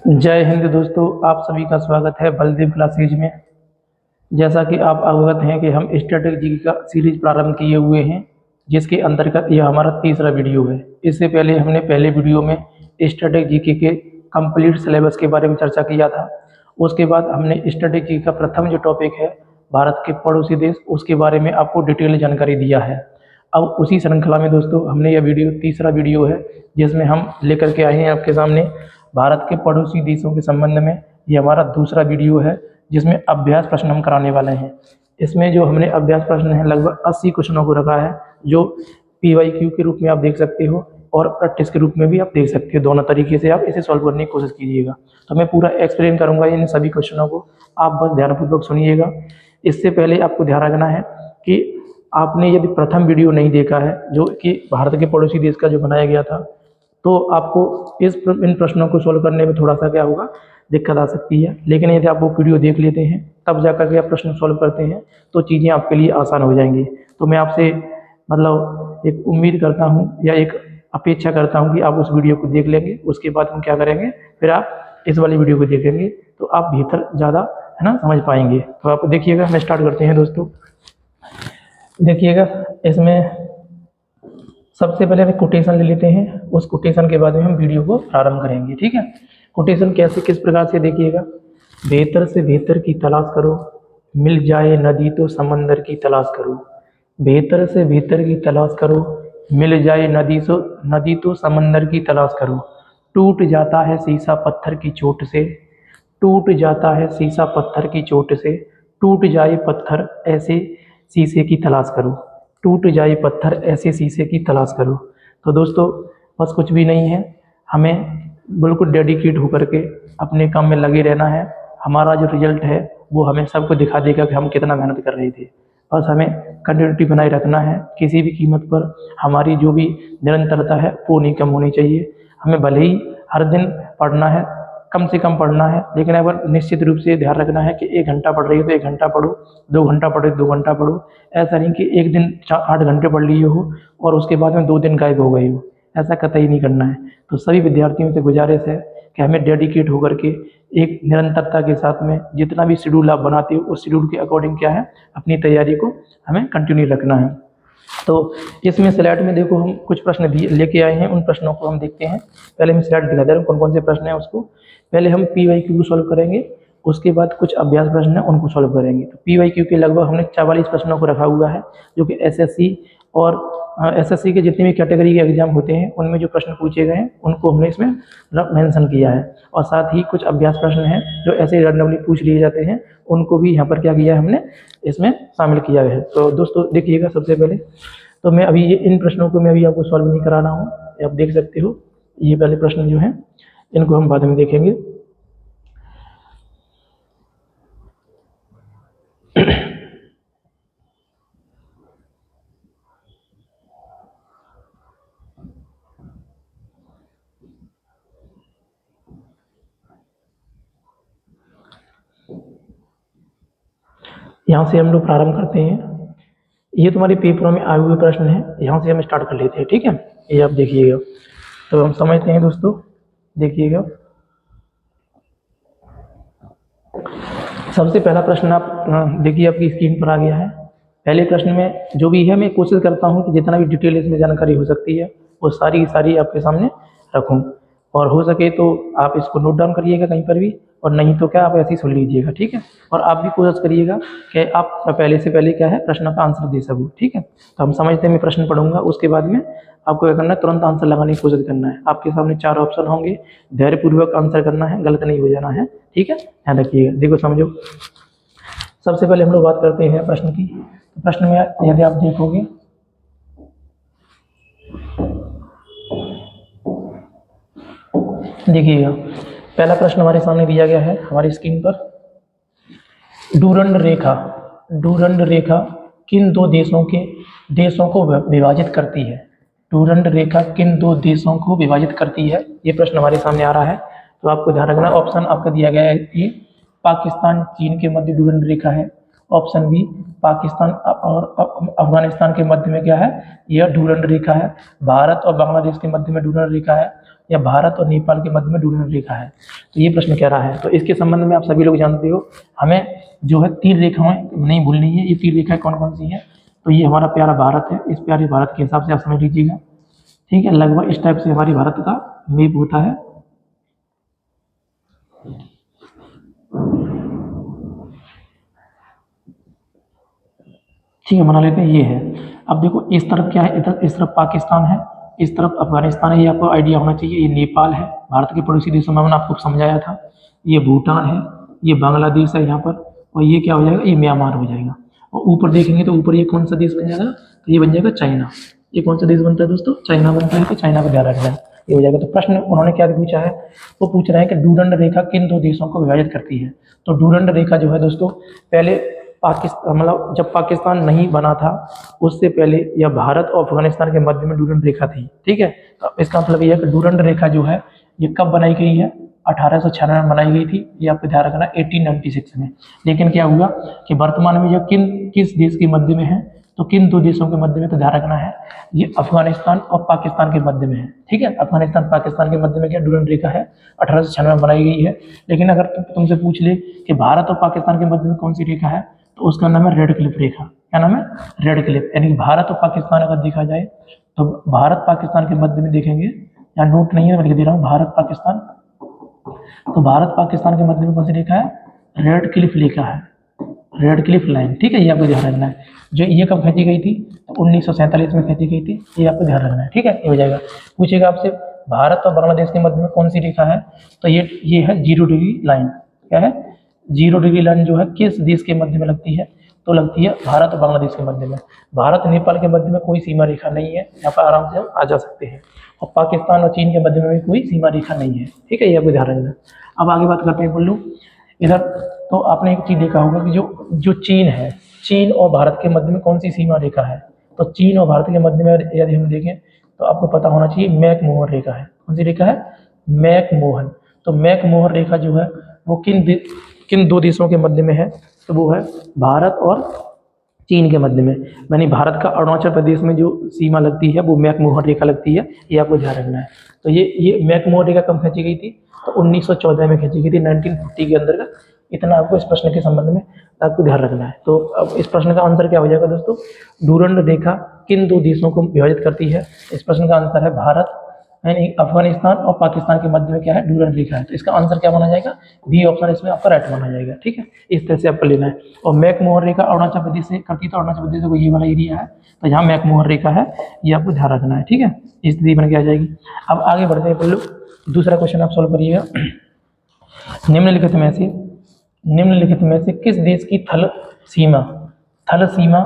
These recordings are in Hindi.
जय हिंद दोस्तों, आप सभी का स्वागत है बलदेव क्लासेज में। जैसा कि आप अवगत हैं कि हम स्टैटिक जीके का सीरीज प्रारंभ किए हुए हैं, जिसके अंतर्गत यह हमारा तीसरा वीडियो है। इससे पहले हमने पहले वीडियो में स्टैटिक जीके के कंप्लीट सिलेबस के बारे में चर्चा किया था। उसके बाद हमने स्टैटिक जीके का प्रथम जो टॉपिक है भारत के पड़ोसी देश, उसके बारे में आपको डिटेल जानकारी दिया है। अब उसी श्रृंखला में दोस्तों हमने यह वीडियो तीसरा वीडियो है, जिसमें हम लेकर के आए हैं आपके सामने भारत के पड़ोसी देशों के संबंध में। ये हमारा दूसरा वीडियो है, जिसमें अभ्यास प्रश्न हम कराने वाले हैं। इसमें जो हमने अभ्यास प्रश्न है लगभग 80 क्वेश्चनों को रखा है, जो PYQ के रूप में आप देख सकते हो और प्रैक्टिस के रूप में भी आप देख सकते हो। दोनों तरीके से आप इसे सॉल्व करने की कोशिश कीजिएगा। तो मैं पूरा एक्सप्लेन करूंगा इन सभी क्वेश्चनों को, आप बस ध्यानपूर्वक सुनिएगा। इससे पहले आपको ध्यान रखना है कि आपने यदि प्रथम वीडियो नहीं देखा है, जो कि भारत के पड़ोसी देश का जो बनाया गया था, तो आपको इन प्रश्नों को सोल्व करने में थोड़ा सा क्या होगा, दिक्कत आ सकती है। लेकिन यदि आप वो वीडियो देख लेते हैं तब जाकर के आप प्रश्न सोल्व करते हैं तो चीज़ें आपके लिए आसान हो जाएंगी। तो मैं आपसे मतलब एक उम्मीद करता हूँ या एक अपेक्षा करता हूँ कि आप उस वीडियो को देख लेंगे। उसके बाद हम क्या करेंगे, फिर आप इस वाली वीडियो को देखेंगे तो आप बेहतर ज़्यादा है ना समझ पाएंगे। तो आप देखिएगा, मैं स्टार्ट करते हैं दोस्तों। देखिएगा, इसमें सबसे पहले हम कोटेशन ले लेते हैं, उस कोटेशन के बाद में हम वीडियो को प्रारंभ करेंगे। ठीक है, कोटेशन कैसे किस प्रकार से देखिएगा। बेहतर से बेहतर की तलाश करो, मिल जाए नदी तो समंदर की तलाश करो। बेहतर से बेहतर की तलाश करो, मिल जाए नदी तो समंदर की तलाश करो। टूट जाता है शीशा पत्थर की चोट से, टूट जाता है शीशा पत्थर की चोट से। टूट जाए पत्थर ऐसे शीशे की तलाश करो, टूट जाए पत्थर ऐसे शीशे की तलाश करो। तो दोस्तों बस कुछ भी नहीं है, हमें बिल्कुल डेडिकेट होकर के अपने काम में लगे रहना है। हमारा जो रिजल्ट है वो हमें सबको दिखा देगा कि हम कितना मेहनत कर रहे थे। बस हमें कंटिन्यूटी बनाए रखना है, किसी भी कीमत पर हमारी जो भी निरंतरता है वो नहीं कम होनी चाहिए। हमें भले ही हर दिन पढ़ना है, कम से कम पढ़ना है, लेकिन अगर निश्चित रूप से ध्यान रखना है कि 1 घंटा पढ़ रही हो तो 1 घंटा पढ़ो, 2 घंटा पढ़ रही हो 2 घंटा पढ़ो। ऐसा नहीं कि एक दिन 8 घंटे पढ़ लिए हो और उसके बाद में 2 दिन गायब हो गई हो, ऐसा कतई नहीं करना है। तो सभी विद्यार्थियों से गुजारिश है कि हमें डेडिकेट होकर के एक निरंतरता के साथ में जितना भी शेड्यूल आप बनाते हो उस शेड्यूल के अकॉर्डिंग क्या है, अपनी तैयारी को हमें कंटिन्यू रखना है। तो इसमें स्लाइड में देखो हम कुछ प्रश्न लेके आए हैं, उन प्रश्नों को हम देखते हैं। पहले मैं स्लाइड दिखा दे रहा हूँ कौन कौन से प्रश्न हैं उसको। पहले हम PYQ को सॉल्व करेंगे, उसके बाद कुछ अभ्यास प्रश्न हैं उनको सॉल्व करेंगे। तो PYQ के लगभग हमने 44 प्रश्नों को रखा हुआ है, जो कि SSC और SSC के जितने भी कैटेगरी के एग्जाम होते हैं उनमें जो प्रश्न पूछे गए हैं उनको हमने इसमें मेंशन किया है। और साथ ही कुछ अभ्यास प्रश्न हैं जो ऐसे रैंडमली पूछ लिए जाते हैं, उनको भी यहाँ पर क्या किया है हमने इसमें शामिल किया है। तो दोस्तों देखिएगा, सबसे पहले तो मैं अभी इन प्रश्नों को मैं अभी आपको सॉल्व नहीं करा रहा हूँ, आप देख सकते हो। ये पहले प्रश्न जो हैं इनको हम बाद में देखेंगे। यहाँ से हम लोग प्रारंभ करते हैं। ये तुम्हारे पेपरों में आए हुए प्रश्न हैं, यहाँ से हम स्टार्ट कर लेते हैं। ठीक है, ये आप देखिएगा। तो हम समझते हैं दोस्तों, देखिएगा। सबसे पहला प्रश्न आप देखिए, आपकी स्क्रीन पर आ गया है। पहले प्रश्न में जो भी है मैं कोशिश करता हूँ कि जितना भी डिटेल इसमें जानकारी हो सकती है वो सारी सारी आपके सामने रखूँ, और हो सके तो आप इसको नोट डाउन करिएगा कहीं पर भी, और नहीं तो क्या आप ऐसे ही सुन लीजिएगा। ठीक है, और आप भी कोशिश करिएगा कि आप पहले से पहले क्या है प्रश्न का आंसर दे सकूँ। ठीक है, तो हम समझते हैं, मैं प्रश्न पढ़ूंगा, उसके बाद में आपको क्या करना है, तुरंत आंसर लगाने की कोशिश करना है। आपके सामने 4 ऑप्शन होंगे, धैर्यपूर्वक आंसर करना है, गलत नहीं हो जाना है। ठीक है, ध्यान रखिएगा। देखो समझो, सबसे पहले हम लोग बात करते हैं प्रश्न की। प्रश्न में यदि आप देखोगे, देखिएगा पहला प्रश्न हमारे सामने दिया गया है हमारी स्क्रीन पर। डूरंड रेखा किन दो देशों को विभाजित करती है? डूरंड रेखा किन दो देशों को विभाजित करती है, ये प्रश्न हमारे सामने आ रहा है। तो आपको ध्यान रखना, ऑप्शन आपका दिया गया है कि पाकिस्तान चीन के मध्य डूरंड रेखा है। ऑप्शन बी, पाकिस्तान और अफगानिस्तान के मध्य में क्या है, यह डूरंड रेखा है। भारत और बांग्लादेश के मध्य में डूरंड रेखा है। या भारत और नेपाल के मध्य में डूरंड रेखा है? तो ये प्रश्न कह रहा है। तो इसके संबंध में आप सभी लोग जानते हो, हमें जो है 3 रेखाएं नहीं भूलनी है। ये 3 रेखाएं कौन कौन सी हैं? तो ये हमारा प्यारा भारत है, इस प्यारे भारत के हिसाब से आप समझ लीजिएगा, ठीक है। लगभग इस टाइप से हमारी भारत का मैप होता है। ठीक है, बना लेते हैं। ये है, अब देखो इस तरफ क्या है, इधर इस तरफ पाकिस्तान है, इस तरफ अफगानिस्तान है। ये आपको आइडिया होना चाहिए। ये नेपाल है, भारत के पड़ोसी देशों में मैंने आपको समझाया था। ये भूटान है, ये बांग्लादेश है यहाँ पर, और ये क्या हो जाएगा, ये म्यांमार हो जाएगा। और ऊपर देखेंगे तो ऊपर ये कौन सा देश बन जाएगा, तो ये बन जाएगा चाइना। ये कौन सा देश बनता है दोस्तों, चाइना बनता है। तो चाइना का ध्यान रखना है, ये हो जाएगा। तो प्रश्न उन्होंने क्या पूछा है, वो पूछ रहे हैं कि डूरंड रेखा किन 2 देशों को विभाजित करती है। तो डूरंड रेखा जो है दोस्तों, पहले पाकिस्तान, मतलब जब पाकिस्तान नहीं बना था उससे पहले यह भारत और अफगानिस्तान के मध्य में डूरंड रेखा थी, ठीक है। तो इसका मतलब यह है कि डूरंड रेखा जो है ये कब बनाई गई है, 1896 में बनाई गई थी। ये आपको ध्यान रखना, 1896 में। लेकिन क्या हुआ कि वर्तमान में यह किस देश के मध्य में है, तो किन 2 देशों के मध्य में, तो ध्यान रखना है ये अफगानिस्तान और पाकिस्तान के मध्य में है, ठीक है। अफगानिस्तान पाकिस्तान के मध्य में क्या डूरंड रेखा है, 1896 में बनाई गई है। लेकिन अगर तुमसे पूछ ले कि भारत और पाकिस्तान के मध्य में कौन सी रेखा है, तो उसका नाम है रेड क्लिफ रेखा। क्या नाम है, रेड क्लिफ। यानी भारत और पाकिस्तान अगर देखा जाए तो भारत पाकिस्तान के मध्य में देखेंगे, यहाँ नोट नहीं है मैं लिख दे रहा हूँ, भारत पाकिस्तान। तो भारत पाकिस्तान के मध्य में कौन सी रेखा है, रेड क्लिफ रेखा है, रेड क्लिफ लाइन, ठीक है। ये आपको ध्यान रखना है। जो ये कब खींची गई थी, तो 1947 में खींची गई थी। ये आपको ध्यान रखना है, ठीक है। ये हो जाएगा। पूछेगा आपसे भारत और बांग्लादेश के मध्य में कौन सी रेखा है, तो ये है 0 डिग्री लाइन। क्या है, 0 डिग्री लाइन जो है किस देश के मध्य में लगती है, तो लगती है भारत और बांग्लादेश के मध्य में। भारत नेपाल के मध्य में कोई सीमा रेखा नहीं है, यहाँ पर आराम से हम आ जा सकते हैं। और पाकिस्तान और चीन के मध्य में भी कोई सीमा रेखा नहीं है, ठीक है। ये आपको ध्यान रखना है। अब आगे बात करते हैं बोलूँ इधर। तो आपने एक चीज़ देखा होगा कि जो चीन है, चीन और भारत के मध्य में कौन सी सीमा रेखा है, तो चीन और भारत के मध्य में यदि हम देखें तो आपको पता होना चाहिए मैक-मोहन रेखा है। कौन सी रेखा है, मैक-मोहन। तो मैक-मोहन रेखा जो है वो किन 2 देशों के मध्य में है, तो वो है भारत और चीन के मध्य में। यानी भारत का अरुणाचल प्रदेश में जो सीमा लगती है वो मैक-मोहन रेखा लगती है। ये आपको ध्यान रखना है। तो ये मैक-मोहन रेखा कब खींची गई थी, तो 1914 में खींची गई थी, 1950 के अंतर्गत। इतना आपको इस प्रश्न के संबंध में आपको ध्यान रखना है। तो अब इस प्रश्न का आंसर क्या हो जाएगा दोस्तों, डूरंड रेखा किन 2 देशों को विभाजित करती है। इस प्रश्न का आंसर है भारत, यानी अफगानिस्तान और पाकिस्तान के मध्य में क्या है, डूरंड रेखा है। तो इसका आंसर क्या माना जाएगा, बी ऑप्शन इसमें आपका राइट माना जाएगा, ठीक है। इस तरह से आपको लेना है। और मैक-मोहन रेखा अरुणाचल प्रदेश से करती, तो अरुणाचल प्रदेश को ये वाला एरिया है, तो यहाँ मैक-मोहन रेखा है, ये आपको ध्यान रखना है, ठीक है। इस स्थिति बन के आ जाएगी। अब आगे बढ़ते हैं पल्लू, दूसरा क्वेश्चन आप सॉल्व करिएगा। निम्नलिखित में से किस देश की थल सीमा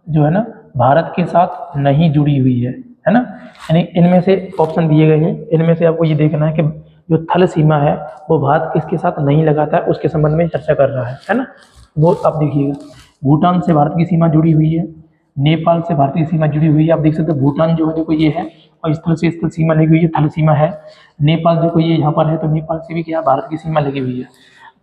जो है ना भारत के साथ नहीं जुड़ी हुई है ना। यानी इनमें से ऑप्शन दिए गए हैं, इनमें से आपको ये देखना है कि जो थल सीमा है वो भारत किसके साथ नहीं लगाता है, उसके संबंध में चर्चा कर रहा है ना। वो आप देखिएगा, भूटान से भारत की सीमा जुड़ी हुई है, नेपाल से भारत की सीमा जुड़ी हुई है। आप देख सकते हैं भूटान जो है देखो ये है, और स्थल से स्थल सीमा लगी हुई है, थल सीमा है। नेपाल देखो ये यहाँ पर है, तो नेपाल से भी क्या भारत की सीमा लगी हुई है।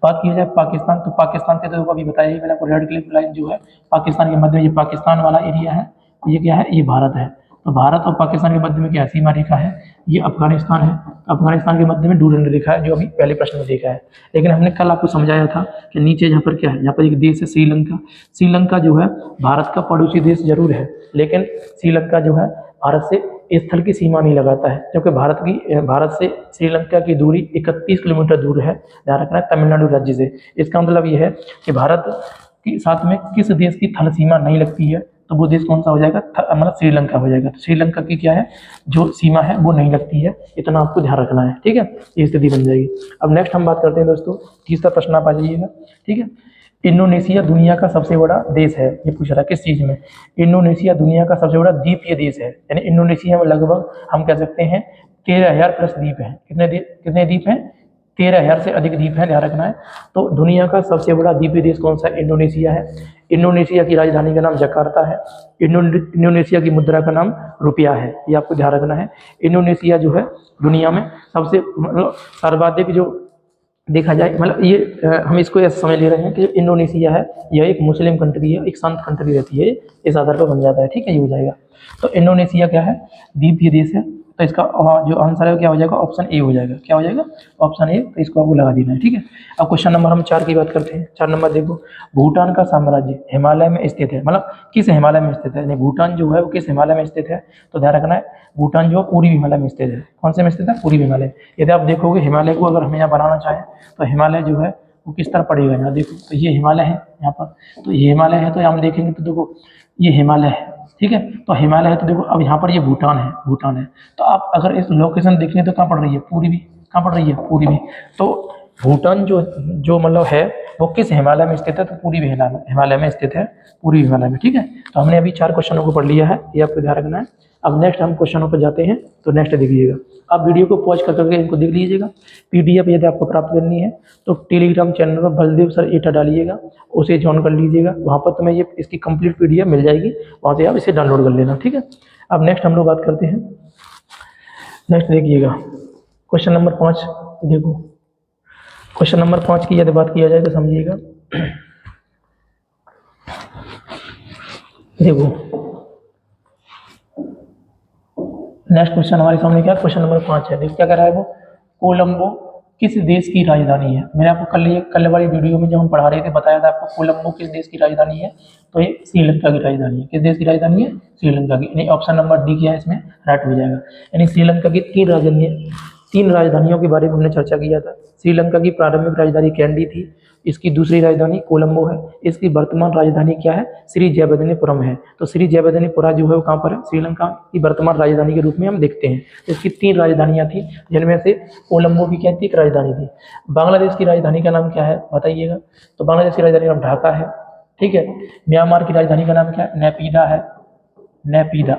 बात की जाए पाकिस्तान, तो पाकिस्तान से तो अभी बताया ही मैंने आपको, रेड क्लिफ लाइन जो है पाकिस्तान के मध्य में, ये पाकिस्तान वाला एरिया है, ये क्या है, ये भारत है। तो भारत और पाकिस्तान के मध्य में क्या सीमा रेखा है, ये अफगानिस्तान है। अफगानिस्तान के मध्य में डूरंड रेखा है, जो अभी पहले प्रश्न में देखा है। लेकिन हमने कल आपको समझाया था कि नीचे यहाँ पर क्या है, यहाँ पर एक देश है श्रीलंका। श्रीलंका जो है भारत का पड़ोसी देश जरूर है, लेकिन श्रीलंका जो है भारत से स्थल की सीमा नहीं लगाता है, क्योंकि भारत से श्रीलंका की दूरी 31 किलोमीटर दूर है। ध्यान रखना है, तमिलनाडु राज्य से। इसका मतलब ये है कि भारत के साथ में किस देश की थल सीमा नहीं लगती है, तो वो देश कौन सा हो जाएगा, मतलब श्रीलंका हो जाएगा। तो श्रीलंका की क्या है, जो सीमा है वो नहीं लगती है, इतना आपको ध्यान रखना है, ठीक है। ये स्थिति बन जाएगी। अब नेक्स्ट हम बात करते हैं दोस्तों, तीसरा प्रश्न आप आ जाइएगा, ठीक है। इंडोनेशिया दुनिया का सबसे बड़ा देश है, ये पूछ रहा है किस चीज़ में। इंडोनेशिया दुनिया का सबसे बड़ा द्वीपीय देश है, यानी इंडोनेशिया में लगभग हम कह सकते हैं 13,000 प्लस द्वीप हैं। कितने द्वीप हैं, 13,000 से अधिक द्वीप हैं, ध्यान रखना है। तो दुनिया का सबसे बड़ा द्वीपीय देश कौन सा, इंडोनेशिया है। इंडोनेशिया की राजधानी का नाम जकार्ता है। इंडोनेशिया की मुद्रा का नाम रुपया है, ये आपको ध्यान रखना है। इंडोनेशिया जो है दुनिया में सबसे सर्वाधिक जो देखा जाए, मतलब ये हम इसको ऐसा समझ ले रहे हैं कि जो इंडोनेशिया है यह एक मुस्लिम कंट्री है, एक शांत कंट्री रहती है, इस आधार पर बन जाता है, ठीक है। ये हो जाएगा। तो इंडोनेशिया क्या है, द्वीपीय देश है, तो इसका जो आंसर है वो क्या हो जाएगा, ऑप्शन ए हो जाएगा। क्या हो जाएगा, ऑप्शन ए। तो इसको आपको लगा देना है, ठीक है। अब क्वेश्चन नंबर हम 4 की बात करते हैं। 4 नंबर देखो, भूटान का साम्राज्य हिमालय में स्थित है, मतलब किस हिमालय में स्थित है, यानी भूटान जो है वो किस हिमालय में स्थित है। तो ध्यान रखना है, भूटान जो है पूर्वी हिमालय में स्थित है। कौन से में स्थित है, पूर्वी हिमालय। यदि आप देखोगे हिमालय को अगर हम यहाँ बनाना चाहें तो हिमालय जो है वो किस तरह पड़ेगा, यहाँ देखो तो ये हिमालय है यहाँ पर, तो ये हिमालय है, तो हम देखेंगे तो देखो ये हिमालय है, ठीक है। तो हिमालय है तो देखो अब यहाँ पर ये भूटान है, भूटान है। तो आप अगर इस लोकेशन देखें तो कहाँ पड़ रही है, पूर्वी। कहाँ पड़ रही है, पूर्वी। तो भूटान जो जो मतलब है वो किस हिमालय में स्थित है, तो पूर्वी हिमालय में स्थित है, पूर्वी हिमालय में, ठीक है। तो हमने अभी 4 क्वेश्चनों को पढ़ लिया है, ये आपको ध्यान रखना है। अब नेक्स्ट हम क्वेश्चनों पर जाते हैं। तो नेक्स्ट देखिएगा, आप वीडियो को पॉज कर करके इनको देख लीजिएगा। पीडीएफ यदि आपको प्राप्त करनी है तो टेलीग्राम चैनल पर बलदेव सर एटा डालिएगा, उसे ज्वाइन कर लीजिएगा। वहाँ पर तुम्हें ये इसकी कंप्लीट पीडीएफ मिल जाएगी, वहाँ से आप इसे डाउनलोड कर लेना, ठीक है। अब नेक्स्ट हम लोग बात करते हैं। नेक्स्ट देखिएगा क्वेश्चन नंबर 5। देखो क्वेश्चन नंबर 5 की यदि बात किया जाए तो समझिएगा। देखो नेक्स्ट क्वेश्चन हमारे सामने क्या, क्वेश्चन नंबर 5 है। देखो क्या कह रहा है वो, कोलंबो किस देश की राजधानी है। मैंने आपको कल वाली वीडियो में जब हम पढ़ा रहे थे बताया था आपको कोलंबो किस देश की राजधानी है। तो ये श्रीलंका की राजधानी है। किस देश की राजधानी है, श्रीलंका की। यानी ऑप्शन नंबर डी क्या है इसमें, राइट हो जाएगा। यानी श्रीलंका की 3 राजधानियों के बारे में हमने चर्चा किया था। श्रीलंका की प्रारंभिक राजधानी कैंडी थी, इसकी दूसरी राजधानी कोलंबो है, इसकी वर्तमान राजधानी क्या है, श्री जयवर्धनेपुरम है। तो श्री जयवर्धनेपुरा जो है वो कहाँ पर है, श्रीलंका की वर्तमान राजधानी के रूप में हम देखते हैं। इसकी 3 राजधानियाँ थी, जिनमें से कोलंबो की क्या थी, एक राजधानी थी। बांग्लादेश की राजधानी का नाम क्या है बताइएगा। तो बांग्लादेश की राजधानी का नाम ढाका है, ठीक है। म्यांमार की राजधानी का नाम क्या है, नेपीदा है, नेपीदा।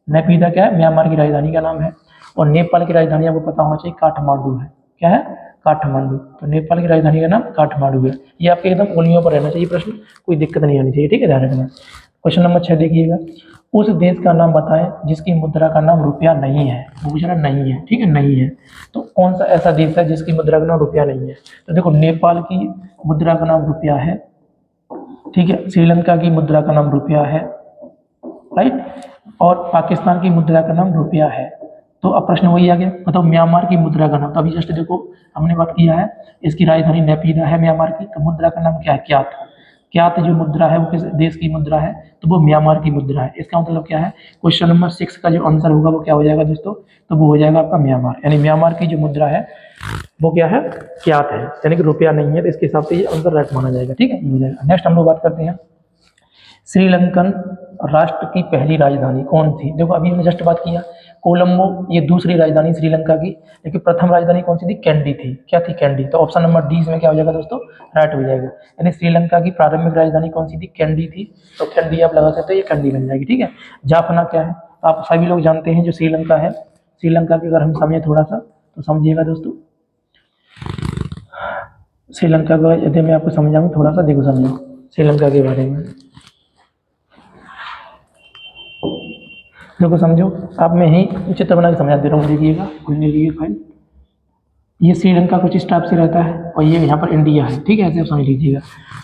नेपीदा क्या है, म्यांमार की राजधानी का नाम है। और नेपाल की राजधानी आपको पता होना चाहिए, काठमांडू है। क्या है, काठमांडू। तो नेपाल की राजधानी का नाम काठमांडू है। ये आपके एकदम उंगलियों पर रहना चाहिए प्रश्न, कोई दिक्कत नहीं आनी चाहिए, ठीक है, ध्यान रखना। क्वेश्चन नंबर 6 देखिएगा, उस देश का नाम बताएं जिसकी मुद्रा का नाम रुपया नहीं है। वो पूछ रहा नहीं है, ठीक है, नहीं है। तो कौन सा ऐसा देश है जिसकी मुद्रा का नाम रुपया नहीं है। तो देखो नेपाल की मुद्रा का नाम रुपया है, ठीक है। श्रीलंका की मुद्रा का नाम रुपया है, राइट। और पाकिस्तान की मुद्रा का नाम रुपया है। तो अब प्रश्न वही आ गया, मतलब म्यांमार की मुद्रा का नाम। तो अभी जस्ट देखो हमने बात किया है, इसकी राजधानी नेपीदा है म्यांमार की। तो मुद्रा का नाम क्या है, क्यात। क्यात जो मुद्रा है वो किस देश की मुद्रा है, तो वो म्यांमार की मुद्रा है। इसका मतलब क्या है, क्वेश्चन नंबर 6 का जो आंसर होगा वो क्या हो जाएगा दोस्तों, तो वो हो जाएगा आपका म्यांमार। यानी म्यांमार की जो मुद्रा है वो क्या है, क्यात है, यानी कि रुपया नहीं है। तो इसके हिसाब से ये आंसर राइट माना जाएगा, ठीक है, हो जाएगा। नेक्स्ट हम लोग बात करते हैं, श्रीलंकन राष्ट्र की पहली राजधानी कौन थी। देखो अभी हमने जस्ट बात किया कोलंबो, ये दूसरी राजधानी श्रीलंका की, लेकिन प्रथम राजधानी कौन सी थी, कैंडी थी। क्या थी, कैंडी। तो ऑप्शन नंबर डी इसमें क्या हो जाएगा दोस्तों, राइट हो जाएगा। यानी श्रीलंका की प्रारंभिक राजधानी कौन सी थी, कैंडी थी। तो कैंडी आप लगा सकते हो, ये कैंडी बन जाएगी, ठीक है। जाफना क्या है, तो आप सभी लोग जानते हैं जो श्रीलंका है, श्रीलंका की अगर हम समझे थोड़ा सा तो समझिएगा दोस्तों। श्रीलंका का यदि मैं आपको समझाऊँ थोड़ा सा, देखो समझो श्रीलंका के बारे में। देखो समझो, आप मैं ही चित्र बना के समझा दे रहा हूँ, देखिएगा खुलने लिए फाइल। ये श्रीलंका कुछ इस टाइप से रहता है और ये यहाँ पर इंडिया है, ठीक है, ऐसे आप समझ लीजिएगा।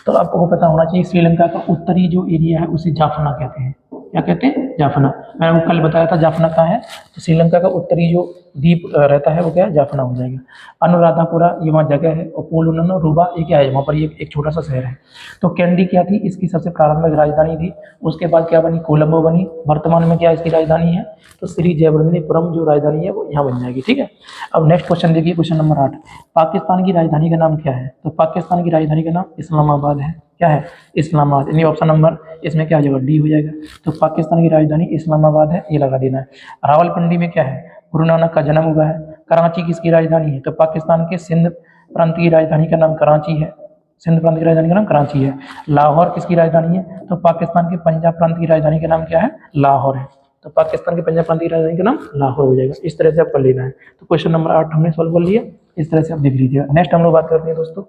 तो आपको पता होना चाहिए श्रीलंका का उत्तरी जो एरिया है उसे जाफना कहते हैं। क्या कहते हैं, जाफना। मैंने आपको कल बताया था जाफना कहाँ है, तो श्रीलंका का उत्तरी जो द्वीप रहता है वो क्या है, जाफना हो जाएगा। अनुराधापुरा ये वहाँ जगह है, और पोलोननो रूबा ये क्या है, वहाँ पर ये एक छोटा सा शहर है। तो कैंडी क्या थी, इसकी सबसे प्रारंभिक राजधानी थी। उसके बाद क्या बनी, कोलंबो बनी। वर्तमान में क्या इसकी राजधानी है, तो श्री जयवर्धनेपुरम जो राजधानी है वो यहाँ बन जाएगी, ठीक है। अब नेक्स्ट क्वेश्चन देखिए, क्वेश्चन नंबर 8, पाकिस्तान की राजधानी का नाम क्या है। तो पाकिस्तान की राजधानी का नाम इस्लामाबाद है। क्या है, इस्लामाबाद। यानी ऑप्शन नंबर इसमें क्या हो जाएगा, डी हो जाएगा। तो पाकिस्तान की राजधानी इस्लामाबाद है, ये लगा देना है। रावलपिंडी में क्या है, गुरु नानक का जन्म हुआ है। कराची किसकी राजधानी है, तो पाकिस्तान के सिंध प्रांत की राजधानी का नाम कराची है। सिंध प्रांत की राजधानी का नाम कराची है। लाहौर किसकी राजधानी है, तो पाकिस्तान के पंजाब प्रांत की राजधानी का नाम क्या है, लाहौर है। तो पाकिस्तान के पंजाब प्रांत की राजधानी का नाम लाहौर हो जाएगा। इस तरह से आप कर लेना है। तो क्वेश्चन नंबर 8 हमने सॉल्व कर लिया, इस तरह से आप देख लीजिएगा। नेक्स्ट हम लोग बात करते हैं दोस्तों,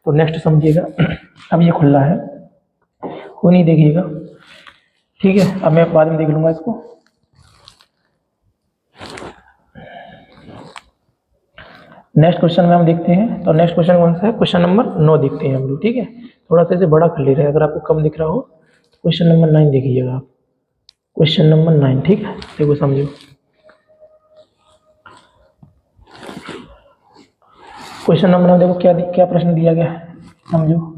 तो नेक्स्ट समझिएगा। अब ये खुला है, कोई नहीं देखिएगा, ठीक है। अब मैं बाद में देख लूंगा इसको। नेक्स्ट क्वेश्चन में हम देखते हैं, तो नेक्स्ट क्वेश्चन कौन सा है, क्वेश्चन नंबर 9 देखते हैं हम लोग, ठीक है। थोड़ा सा इसे बड़ा कर ले रहे हैं, अगर आपको कम दिख रहा हो तो क्वेश्चन नंबर 9 देखिएगा आप। क्वेश्चन नंबर 9, ठीक है, देखो समझो। क्वेश्चन नंबर देखो क्या प्रश्न दिया गया है, समझो।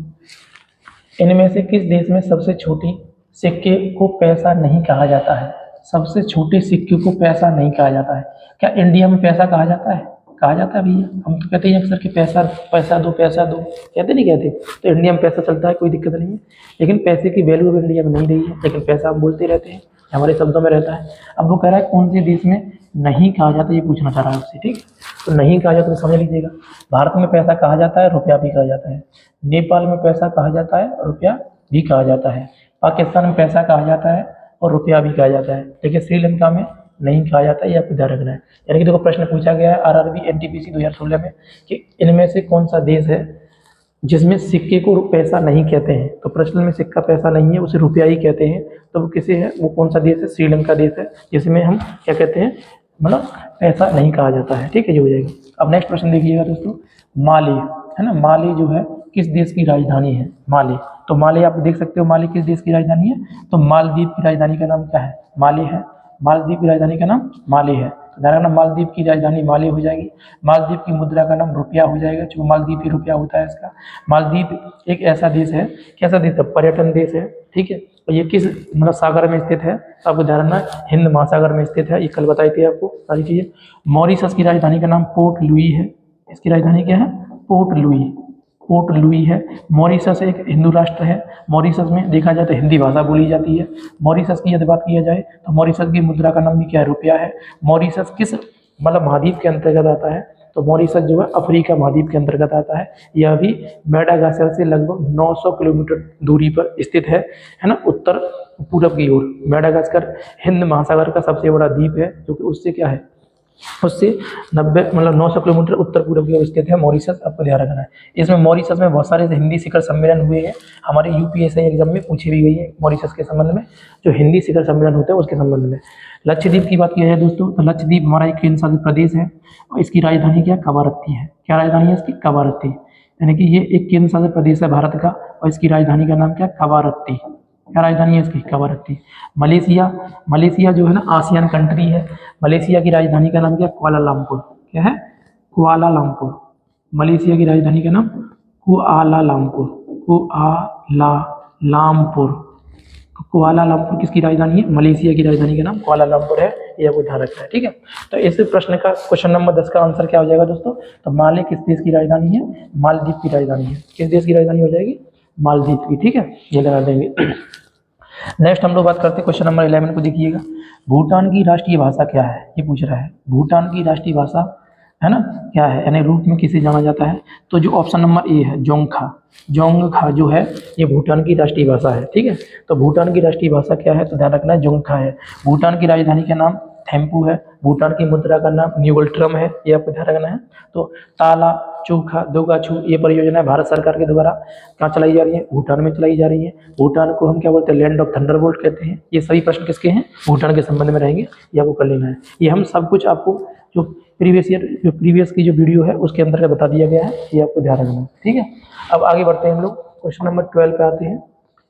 इनमें से किस देश में सबसे छोटी सिक्के को पैसा नहीं कहा जाता है? सबसे छोटे सिक्के को पैसा नहीं कहा जाता है। क्या इंडिया में पैसा कहा जाता है? कहा जाता है भैया, हम तो कहते हैं अक्सर कि पैसा पैसा दो, कहते नहीं कहते? तो इंडिया में पैसा चलता है, कोई दिक्कत नहीं है, लेकिन पैसे की वैल्यू अब इंडिया में नहीं रही है, लेकिन पैसा हम बोलते रहते हैं, हमारे शब्दों में रहता है। अब वो कह रहा है कौन से देश में नहीं कहा जाता, ये पूछना चाह रहा है आपसे, ठीक। तो नहीं कहा जाता तो समझ लीजिएगा, भारत में पैसा कहा जाता है, रुपया भी कहा जाता है। नेपाल में पैसा कहा जाता है, रुपया भी कहा जाता है। पाकिस्तान में पैसा कहा जाता है और रुपया भी कहा जाता है, लेकिन श्रीलंका में नहीं कहा जाता है, ये आपको ध्यान रखना है। यानी कि देखो प्रश्न पूछा गया है आरआरबी एनटीपीसी 2016 में कि इनमें से कौन सा देश है जिसमें सिक्के को पैसा नहीं कहते हैं। तो प्रश्न में सिक्का पैसा नहीं है, उसे रुपया ही कहते हैं। तो वो किसे है, वो कौन सा देश है? श्रीलंका देश है, जिसमें हम क्या कहते हैं, मतलब पैसा नहीं कहा जाता है, ठीक है, ये हो जाएगा। अब नेक्स्ट प्रश्न देखिएगा दोस्तों, माली है ना, माली जो है किस देश की राजधानी है? माली। तो माली आप देख सकते हो, माली किस देश की राजधानी है? तो मालदीव की राजधानी का नाम क्या है? माली है। मालदीव की राजधानी का नाम माली है। तो ध्यान रखना, मालदीव की राजधानी माली हो जाएगी। मालदीव की मुद्रा का नाम रुपया हो जाएगा, जो मालदीव की रुपया होता है इसका। मालदीव एक ऐसा देश है, कैसा देश है? पर्यटन देश है, ठीक है। और ये किस मतलब सागर में स्थित है? तो आपको ध्यान रखना, हिंद महासागर में स्थित है, ये कल बताई थी आपको सारी चीजें। मॉरिशस की राजधानी का नाम पोर्ट लुई है। इसकी राजधानी क्या है? Port Louis. पोर्ट लुई है। मॉरिशस एक हिंदू राष्ट्र है। मॉरिशस में देखा जाए तो हिंदी भाषा बोली जाती है। मॉरिशस की यदि बात किया जाए तो मॉरिशस की मुद्रा का नाम भी क्या है? रुपया है। मॉरिशस किस मतलब महाद्वीप के अंतर्गत आता है? तो मॉरिशस जो है अफ्रीका महाद्वीप के अंतर्गत आता है। यह भी मेडागास्कर से लगभग 900 किलोमीटर दूरी पर स्थित है ना, उत्तर पूरब की ओर। मेडागास्कर हिंद महासागर का सबसे बड़ा द्वीप है, जो कि उससे क्या है, उससे 90 मतलब 900 किलोमीटर उत्तर पूर्व की ओर स्थित है मॉरिशस। आपको ध्यान रखना है। इसमें मॉरिशस में बहुत सारे हिंदी शिखर सम्मेलन हुए हैं, हमारे यूपीएससी एग्जाम में पूछी भी गई है मॉरिशस के संबंध में, जो हिंदी शिखर सम्मेलन होते हैं उसके संबंध में। लक्षद्वीप की बात की जाए दोस्तों, तो लक्षद्वीप हमारा एक केंद्र शासित प्रदेश है और इसकी राजधानी क्या? कवारत्ती है। क्या राजधानी है इसकी? कवारत्ती। यानी कि ये एक केंद्र शासित प्रदेश है भारत का और इसकी राजधानी का नाम क्या? कवारत्ती। क्या राजधानी है इसकी? कवारत्ती। मलेशिया, मलेशिया जो है ना आसियान कंट्री है। मलेशिया की राजधानी का नाम क्या? कुआलालंपुर। क्या है? कुआलालंपुर। मलेशिया की राजधानी का नाम कुआलालंपुर। कुआलालंपुर। कुआलालंपुर किसकी राजधानी है? मलेशिया की राजधानी का नाम कुआलालंपुर है, ये आपको ध्यान रखना है, ठीक है। तो इस प्रश्न का क्वेश्चन नंबर 10 का आंसर क्या हो जाएगा दोस्तों? तो माले किस देश की राजधानी है? मालदीव की राजधानी है। किस देश की राजधानी हो जाएगी? मालदीव की, ठीक है, ये लगा देंगे। नेक्स्ट हम लोग बात करते हैं क्वेश्चन नंबर 11 को, देखिएगा। भूटान की राष्ट्रीय भाषा क्या है? ये पूछ रहा है। भूटान की राष्ट्रीय भाषा है ना क्या है, यानी रूप में किसे जाना जाता है? तो जो ऑप्शन नंबर ए है जोंगखा, जोंगखा जो है ये भूटान की राष्ट्रीय भाषा है, ठीक है। तो भूटान की राष्ट्रीय भाषा क्या है? तो ध्यान रखना है जोंगखा है। भूटान की राजधानी का नाम थेम्पू है। भूटान की मुद्रा का नाम न्यूगल्ट्रम है, ये आपको ध्यान रखना है। तो ताला चोखा दोगाछू ये परियोजना भारत सरकार के द्वारा कहाँ चलाई जा रही है? भूटान में चलाई जा रही है। भूटान को हम क्या बोलते हैं? लैंड ऑफ थंडरबोल्ट कहते हैं। ये सभी प्रश्न किसके हैं? भूटान के संबंध में रहेंगे, ये आपको कर लेना है। ये हम सब कुछ आपको जो प्रीवियस की जो वीडियो है उसके अंदर बता दिया गया है, ये आपको ध्यान रखना है, ठीक है। अब आगे बढ़ते हैं हम लोग, क्वेश्चन नंबर 12 पे आते हैं।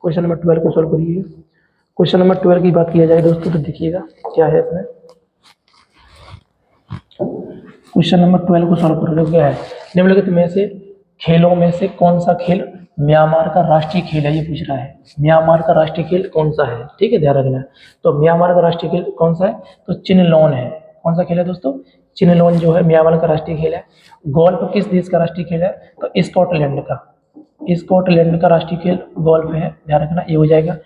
क्वेश्चन नंबर 12 को सॉल्व करिए। क्वेश्चन नंबर 12 की बात किया जाए दोस्तों, तो देखिएगा क्या है इसमें। क्वेश्चन नंबर 12 को सॉल्व कर क्या है? निम्नलिखित में से खेलों में से कौन सा खेल म्यांमार का राष्ट्रीय खेल है? ये पूछ रहा है। म्यांमार का राष्ट्रीय खेल कौन सा है? ठीक है, ध्यान रखना है। तो म्यांमार का राष्ट्रीय खेल कौन सा है? तो चिनलोन है। कौन सा खेल है दोस्तों? चिनलोन जो है म्यांमार का राष्ट्रीय खेल है। गोल्फ किस देश का राष्ट्रीय खेल है? तो स्कॉटलैंड का। स्कॉटलैंड का राष्ट्रीय खेल गोल्फ है, ध्यान रखना, ये हो जाएगा।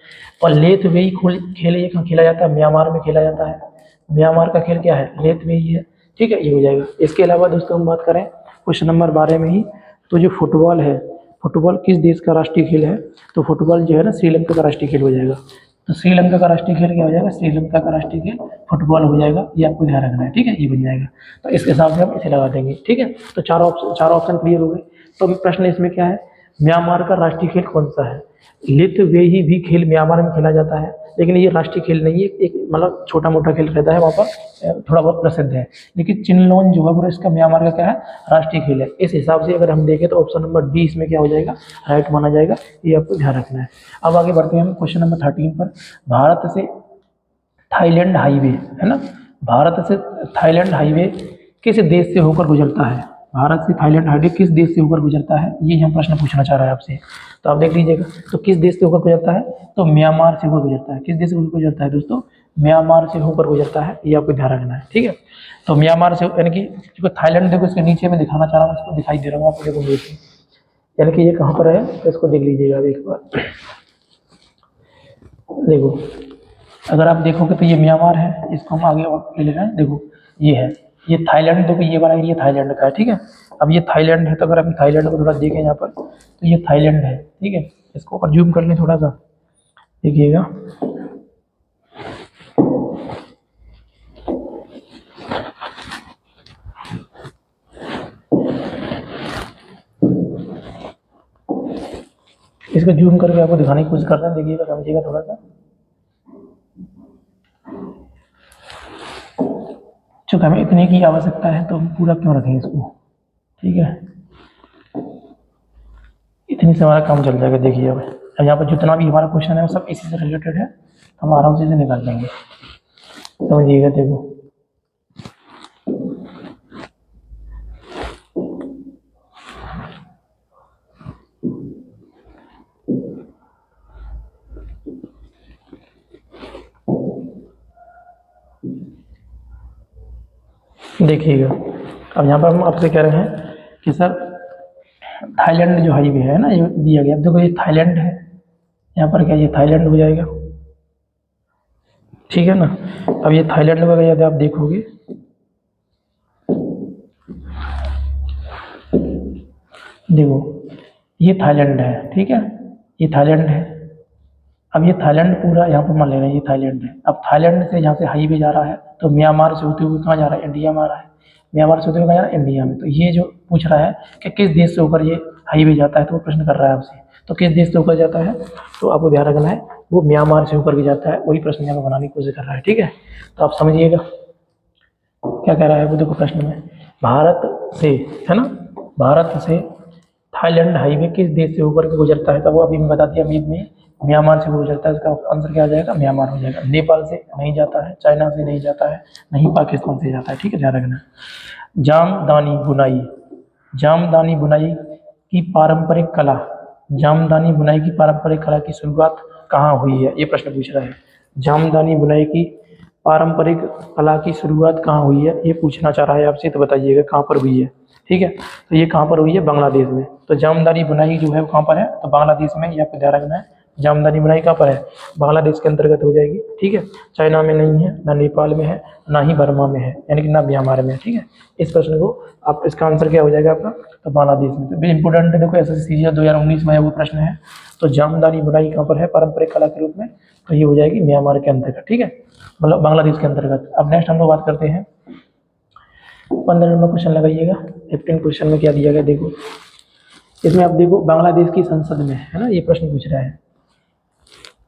और लेथवेई खेल ये कहाँ खेला जाता है? म्यांमार में खेला जाता है। म्यांमार का खेल क्या है? लेथवेई है, ठीक है, ये हो जाएगा। इसके अलावा दोस्तों हम बात करें क्वेश्चन नंबर 12 में ही, तो जो फुटबॉल है, फुटबॉल किस देश का राष्ट्रीय खेल है? तो फुटबॉल जो है ना श्रीलंका का राष्ट्रीय खेल हो जाएगा। तो श्रीलंका का राष्ट्रीय खेल क्या हो जाएगा? श्रीलंका का राष्ट्रीय खेल फुटबॉल हो जाएगा, ये आपको ध्यान रखना है, ठीक है, ये बन जाएगा। तो इसके हिसाब से हम इसे लगा देंगे, ठीक है। तो चार ऑप्शन क्लियर हो गए। तो प्रश्न इसमें क्या है? म्यांमार का राष्ट्रीय खेल कौन सा है? लेथवेई भी खेल म्यांमार में खेला जाता है, लेकिन ये राष्ट्रीय खेल नहीं है, एक मतलब छोटा मोटा खेल रहता है वहाँ पर, थोड़ा बहुत प्रसिद्ध है। लेकिन चिनलोन जो है वो इसका म्यांमार का क्या है? राष्ट्रीय खेल है। इस हिसाब से अगर हम देखें तो ऑप्शन नंबर डी इसमें क्या हो जाएगा? राइट माना जाएगा, ये आपको ध्यान रखना है। अब आगे बढ़ते हैं हम क्वेश्चन नंबर 13 पर। भारत से थाईलैंड हाईवे है ना, भारत से थाईलैंड हाईवे किस देश से होकर गुजरता है? भारत से थाईलैंड हाईवे किस देश से होकर गुजरता है, ये हम प्रश्न पूछना चाह रहा है आपसे। तो आप देख लीजिएगा, तो किस देश से होकर गुजरता है, तो म्यांमार से होकर गुजरता है। किस देश से होकर गुजरता है दोस्तों, म्यांमार से होकर गुजरता है, ये आपको ध्यान रखना है, ठीक है। तो म्यांमार से, यानी कि जो थाईलैंड, देखो इसके नीचे में दिखाना चाह रहा हूँ, इसको दिखाई दे रहा हूँ आपको, देखो देखिए, यानी कि ये कहाँ पर है, तो इसको देख लीजिएगा अब एक बार। देखो अगर आप देखोगे तो ये म्यांमार है, इसको हम आगे और ले रहे हैं, देखो ये है, ये थाईलैंड, देखो ये वाला एरिया थाईलैंड का है, ठीक है। अब ये थाईलैंड है, तो अगर आप थाईलैंड को थोड़ा देखें यहाँ पर, तो ये थाईलैंड है, ठीक है। इसको और जूम कर लें थोड़ा सा, देखिएगा, इसको जूम करके आपको दिखाने की कोशिश कर रहे हैं, देखिएगा, समझिएगा थोड़ा सा। चूँकि हमें इतने की आवश्यकता है तो हम पूरा क्यों रखें इसको, ठीक है। इतनी से हमारा काम चल जाएगा। देखिए अब यहाँ पर जितना भी हमारा क्वेश्चन है वो सब इसी से रिलेटेड है, हम आराम से इसे निकाल लेंगे, समझिएगा। देखो देखिएगा, अब यहाँ पर हम आपसे कह रहे हैं कि सर थाईलैंड जो हाईवे है ना, ये दिया गया, देखो ये थाईलैंड है, यहाँ पर क्या ये थाईलैंड हो जाएगा, ठीक है ना। अब ये थाईलैंड वगैरह यदि आप देखोगे, देखो ये थाईलैंड है, ठीक है, ये थाईलैंड है। अब ये थाईलैंड पूरा यहाँ पर मान ले रहे हैं, ये थाईलैंड है। अब थाईलैंड से यहाँ से हाईवे जा रहा है, तो म्यांमार से होते हुए कहाँ जा रहा है, इंडिया में आ रहा है। म्यांमार से होते हुए कहाँ जा रहा है, इंडिया में। तो ये जो पूछ रहा है कि किस देश से होकर ये हाईवे जाता है, तो वो प्रश्न कर रहा है आपसे, तो किस देश से होकर जाता है, तो आपको ध्यान रखना है वो म्यांमार से होकर के जाता है, वही प्रश्न यहाँ पर बनाने की कोशिश कर रहा है, ठीक है। तो आप समझिएगा क्या कह रहा है वो, देखो प्रश्न में भारत से, है ना, भारत से थाईलैंड हाईवे किस देश से होकर के गुजरता है, तो वो अभी मैं बता दिया, अभी में म्यांमार से गुजरता है। इसका आंसर क्या आ जाएगा, म्यांमार हो जाएगा। नेपाल से नहीं जाता है, चाइना से नहीं जाता है, नहीं पाकिस्तान से जाता है, ठीक है, ध्यान रखना। जामदानी बुनाई, जामदानी बुनाई की पारंपरिक कला, जामदानी बुनाई की पारंपरिक कला की शुरुआत कहाँ हुई है, ये प्रश्न पूछ रहा है। जामदानी बुनाई की पारंपरिक कला की शुरुआत कहाँ हुई है, ये पूछना चाह रहा है आपसे, तो बताइएगा कहाँ पर हुई है, ठीक है। तो ये कहाँ पर हुई है, बांग्लादेश में। तो जामदानी बुनाई जो है वो कहाँ पर है, तो बांग्लादेश में, ये आपको ध्यान रखना है। जामदानी बुनाई कहाँ पर है, बांग्लादेश के अंतर्गत हो जाएगी, ठीक है। चाइना में नहीं है, ना नेपाल में है, ना ही बर्मा में है, यानी कि ना म्यांमार में है, ठीक है। इस प्रश्न को आप, इसका आंसर क्या हो जाएगा आपका, तो बांग्लादेश में। तो इंपोर्टेंट है, देखो एसएससी 2019 में वो प्रश्न है। तो जामदानी बुनाई कहाँ पर है पारंपरिक कला के रूप में, तो ये हो जाएगी म्यांमार के अंतर्गत, ठीक है, मतलब बांग्लादेश के अंतर्गत। अब नेक्स्ट हम लोग बात करते हैं 15 नंबर क्वेश्चन लगाइएगा। 15 क्वेश्चन में क्या दिया गया, देखो इसमें आप देखो, बांग्लादेश की संसद में, है ना, ये प्रश्न पूछ रहा है,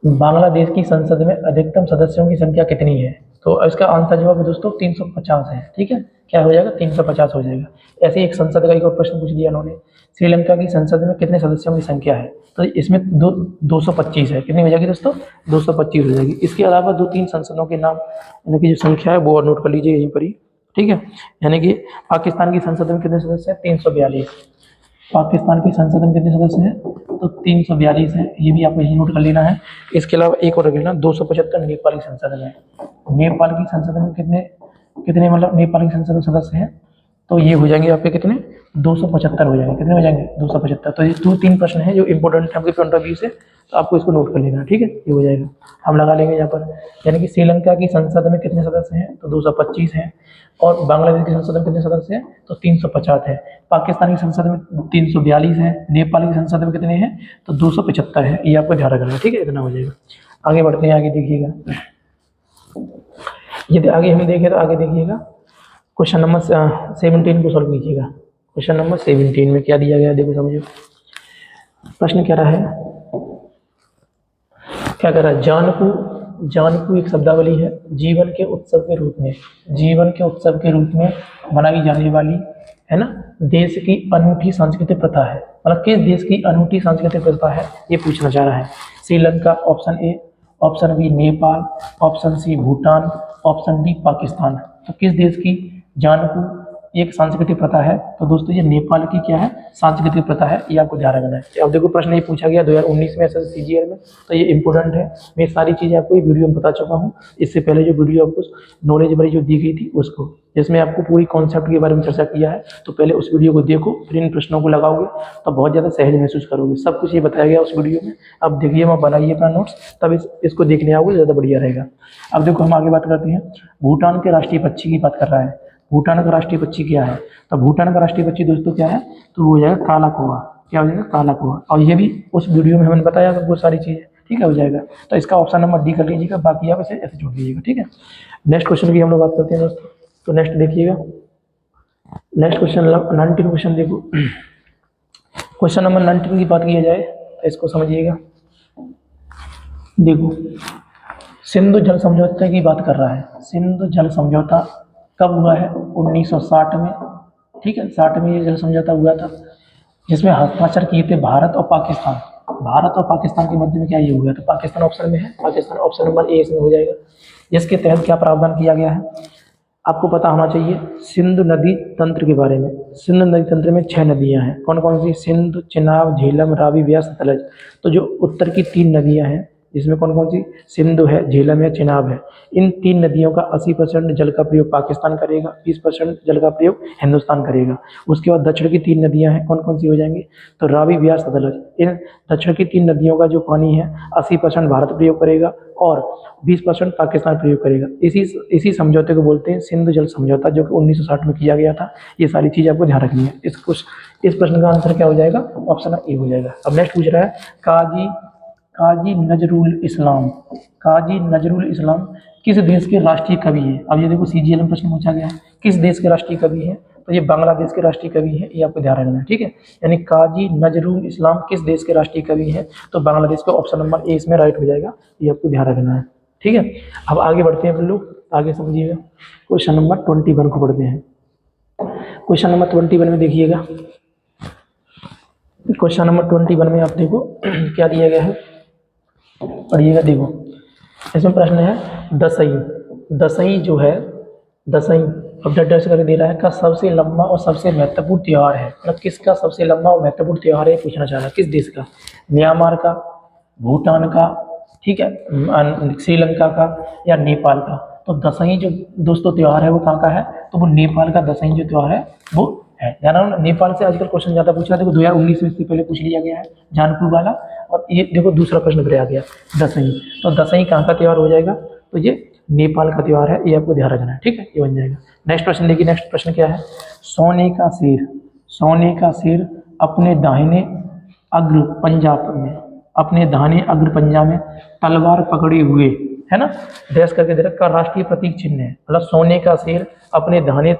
बांग्लादेश की संसद में अधिकतम सदस्यों की संख्या कितनी है, तो इसका आंसर जवाब है दोस्तों 350 है, ठीक है। क्या हो जाएगा, 350 हो जाएगा। ऐसे एक संसद का एक और प्रश्न पूछ दिया उन्होंने, श्रीलंका की संसद में कितने सदस्यों की संख्या है, तो इसमें 225 है, कितनी हो जाएगी दोस्तों, 225 हो जाएगी। इसके अलावा 2-3 संसदों के नाम, यानी कि जो संख्या है वो और नोट कर लीजिए यहीं पर ही, ठीक है। यानी कि पाकिस्तान की संसद में कितने सदस्य हैं, 342। पाकिस्तान की संसद में कितने सदस्य हैं, तो 342 है, ये भी आपको यही नोट कर लेना है। इसके अलावा एक और रख लेना, 275 नेपाल की संसद में। नेपाल की संसद में कितने कितने मतलब नेपाल की संसद में सदस्य हैं, तो ये हो जाएंगे आपके कितने, 275 हो जाएंगे। कितने हो जाएंगे, 275। तो ये 2-3 प्रश्न है जो इंपॉर्टेंट है आपके पॉइंट ऑफ व्यू से, तो आपको इसको नोट कर लेना है, ठीक है। ये हो जाएगा, हम लगा लेंगे यहाँ पर। यानी कि श्रीलंका की संसद में कितने सदस्य हैं, तो 225 हैं, और बांग्लादेश की संसद में कितने सदस्य हैं, तो 350 है। पाकिस्तान की संसद में 342 है, नेपाल की संसद में कितने हैं, तो 275 है। ये आपको ध्यान रखना है, ठीक है, इतना हो जाएगा। आगे बढ़ते हैं, आगे देखिएगा, यदि आगे हम देखें तो आगे देखिएगा, क्वेश्चन नंबर 17 को सॉल्व कीजिएगा। क्वेश्चन नंबर 17 में क्या दिया गया है, देखो समझो प्रश्न क्या रहा है, क्या कर रहा है, जानकू, जानकू एक शब्दावली है, जीवन के उत्सव के रूप में, जीवन के उत्सव के रूप में मनाई जाने वाली, है ना, देश की अनूठी सांस्कृतिक प्रथा है, मतलब किस देश की अनूठी सांस्कृतिक प्रथा है, ये पूछना चाह रहा है। Sri Lanka option A, option B Nepal, option C Bhutan, option D Pakistan. तो किस देश की जानकू एक सांस्कृतिक प्रथा है। तो दोस्तों ये नेपाल की क्या है, सांस्कृतिक प्रथा है, ये आपको ध्यान रखना है। अब देखो प्रश्न ये पूछा गया 2019 में एसएससी सीजीएल में, तो ये इंपॉर्टेंट है। मैं सारी चीज़ें आपको वीडियो में बता चुका हूँ। इससे पहले जो वीडियो आपको नॉलेज वाली जो दी गई थी उसको, जिसमें आपको पूरी कॉन्सेप्ट के बारे में चर्चा किया है, तो पहले उस वीडियो को देखो, फिर इन प्रश्नों को लगाओगे तो बहुत ज़्यादा सहज महसूस करोगे। सब कुछ ये बताया गया उस वीडियो में। अब देखिए, वहाँ बनाइए अपना नोट्स, तब इसको देखने आओगे ज़्यादा बढ़िया रहेगा। अब देखो हम आगे बात करते हैं। भूटान के राष्ट्रीय पक्षी की बात कर रहा है। भूटान का राष्ट्रीय पक्षी क्या है? तो भूटान का राष्ट्रीय पक्षी दोस्तों क्या है? तो वो हो जाएगा काला कौवा। क्या हो जाएगा? काला कौवा। और ये भी उस वीडियो में हमने बताया था बहुत सारी चीज़ें, ठीक है, हो जाएगा। तो इसका ऑप्शन नंबर डी कर लीजिएगा, बाकी आप इसे ऐसे जोड़ लीजिएगा, ठीक है। नेक्स्ट क्वेश्चन की हम लोग बात करते हैं दोस्तों। तो नेक्स्ट देखिएगा, नेक्स्ट क्वेश्चन 19 क्वेश्चन देखो। क्वेश्चन नंबर 19 की बात की जाए तो इसको समझिएगा। देखो, सिंधु जल समझौते की बात कर रहा है। सिंधु जल समझौता कब हुआ है? 1960 में, ठीक है, 60 में ये जल समझौता हुआ था, जिसमें हस्ताक्षर किए थे भारत और पाकिस्तान। भारत और पाकिस्तान के मध्य में क्या ये हुआ? तो पाकिस्तान ऑप्शन में है, पाकिस्तान ऑप्शन नंबर ए इसमें हो जाएगा। जिसके तहत क्या प्रावधान किया गया है आपको पता होना चाहिए, सिंधु नदी तंत्र के बारे में। सिंधु नदी तंत्र में 6 नदियां हैं। कौन कौन सी? सिंधु, चिनाब, झेलम, रावी, व्यास, सतलज। तो जो उत्तर की 3 नदियां हैं, इसमें कौन कौन सी? सिंधु है, झेलम है, चिनाब है। इन 3 नदियों का 80% जल का प्रयोग पाकिस्तान करेगा, 20% जल का प्रयोग हिंदुस्तान करेगा। उसके बाद दक्षिण की 3 नदियां हैं, कौन कौन सी हो जाएंगी? तो रावी, व्यास, सतलज। इन दक्षिण की 3 नदियों का जो पानी है 80% भारत प्रयोग करेगा और 20% पाकिस्तान प्रयोग करेगा। इसी समझौते को बोलते हैं सिंधु जल समझौता, जो कि 1960 में किया गया था। ये सारी चीज़ आपको ध्यान रखनी है। इस प्रश्न का आंसर क्या हो जाएगा? ऑप्शन ए हो जाएगा। अब नेक्स्ट पूछ रहा है, काजी नजरुल इस्लाम। काजी नजरुल इस्लाम किस देश के राष्ट्रीय कवि है? अब ये देखो सीजीएल में प्रश्न पूछा गया है, किस देश के राष्ट्रीय कवि है? तो ये बांग्लादेश के राष्ट्रीय कवि है, ये आपको ध्यान रखना है, ठीक है। यानी काजी नजरुल इस्लाम किस देश के राष्ट्रीय कवि है? तो बांग्लादेश का ऑप्शन नंबर ए इसमें राइट हो जाएगा, ये आपको ध्यान रखना है, ठीक है। अब आगे बढ़ते हैं हम लोग, आगे समझिएगा। क्वेश्चन नंबर 21 को पढ़ते हैं। क्वेश्चन नंबर 21 में देखिएगा, क्वेश्चन नंबर 21 में आप देखो क्या दिया गया है, पढ़िएगा। देखो इसमें प्रश्न है दसई। दसई जो है, दसई अब डस करके दे रहा है, का सबसे लंबा और सबसे महत्वपूर्ण त्यौहार है। मतलब किसका सबसे लंबा और महत्वपूर्ण त्यौहार है पूछना चाह रहा है, किस देश का? म्यांमार का, भूटान का, ठीक है, श्रीलंका का या नेपाल का? तो दसई जो दोस्तों त्यौहार है वो कहाँ का है? तो वो नेपाल का दसई जो त्यौहार है वो है। ध्यान रखना, नेपाल से आजकल क्वेश्चन ज़्यादा पूछा, देखो 2019 में इससे पहले पूछ लिया गया है जानपुर वाला, और ये देखो दूसरा प्रश्न फिर आ गया दसई। तो दसई कहाँ का त्यौहार हो जाएगा? तो ये नेपाल का त्यौहार है, ये आपको ध्यान रखना है, ठीक है, ये बन जाएगा। नेक्स्ट प्रश्न देखिए, नेक्स्ट प्रश्न क्या है? सोने का शेर। सोने का शेर अपने दाहिने अग्र पंजा में, अपने दाहिने अग्र पंजा में तलवार पकड़े हुए, है ना, डैश करके दे रखा, राष्ट्रीय प्रतीक चिन्ह है। मतलब सोने का शेर अपने दाहिने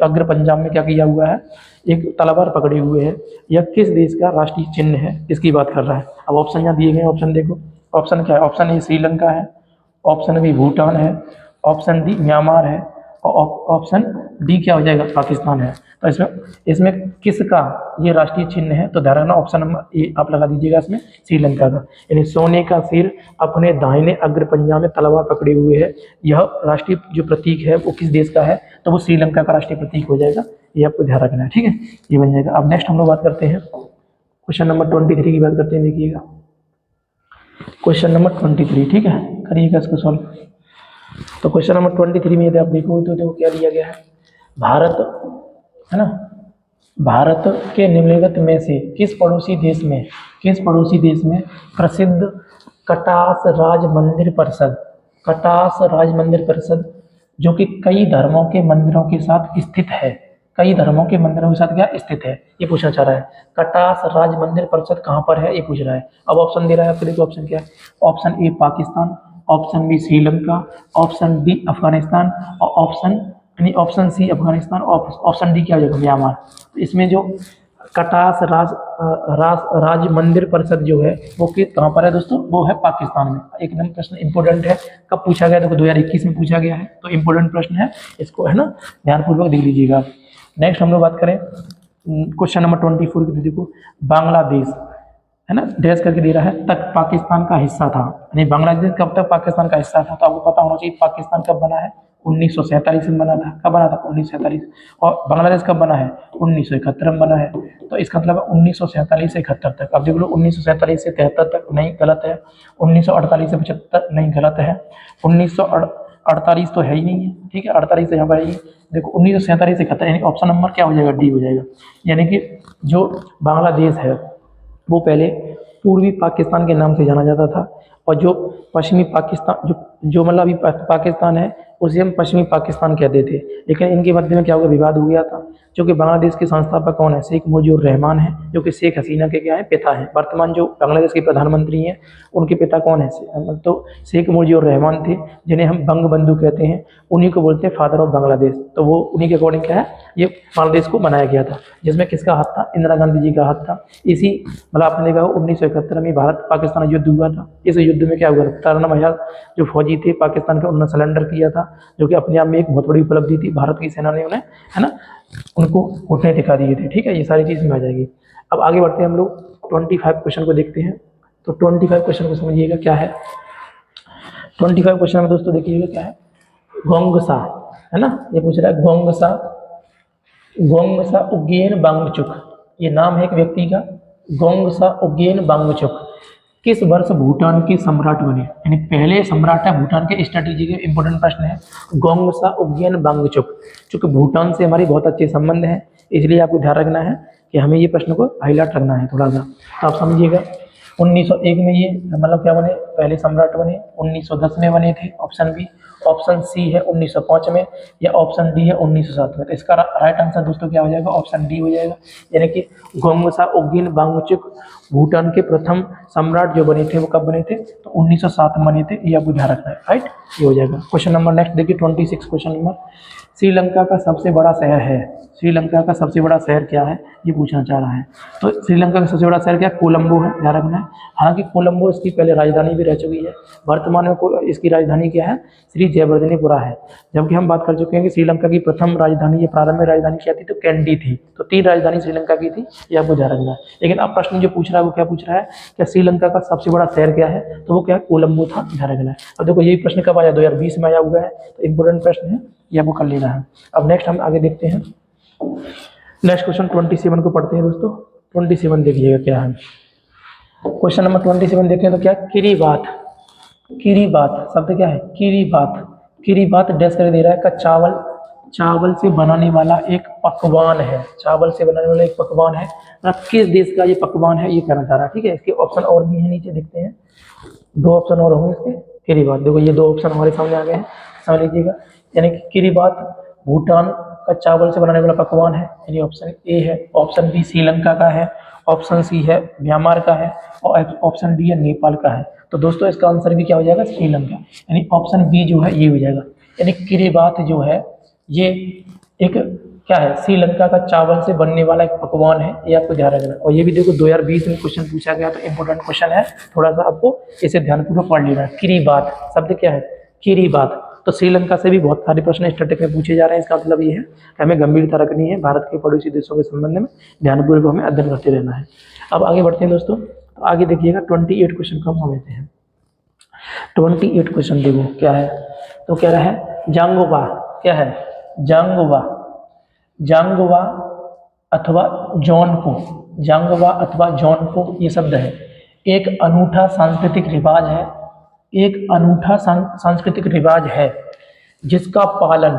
अग्र पंजाब में क्या किया हुआ है? एक तलवार पकड़े हुए है। यह किस देश का राष्ट्रीय चिन्ह है? इसकी बात कर रहा है। अब ऑप्शन यहाँ दिए गए, ऑप्शन देखो, ऑप्शन क्या है? ऑप्शन ए श्रीलंका है, ऑप्शन बी भूटान है, ऑप्शन डी म्यांमार है, और ऑप्शन डी क्या हो जाएगा? पाकिस्तान है। तो इसमें किसका ये राष्ट्रीय चिन्ह है? तो ध्यान रखना, ऑप्शन नंबर ए आप लगा दीजिएगा इसमें, श्रीलंका का। यानी सोने का शेर अपने दाहिने अग्र पंजा में तलवार पकड़े हुए है, यह राष्ट्रीय जो प्रतीक है वो किस देश का है? तो वो श्रीलंका का राष्ट्रीय प्रतीक हो जाएगा, ये आपको ध्यान रखना है, ठीक है, ये बन जाएगा। अब नेक्स्ट हम लोग बात करते हैं क्वेश्चन नंबर 23 की बात करते हैं। देखिएगा क्वेश्चन नंबर 23, ठीक है, करिएगा इसको सॉल्व। तो क्वेश्चन नंबर 23 में यदि आप देखो तो देखो क्या दिया गया है, भारत, है ना, भारत के निम्नलिखित में से किस पड़ोसी देश में प्रसिद्ध कटास राज मंदिर परिषद, कटास राज मंदिर परिषद जो कि कई धर्मों के मंदिरों के साथ स्थित है, कई धर्मों के मंदिरों के साथ क्या स्थित है, ये पूछना चाह रहा है। कटास राज मंदिर परिषद कहाँ पर है ये पूछ रहा है। अब ऑप्शन दे रहा है आपको, देखो ऑप्शन क्या है? Option A Pakistan, option B Sri Lanka, option D Afghanistan, और ऑप्शन सी अफगानिस्तान, और ऑप्शन डी क्या हो जाएगा? म्यांमार। तो इसमें जो कटास राज मंदिर परिषद जो है वो कहाँ पर है दोस्तों? वो है पाकिस्तान में। एक नंबर प्रश्न इंपॉर्टेंट है, कब पूछा गया? देखो 2021 में पूछा गया है, तो इंपॉर्टेंट प्रश्न है, इसको है ना ध्यानपूर्वक देख लीजिएगा। नेक्स्ट हम लोग बात करें क्वेश्चन नंबर 24 की। देखो बांग्लादेश, है ना, डैश करके दे रहा है, तक पाकिस्तान का हिस्सा था। यानी बांग्लादेश कब तक पाकिस्तान का हिस्सा था? तो आपको पता होना चाहिए पाकिस्तान कब बना है? 1947 में बना था। कब बना था? 1947। और बांग्लादेश कब बना है? 1971 में बना है। तो इसका मतलब 1947 से 71 तक। अब देख लो 1947 से 73 तक, नहीं गलत है। 1948 से 75, नहीं गलत है। 1948 तो है ही नहीं है, ठीक है, 48 से यहाँ पर है ही। देखो 1947 से 71, यानी ऑप्शन नंबर क्या हो जाएगा? डी हो जाएगा। यानी कि जो बांग्लादेश है वो पहले पूर्वी पाकिस्तान के नाम से जाना जाता था, और जो पश्चिमी पाकिस्तान, जो मतलब अभी पाकिस्तान है, उसे हम पश्चिमी पाकिस्तान कहते थे। लेकिन इनके मध्य में क्या हो गया? विवाद हो गया था। जो कि बांग्लादेश के संस्थापक कौन है? शेख मुजीबुर रहमान है, जो कि शेख हसीना के क्या है? पिता हैं। वर्तमान जो बांग्लादेश के प्रधानमंत्री हैं उनके पिता कौन है? तो शेख मुजीबुर रहमान थे, जिन्हें हम बंग बंधु कहते हैं। उन्हीं को बोलते हैं फादर ऑफ बांग्लादेश। तो वो उन्हीं के अकॉर्डिंग क्या है, ये बांग्लादेश को बनाया गया था, जिसमें किसका हाथ था? इंदिरा गांधी जी का हाथ था। इसी मतलब आपने देखा 1971 में भारत पाकिस्तान युद्ध हुआ था। इस युद्ध में क्या हुआ? 93,000 जो फौजी थे पाकिस्तान के, उन्होंने सरेंडर किया था, जो कि अपने आप में एक बहुत बड़ी उपलब्धि थी। भारत की सेना ने उन्हें, है ना, उनको घुटने दिखा दिए थे। ठीक है, ये सारी चीज़ में आ जाएगी। अब आगे बढ़ते हैं हम लोग 25 क्वेश्चन को देखते हैं। तो 25 क्वेश्चन को समझिएगा क्या है। 25 क्वेश्चन में दोस्तों देखिएगा क्या है। गोंगसा, है ना, ये पूछ रहा है गोंगसा, गोंगसा उज्ञेन वांगचुक, ये नाम है एक व्यक्ति का। गोंगसा उज्ञेन वांगचुक किस वर्ष भूटान के सम्राट बने? यानी पहले सम्राट है भूटान के। स्ट्रेटेजी के इंपॉर्टेंट प्रश्न है। गोंगसा उज्ञेन वांगचुक, चूंकि भूटान से हमारी बहुत अच्छे संबंध है, इसलिए आपको ध्यान रखना है कि हमें ये प्रश्न को हाईलाइट रखना है थोड़ा सा। तो आप समझिएगा 1901 में ये मतलब क्या बने? पहले सम्राट बने। 1910 में बने थे, ऑप्शन बी। ऑप्शन सी है 1905 में, या ऑप्शन डी है 1907 में। तो इसका राइट आंसर दोस्तों क्या हो जाएगा? ऑप्शन डी हो जाएगा। यानी कि गोंगसा उज्ञेन वांगचुक भूटान के प्रथम सम्राट जो बने थे वो कब बने थे? तो 1907 में बने थे। ये आपको ध्यान रखना है, राइट, ये हो जाएगा। क्वेश्चन नंबर नेक्स्ट देखिए 26 क्वेश्चन नंबर। श्रीलंका का सबसे बड़ा शहर है, श्रीलंका का सबसे बड़ा शहर क्या है? ये पूछना चाह रहा है। तो श्रीलंका का सबसे बड़ा शहर क्या है? कोलंबो है, ध्यान रखना है। हालांकि कोलंबो इसकी पहले राजधानी भी रह चुकी है। वर्तमान में इसकी राजधानी क्या है? श्री जयवर्धनेपुरा है। जबकि हम बात कर चुके हैं कि श्रीलंका की प्रथम राजधानी या प्रारंभ में राजधानी क्या थी? तो कैंडी थी। तो 3 राजधानी श्रीलंका की थी, ये आपको ध्यान रखना है। लेकिन अब प्रश्न जो पूछ रहा है वो क्या पूछ रहा है? क्या श्रीलंका का सबसे बड़ा शहर क्या है? तो वो क्या है? कोलंबो था, ध्यान रखना है। अब देखो यही प्रश्न कब आया? 2020 में आया हुआ है। तो इंपोर्टेंट प्रश्न है, ये आपको कर लेना है। अब नेक्स्ट हम आगे देखते हैं। नेक्स्ट क्वेश्चन 27 को पढ़ते हैं दोस्तों। 27 देखिएगा क्या है। क्वेश्चन नंबर 27 देखें तो क्या? किरीबात, किरीबात शब्द क्या है? किरीबात, किरीबात डैश कर दे रहा है का चावल, चावल से बनाने वाला एक पकवान है। चावल से बनाने वाला एक पकवान है। किस देश का ये पकवान है, ये कहना चाह रहा है। ठीक है, इसके ऑप्शन और भी है, नीचे देखते हैं। 2 ऑप्शन और होंगे इसके। किरीबात, देखो ये 2 ऑप्शन हमारे सामने आ गए हैं, समझ लीजिएगा। यानी कि किरीबात भूटान का चावल से बनाने वाला पकवान है, यानी ऑप्शन ए है। ऑप्शन बी श्रीलंका का है। ऑप्शन सी है म्यांमार का है। और ऑप्शन डी है नेपाल का है। तो दोस्तों इसका आंसर भी क्या हो जाएगा? श्रीलंका, यानी ऑप्शन बी जो है ये हो जाएगा। यानी किरीबात जो है ये एक क्या है? श्रीलंका का चावल से बनने वाला एक पकवान है, ये आपको ध्यान रखना। और ये भी देखो 2020 में क्वेश्चन पूछा गया, तो इंपॉर्टेंट क्वेश्चन है, थोड़ा सा आपको इसे ध्यानपूर्वक पढ़ लेना है। किरीबात शब्द क्या है? किरीबात। तो श्रीलंका से भी बहुत सारे प्रश्न स्टैटिक में पूछे जा रहे हैं। इसका मतलब ये है कि हमें गंभीरता रखनी है, भारत के पड़ोसी देशों के संबंध में ध्यानपूर्वक हमें अध्ययन करते रहना है। अब आगे बढ़ते हैं दोस्तों। तो आगे देखिएगा 28 क्वेश्चन को हम लेते हैं। 28 क्वेश्चन देखो क्या है। तो कह रहा है जांगोवा, क्या है? जांगोवा, जांगोवा अथवा जौनपो, जांगोवा अथवा जौनपो ये शब्द है। एक अनूठा सांस्कृतिक रिवाज है, एक अनूठा सांस्कृतिक रिवाज है जिसका पालन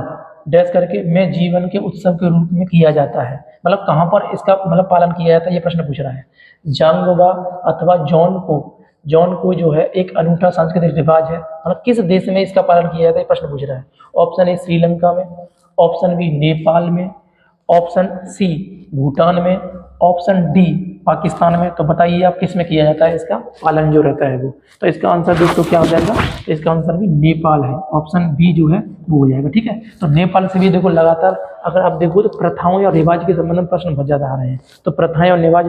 डैश करके में जीवन के उत्सव के रूप में किया जाता है। मतलब कहाँ पर इसका मतलब पालन किया जाता है, ये प्रश्न पूछ रहा है। जांगोवा अथवा जौनपो, जौनपो जो है एक अनूठा सांस्कृतिक रिवाज है, मतलब किस देश में इसका पालन किया जाता है, ये प्रश्न पूछ रहा है। ऑप्शन ए श्रीलंका में, ऑप्शन बी नेपाल में, ऑप्शन सी भूटान में, ऑप्शन डी पाकिस्तान में। तो बताइए आप किस में किया जाता है इसका पालन जो रहता है वो। तो इसका आंसर दोस्तों क्या हो जाएगा? इसका आंसर भी नेपाल है, ऑप्शन बी जो है वो हो जाएगा। ठीक है, तो नेपाल से भी देखो लगातार अगर आप देखो तो प्रथाओं या रिवाज के संबंध में प्रश्न बहुत ज़्यादा आ रहे हैं। तो प्रथाएं और रिवाज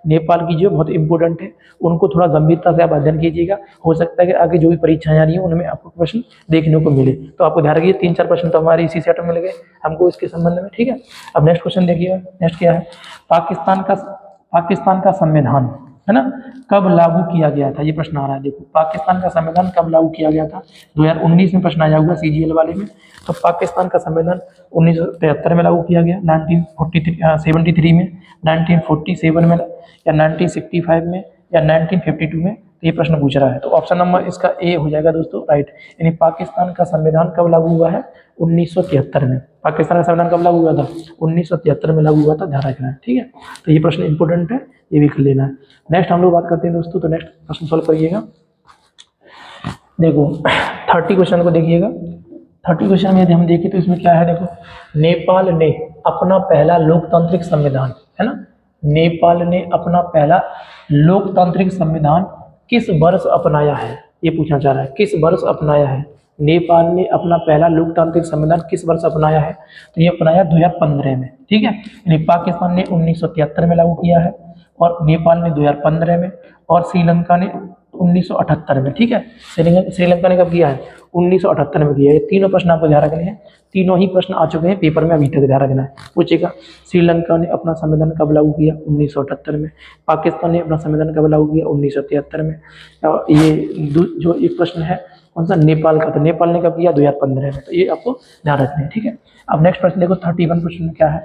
नेपाल की जो बहुत इंपॉर्टेंट है, उनको थोड़ा गंभीरता से आप अध्ययन कीजिएगा। हो सकता है कि आगे जो भी परीक्षाएं आ रही हैं उनमें आपको प्रश्न देखने को मिले। तो आपको ध्यान रखिए 3-4 प्रश्न तो हमारे इसी सेट में मिल गए हमको इसके संबंध में। ठीक है, अब नेक्स्ट क्वेश्चन देखिएगा। नेक्स्ट क्या है? पाकिस्तान का संविधान, है ना, कब लागू किया गया था, ये प्रश्न आ रहा है। देखो पाकिस्तान का संविधान कब लागू किया गया था, 2019 में प्रश्न आया हुआ सीजीएल वाले में। तो पाकिस्तान का संविधान 1973 में लागू किया गया, 1973 में, 1947 में, या 1965 में, या 1952 में, तो ये प्रश्न पूछ रहा है। तो ऑप्शन नंबर इसका ए हो जाएगा दोस्तों, राइट। यानी पाकिस्तान का संविधान कब लागू हुआ है, 1973 में। पाकिस्तान का संविधान कब लागू हुआ था, 1973 में लागू हुआ था, ध्यान रखना है, ठीक है। तो ये प्रश्न इंपोर्टेंट है, ये भी कर लेना है। नेक्स्ट हम लोग बात करते हैं दोस्तों, तो नेक्स्ट प्रश्न सॉल्व करिएगा। देखो 30 क्वेश्चन को देखिएगा। 30 क्वेश्चन में यदि हम देखें तो इसमें क्या है, देखो नेपाल ने अपना पहला लोकतांत्रिक संविधान, है ना, नेपाल ने अपना पहला लोकतांत्रिक संविधान किस वर्ष अपनाया है, ये पूछना चाह रहा है, किस वर्ष अपनाया है। नेपाल ने अपना पहला लोकतांत्रिक संविधान किस वर्ष अपनाया है, तो ये अपनाया 2015 में, ठीक है। यानी पाकिस्तान ने 1973 में लागू किया है, और नेपाल ने 2015 में, और श्रीलंका ने 1978 में, ठीक है। श्रीलंका ने कब किया है, 1978 में किया है। ये तीनों प्रश्न आपको ध्यान रखने हैं, तीनों ही प्रश्न आ चुके हैं पेपर में, अभी तक ध्यान रखना है। पूछेगा श्रीलंका ने अपना संविधान कब लागू किया, 1978 में। पाकिस्तान ने अपना संविधान कब लागू किया, 1973 में। और ये जो एक प्रश्न है कौन सा, नेपाल का, तो नेपाल ने कब किया, 2015 में। तो ये आपको ध्यान रखना है, ठीक है। अब नेक्स्ट प्रश्न देखो, 31 प्रश्न में क्या है,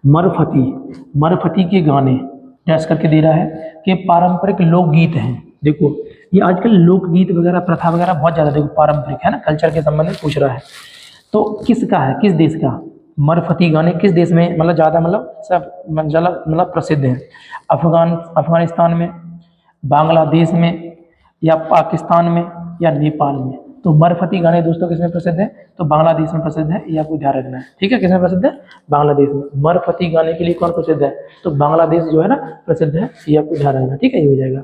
मरफती के गाने डैश करके दे रहा है कि पारंपरिक लोकगीत हैं। देखो ये आजकल लोकगीत वगैरह प्रथा वगैरह बहुत ज़्यादा, देखो पारंपरिक है ना, कल्चर के संबंध में पूछ रहा है। तो किसका है, किस देश का, मरफती गाने किस देश में मतलब ज़्यादा मतलब प्रसिद्ध है। अफगानिस्तान में, बांग्लादेश में, या पाकिस्तान में, या नेपाल में। तो मरफती गाने दोस्तों किस में प्रसिद्ध है, तो बांग्लादेश में प्रसिद्ध है, ये आपको ध्यान रखना है, ठीक है। किस में प्रसिद्ध है, बांग्लादेश में। मरफती गाने के लिए कौन प्रसिद्ध है, तो बांग्लादेश जो है ना प्रसिद्ध है, ये आपको ध्यान रखना है, ठीक है, ये हो जाएगा।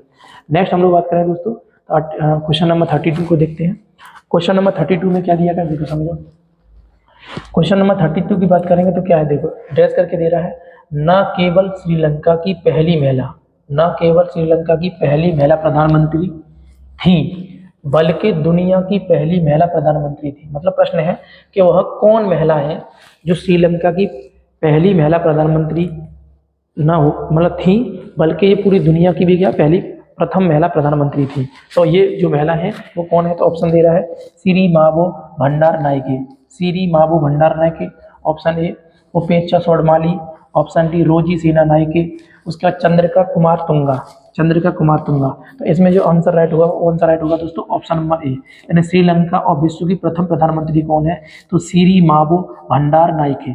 नेक्स्ट हम लोग बात करें दोस्तों, क्वेश्चन नंबर 32 को देखते हैं। क्वेश्चन नंबर 32 में क्या दिया गया, देखो समझो। क्वेश्चन नंबर 32 की बात करेंगे तो क्या है, देखो ड्रेस करके दे रहा है, न केवल श्रीलंका की पहली महिला, न केवल श्रीलंका की पहली महिला प्रधानमंत्री थी, बल्कि दुनिया की पहली महिला प्रधानमंत्री थी। मतलब प्रश्न है कि वह कौन महिला है जो श्रीलंका की पहली महिला प्रधानमंत्री ना हो, मतलब थी, बल्कि ये पूरी दुनिया की भी क्या पहली प्रथम महिला प्रधानमंत्री थी। तो ये जो महिला है वो कौन है, तो ऑप्शन दे रहा है सिरिमावो भंडारनायके, सिरिमावो भंडारनायके, ऑप्शन ए उपेक्षा सोडमाली, ऑप्शन डी रोजी सेनानायके, उसका चंद्रिका कुमार तुंगा, चंद्रिका कुमार तुंगा। तो इसमें जो आंसर राइट होगा वो कौन सा राइट होगा दोस्तों, ऑप्शन नंबर ए, यानी श्रीलंका और विश्व की प्रथम प्रधानमंत्री कौन है, तो सिरिमावो भंडारनायके।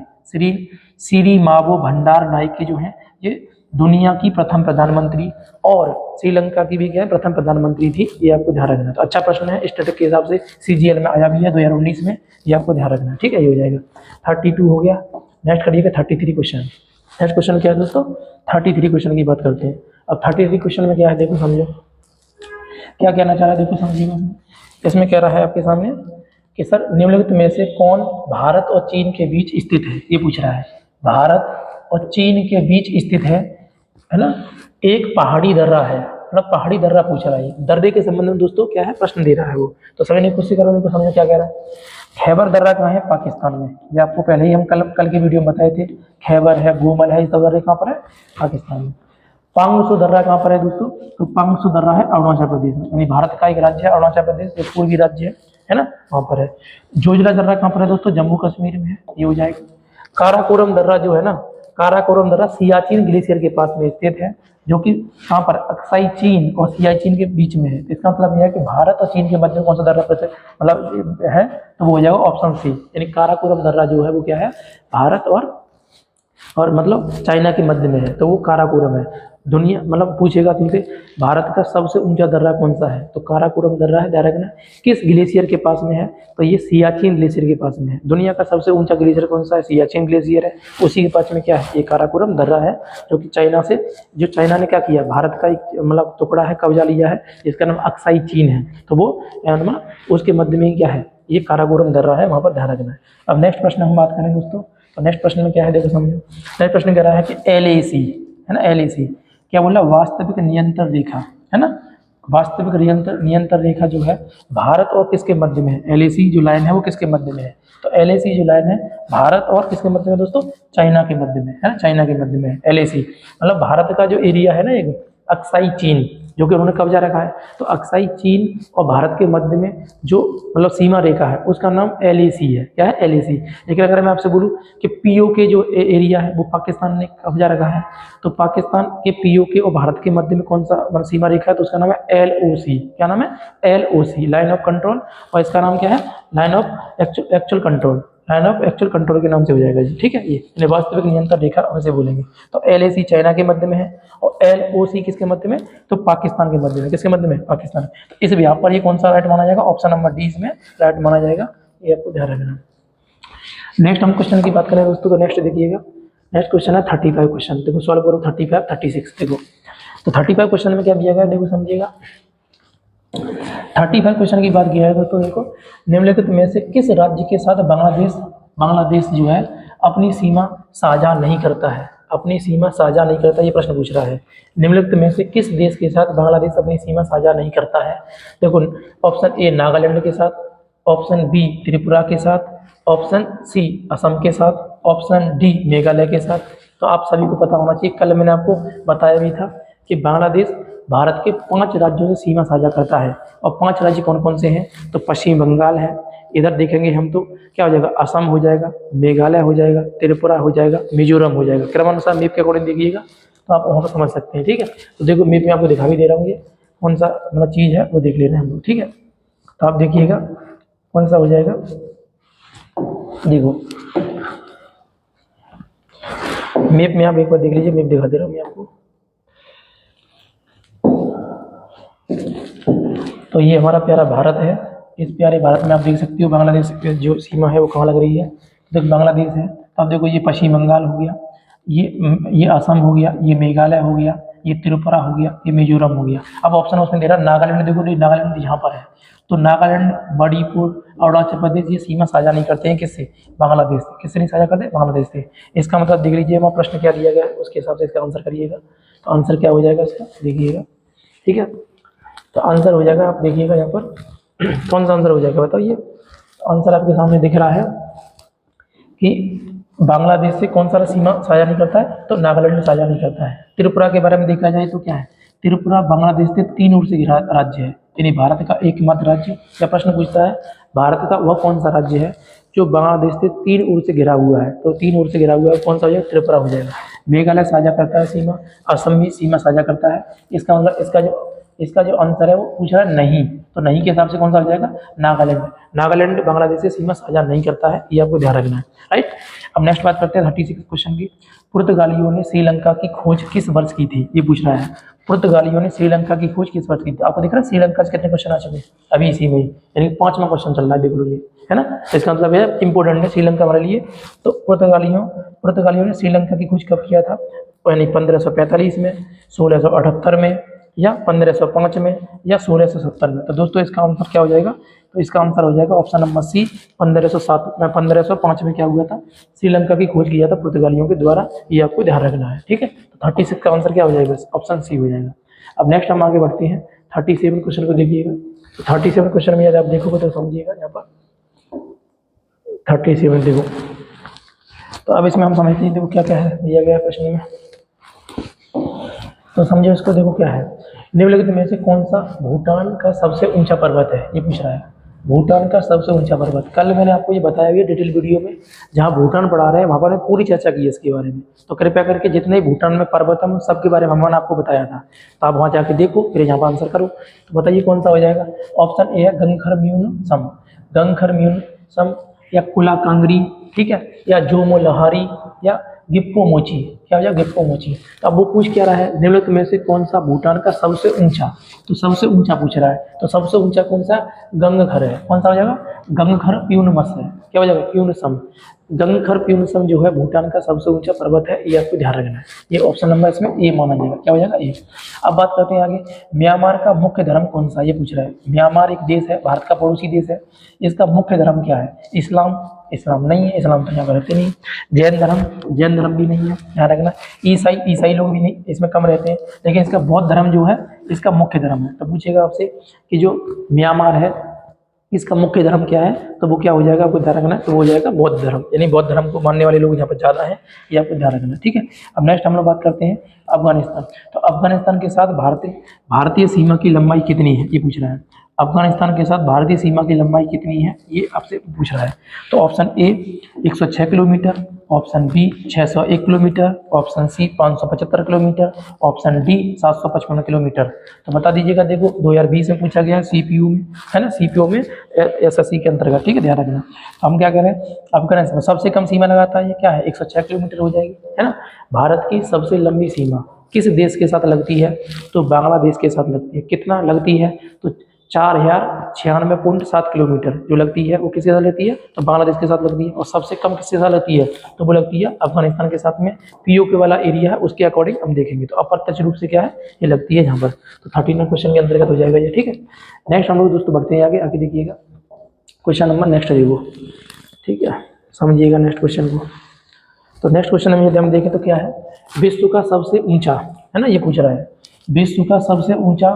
सिरिमावो भंडारनायके जो है ये दुनिया की प्रथम प्रधानमंत्री और श्रीलंका की भी क्या है प्रथम प्रधानमंत्री थी, ये आपको ध्यान रखना है। तो अच्छा प्रश्न है, स्टैटिक के हिसाब से सीजीएल में आया भी है 2019 में, ये आपको ध्यान रखना है, ठीक है, ये हो जाएगा। 32 हो गया। नेक्स्ट करिएगा 33 क्वेश्चन। नेक्स्ट क्वेश्चन क्या है दोस्तों, 33 क्वेश्चन की बात करते हैं। अब 33 क्वेश्चन में क्या है, देखो समझो क्या कहना चाह रहा है, देखो समझिएगा। इसमें कह रहा है आपके सामने कि सर निम्नलिखित में से कौन भारत और चीन के बीच स्थित है, ये पूछ रहा है। भारत और चीन के बीच स्थित है ना, एक पहाड़ी दर्रा है, मतलब पहाड़ी दर्रा पूछ रहा है। दर्रे के संबंध में दोस्तों क्या है प्रश्न दे रहा है वो, तो समझने की कोशिश करो, समझो क्या कह रहा है। खैबर दर्रा कहाँ है, पाकिस्तान में, ये आपको पहले ही हम कल के वीडियो में बताए थे। खैबर है, गोमल है, ये सब दर्रे कहाँ पर है, पाकिस्तान में। पांगसू दर्रा कहाँ पर है दोस्तों, तो पांगसू दर्रा है अरुणाचल प्रदेश में, यानी भारत का एक राज्य है अरुणाचल प्रदेश, एक पूर्वी राज्य है ना, वहाँ पर है। जोजिला दर्रा कहाँ पर है दोस्तों, जम्मू कश्मीर में है, ये हो जाएगा। काराकोरम दर्रा जो है ना, काराकोरम दर्रा सियाचिन ग्लेशियर के पास में स्थित है, जो कि कहाँ पर, अक्साई चीन और सियाचिन के बीच में है। इसका मतलब यह है कि भारत और चीन के मध्य में कौन सा दर्रा मतलब है, तो वो हो जाएगा ऑप्शन सी, यानी काराकोरम दर्रा जो है वो क्या है, भारत और मतलब चाइना के मध्य में है, तो वो काराकोरम है। दुनिया मतलब पूछेगा तुमसे भारत का सबसे ऊंचा दर्रा कौन सा है, तो काराकोरम दर्रा है, ध्यान रखना। किस ग्लेशियर के पास में है, तो ये सियाचिन ग्लेशियर के पास में है। दुनिया का सबसे ऊंचा ग्लेशियर कौन सा है, सियाचिन ग्लेशियर है, उसी के पास में क्या है, ये काराकोरम दर्रा है, जो कि चाइना ने क्या किया, भारत का एक मतलब टुकड़ा है, कब्जा लिया है, जिसका नाम अक्साई चीन है, तो वो उसके मध्य में क्या है, ये काराकोरम दर्रा है, वहाँ पर ध्यान रखना है। अब नेक्स्ट प्रश्न हम बात करें दोस्तों, तो नेक्स्ट प्रश्न में क्या है, देखो समझो। नेक्स्ट प्रश्न कह रहा है कि LAC है ना, LAC क्या बोला, वास्तविक नियंत्रण रेखा है ना, वास्तविक नियंत्रण रेखा जो है भारत और किसके मध्य में है, LAC जो लाइन है वो किसके मध्य में है, तो LAC जो लाइन है भारत और किसके मध्य में दोस्तों, चाइना के मध्य में है ना, चाइना के मध्य में है LAC। मतलब भारत का जो एरिया है ना, एक अक्साई चीन, जो कि उन्होंने कब्जा रखा है। तो अक्साई चीन और भारत के मध्य में जो मतलब सीमा रेखा है उसका नाम LAC है। क्या है? LAC। लेकिन अगर मैं आपसे बोलूँ कि POK जो एरिया है वो पाकिस्तान ने कब्जा रखा है, तो पाकिस्तान के POK और भारत के मध्य में कौन सा मतलब सीमा रेखा है, तो उसका नाम है LOC। क्या नाम है? LOC, line of control. और इसका नाम क्या है? Line of actual control. Line of actual control के नाम से हो जाएगा जी। ठीक है, ये वास्तविक नियंत्रण रेखा वैसे बोलेंगे। तो LAC चाइना के मध्य में है और LOC किसके मध्य में? तो पाकिस्तान के मध्य में। किसके मध्य में? पाकिस्तान। तो इस यहाँ पर ये कौन सा राइट माना जाएगा? ऑप्शन नंबर डी इसमें राइट माना जाएगा, ये आपको ध्यान रखना। नेक्स्ट हम क्वेश्चन की बात करें दोस्तों, तो नेक्स्ट देखिएगा, नेक्स्ट क्वेश्चन है 35 क्वेश्चन। देखो सॉल्व करो 35, 36। देखो तो 35 क्वेश्चन में क्या दिया गया, देखो समझिएगा। 35 क्वेश्चन की बात किया है दोस्तों, देखो निम्नलिखित में से किस राज्य के साथ बांग्लादेश जो है अपनी सीमा साझा नहीं करता है? अपनी सीमा साझा नहीं करता, ये प्रश्न पूछ रहा है। निम्नलिखित में से किस देश के साथ बांग्लादेश अपनी सीमा साझा नहीं करता है? देखो ऑप्शन ए नागालैंड के साथ, ऑप्शन बी त्रिपुरा के साथ, ऑप्शन सी असम के साथ, ऑप्शन डी मेघालय के साथ। तो आप सभी को पता होना चाहिए, कल मैंने आपको बताया भी था कि बांग्लादेश भारत के 5 राज्यों से सीमा साझा करता है। और 5 राज्य कौन कौन से हैं? तो पश्चिम बंगाल है, इधर देखेंगे हम तो क्या हो जाएगा, असम हो जाएगा, मेघालय हो जाएगा, त्रिपुरा हो जाएगा, मिजोरम हो जाएगा। क्रमानुसार मैप के अकॉर्डिंग देखिएगा तो आप वहाँ पर समझ सकते हैं। ठीक है, तो देखो मैप में आपको दिखा भी दे रहा हूँ, ये कौन सा मतलब चीज़ है वो देख ले रहे हैं हम लोग। ठीक है, तो आप देखिएगा कौन सा हो जाएगा। देखो मैप में आप एक बार देख लीजिए, मैप दिखा दे रहा हूँ मैं आपको। तो ये हमारा प्यारा भारत है। इस प्यारे भारत में आप देख सकते हो बांग्लादेश की जो सीमा है वो कहाँ लग रही है। देखो बांग्लादेश है, तो आप देखो ये पश्चिम बंगाल हो गया, ये असम हो गया, ये मेघालय हो गया, ये त्रिपुरा हो गया, ये मिजोरम हो गया। अब ऑप्शन उसमें दे रहा है नागालैंड। देखो नागालैंड यहाँ पर है, तो नागालैंड, मणिपुर, अरुणाचल प्रदेश ये सीमा साझा नहीं करते हैं किससे? बांग्लादेश से। किससे नहीं साझा करते? बांग्लादेश से। इसका मतलब देख लीजिए वहाँ प्रश्न क्या दिया गया है, उसके हिसाब से इसका आंसर करिएगा। तो आंसर क्या हो जाएगा इसका, देखिएगा। ठीक है, तो आंसर हो जाएगा, आप देखिएगा यहाँ पर कौन सा आंसर हो जाएगा बताइए। आंसर आपके सामने दिख रहा है कि बांग्लादेश से कौन सा सीमा साझा नहीं करता है, तो नागालैंड साझा नहीं करता है। त्रिपुरा के बारे में देखा जाए तो क्या है, त्रिपुरा बांग्लादेश से 3 ओर से घिरा राज्य है, यानी भारत का एकमात्र राज्य। क्या प्रश्न पूछता है, भारत का वह कौन सा राज्य है जो बांग्लादेश से 3 ओर से घिरा हुआ है? तो 3 ओर से घिरा हुआ है, कौन सा हो जाएगा? त्रिपुरा हो जाएगा। मेघालय साझा करता है सीमा, असम भी सीमा साझा करता है। इसका मतलब इसका जो आंसर है वो पूछ रहा है नहीं, तो नहीं के हिसाब से कौन सा हो जाएगा? नागालैंड। नागालैंड बांग्लादेश से सीमा साझा नहीं करता है, ये आपको ध्यान रखना है। राइट, अब नेक्स्ट बात करते हैं 36 क्वेश्चन की। पुर्तगालियों ने श्रीलंका की खोज किस वर्ष की थी? ये पूछ रहा है। पुर्तगालियों ने श्रीलंका की खोज किस वर्ष की थी? आपको दिख रहा है श्रीलंका से कितने क्वेश्चन आ चुके हैं अभी इसी में ही, यानी 5वां क्वेश्चन चल रहा है, देख लो ये है ना। तो इसका मतलब है इंपॉर्टेंट है श्रीलंका हमारे लिए। तो पुर्तगालियों ने श्रीलंका की खोज कब किया था? यानी 1545 में, 1678 में, या 1505 में, या 1670 में। तो दोस्तों इसका आंसर क्या हो जाएगा? तो इसका आंसर हो जाएगा ऑप्शन नंबर सी, 1505 में क्या हुआ था? श्रीलंका की खोज किया था पुर्तगालियों के द्वारा, ये आपको ध्यान रखना है। ठीक है, तो 36 का आंसर क्या हो जाएगा? ऑप्शन सी हो जाएगा। अब नेक्स्ट हम आगे बढ़ते हैं 37 क्वेश्चन को देखिएगा। तो 37 क्वेश्चन में यदि आप देखोगे तो समझिएगा यहाँ पर 37 देखो। तो अब इसमें हम समझते हैं देखो क्या क्या है दिया गया प्रश्न में, तो समझे उसको। देखो क्या है, निम्नलिखित में से कौन सा भूटान का सबसे ऊंचा पर्वत है? ये पूछ रहा है, भूटान का सबसे ऊंचा पर्वत। कल मैंने आपको ये बताया हुआ डिटेल वीडियो में, जहाँ भूटान पढ़ा रहे हैं वहाँ पर मैंने पूरी चर्चा की है इसके बारे में। तो कृपया करके जितने भूटान में पर्वत है सबके बारे में मैंने आपको बताया था, तो आप वहाँ जाके देखो, फिर यहाँ पर आंसर करो। तो बताइए कौन सा हो जाएगा? ऑप्शन ए है गंगखरम्यूनसम, गंगखरम्यूनसम, या कुलाकांगरी, ठीक है, या जोमो लहारी, या गिप्पो मोची। क्या हो जाएगा? गिप्पो मोची। तो अब वो पूछ क्या रहा है, निम्नलिखित में से कौन सा भूटान का सबसे ऊंचा, तो सबसे ऊंचा पूछ रहा है। तो सबसे ऊंचा कौन सा? गंगखर है। कौन सा हो जाएगा? गंगखर प्यूनमस है। क्या हो जाएगा? प्यूनसम। गंगखर प्यूनसम जो है भूटान का सबसे ऊंचा पर्वत है, ये आपको ध्यान रखना है। ये ऑप्शन नंबर इसमें ए माना जाएगा। क्या हो जाएगा? ए। अब बात करते हैं आगे, म्यांमार का मुख्य धर्म कौन सा? ये पूछ रहा है। म्यांमार एक देश है, भारत का पड़ोसी देश है, इसका मुख्य धर्म क्या है? इस्लाम? इस्लाम नहीं है, इस्लाम तो यहाँ पर रहते नहीं। जैन धर्म भी नहीं है, ध्यान रखना। ईसाई लोग भी नहीं, इसमें कम रहते हैं। लेकिन इसका बौद्ध धर्म जो है इसका मुख्य धर्म है। तो पूछेगा आपसे कि जो म्यांमार है इसका मुख्य धर्म क्या है, तो वो क्या हो जाएगा आपको ध्यान रखना है, तो वो हो जाएगा बौद्ध धर्म, यानी बौद्ध धर्म को मानने वाले लोग यहाँ पर ज़्यादा हैं, ये आपको ध्यान रखना है। ठीक है, अब नेक्स्ट हम लोग बात करते हैं अफगानिस्तान। तो अफगानिस्तान के साथ भारतीय सीमा की लंबाई कितनी है, ये पूछ रहा है। अफगानिस्तान के साथ भारतीय सीमा की लंबाई कितनी है, ये आपसे पूछ रहा है। तो option A 106 kilometre, option B 601 kilometre, option C 575 kilometre, option D 755 kilometre. तो बता दीजिएगा। देखो 2020 में पूछा गया है सीपीयू में, है ना, सीपीओ में एसएससी के अंतर्गत। ठीक है, ध्यान रखना। तो हम क्या करें, अफगानिस्तान सबसे कम सीमा लगाता है, ये क्या है 106 किलोमीटर हो जाएगी, है ना। भारत की सबसे लंबी सीमा किस देश के साथ लगती है, तो बांग्लादेश के साथ लगती है। कितना लगती है, तो 4096.7 किलोमीटर जो लगती है वो किसके साथ लगती है, तो बांग्लादेश के साथ लगती है। और सबसे कम किसके साथ लगती है, तो वो लगती है अफगानिस्तान के साथ में। पीओके वाला एरिया है उसके अकॉर्डिंग हम देखेंगे, तो अप्रत्यक्ष रूप से क्या है, ये लगती है यहाँ पर। तो 39 क्वेश्चन के अंतर्गत हो जाएगा ये। ठीक है, नेक्स्ट हम लोग दोस्तों बढ़ते हैं आगे। आगे देखिएगा क्वेश्चन नंबर नेक्स्ट है वो। ठीक है, समझिएगा नेक्स्ट क्वेश्चन को। तो नेक्स्ट क्वेश्चन में यदि हम देखें तो क्या है, विश्व का सबसे ऊंचा, है ना, ये पूछ रहा है विश्व का सबसे ऊंचा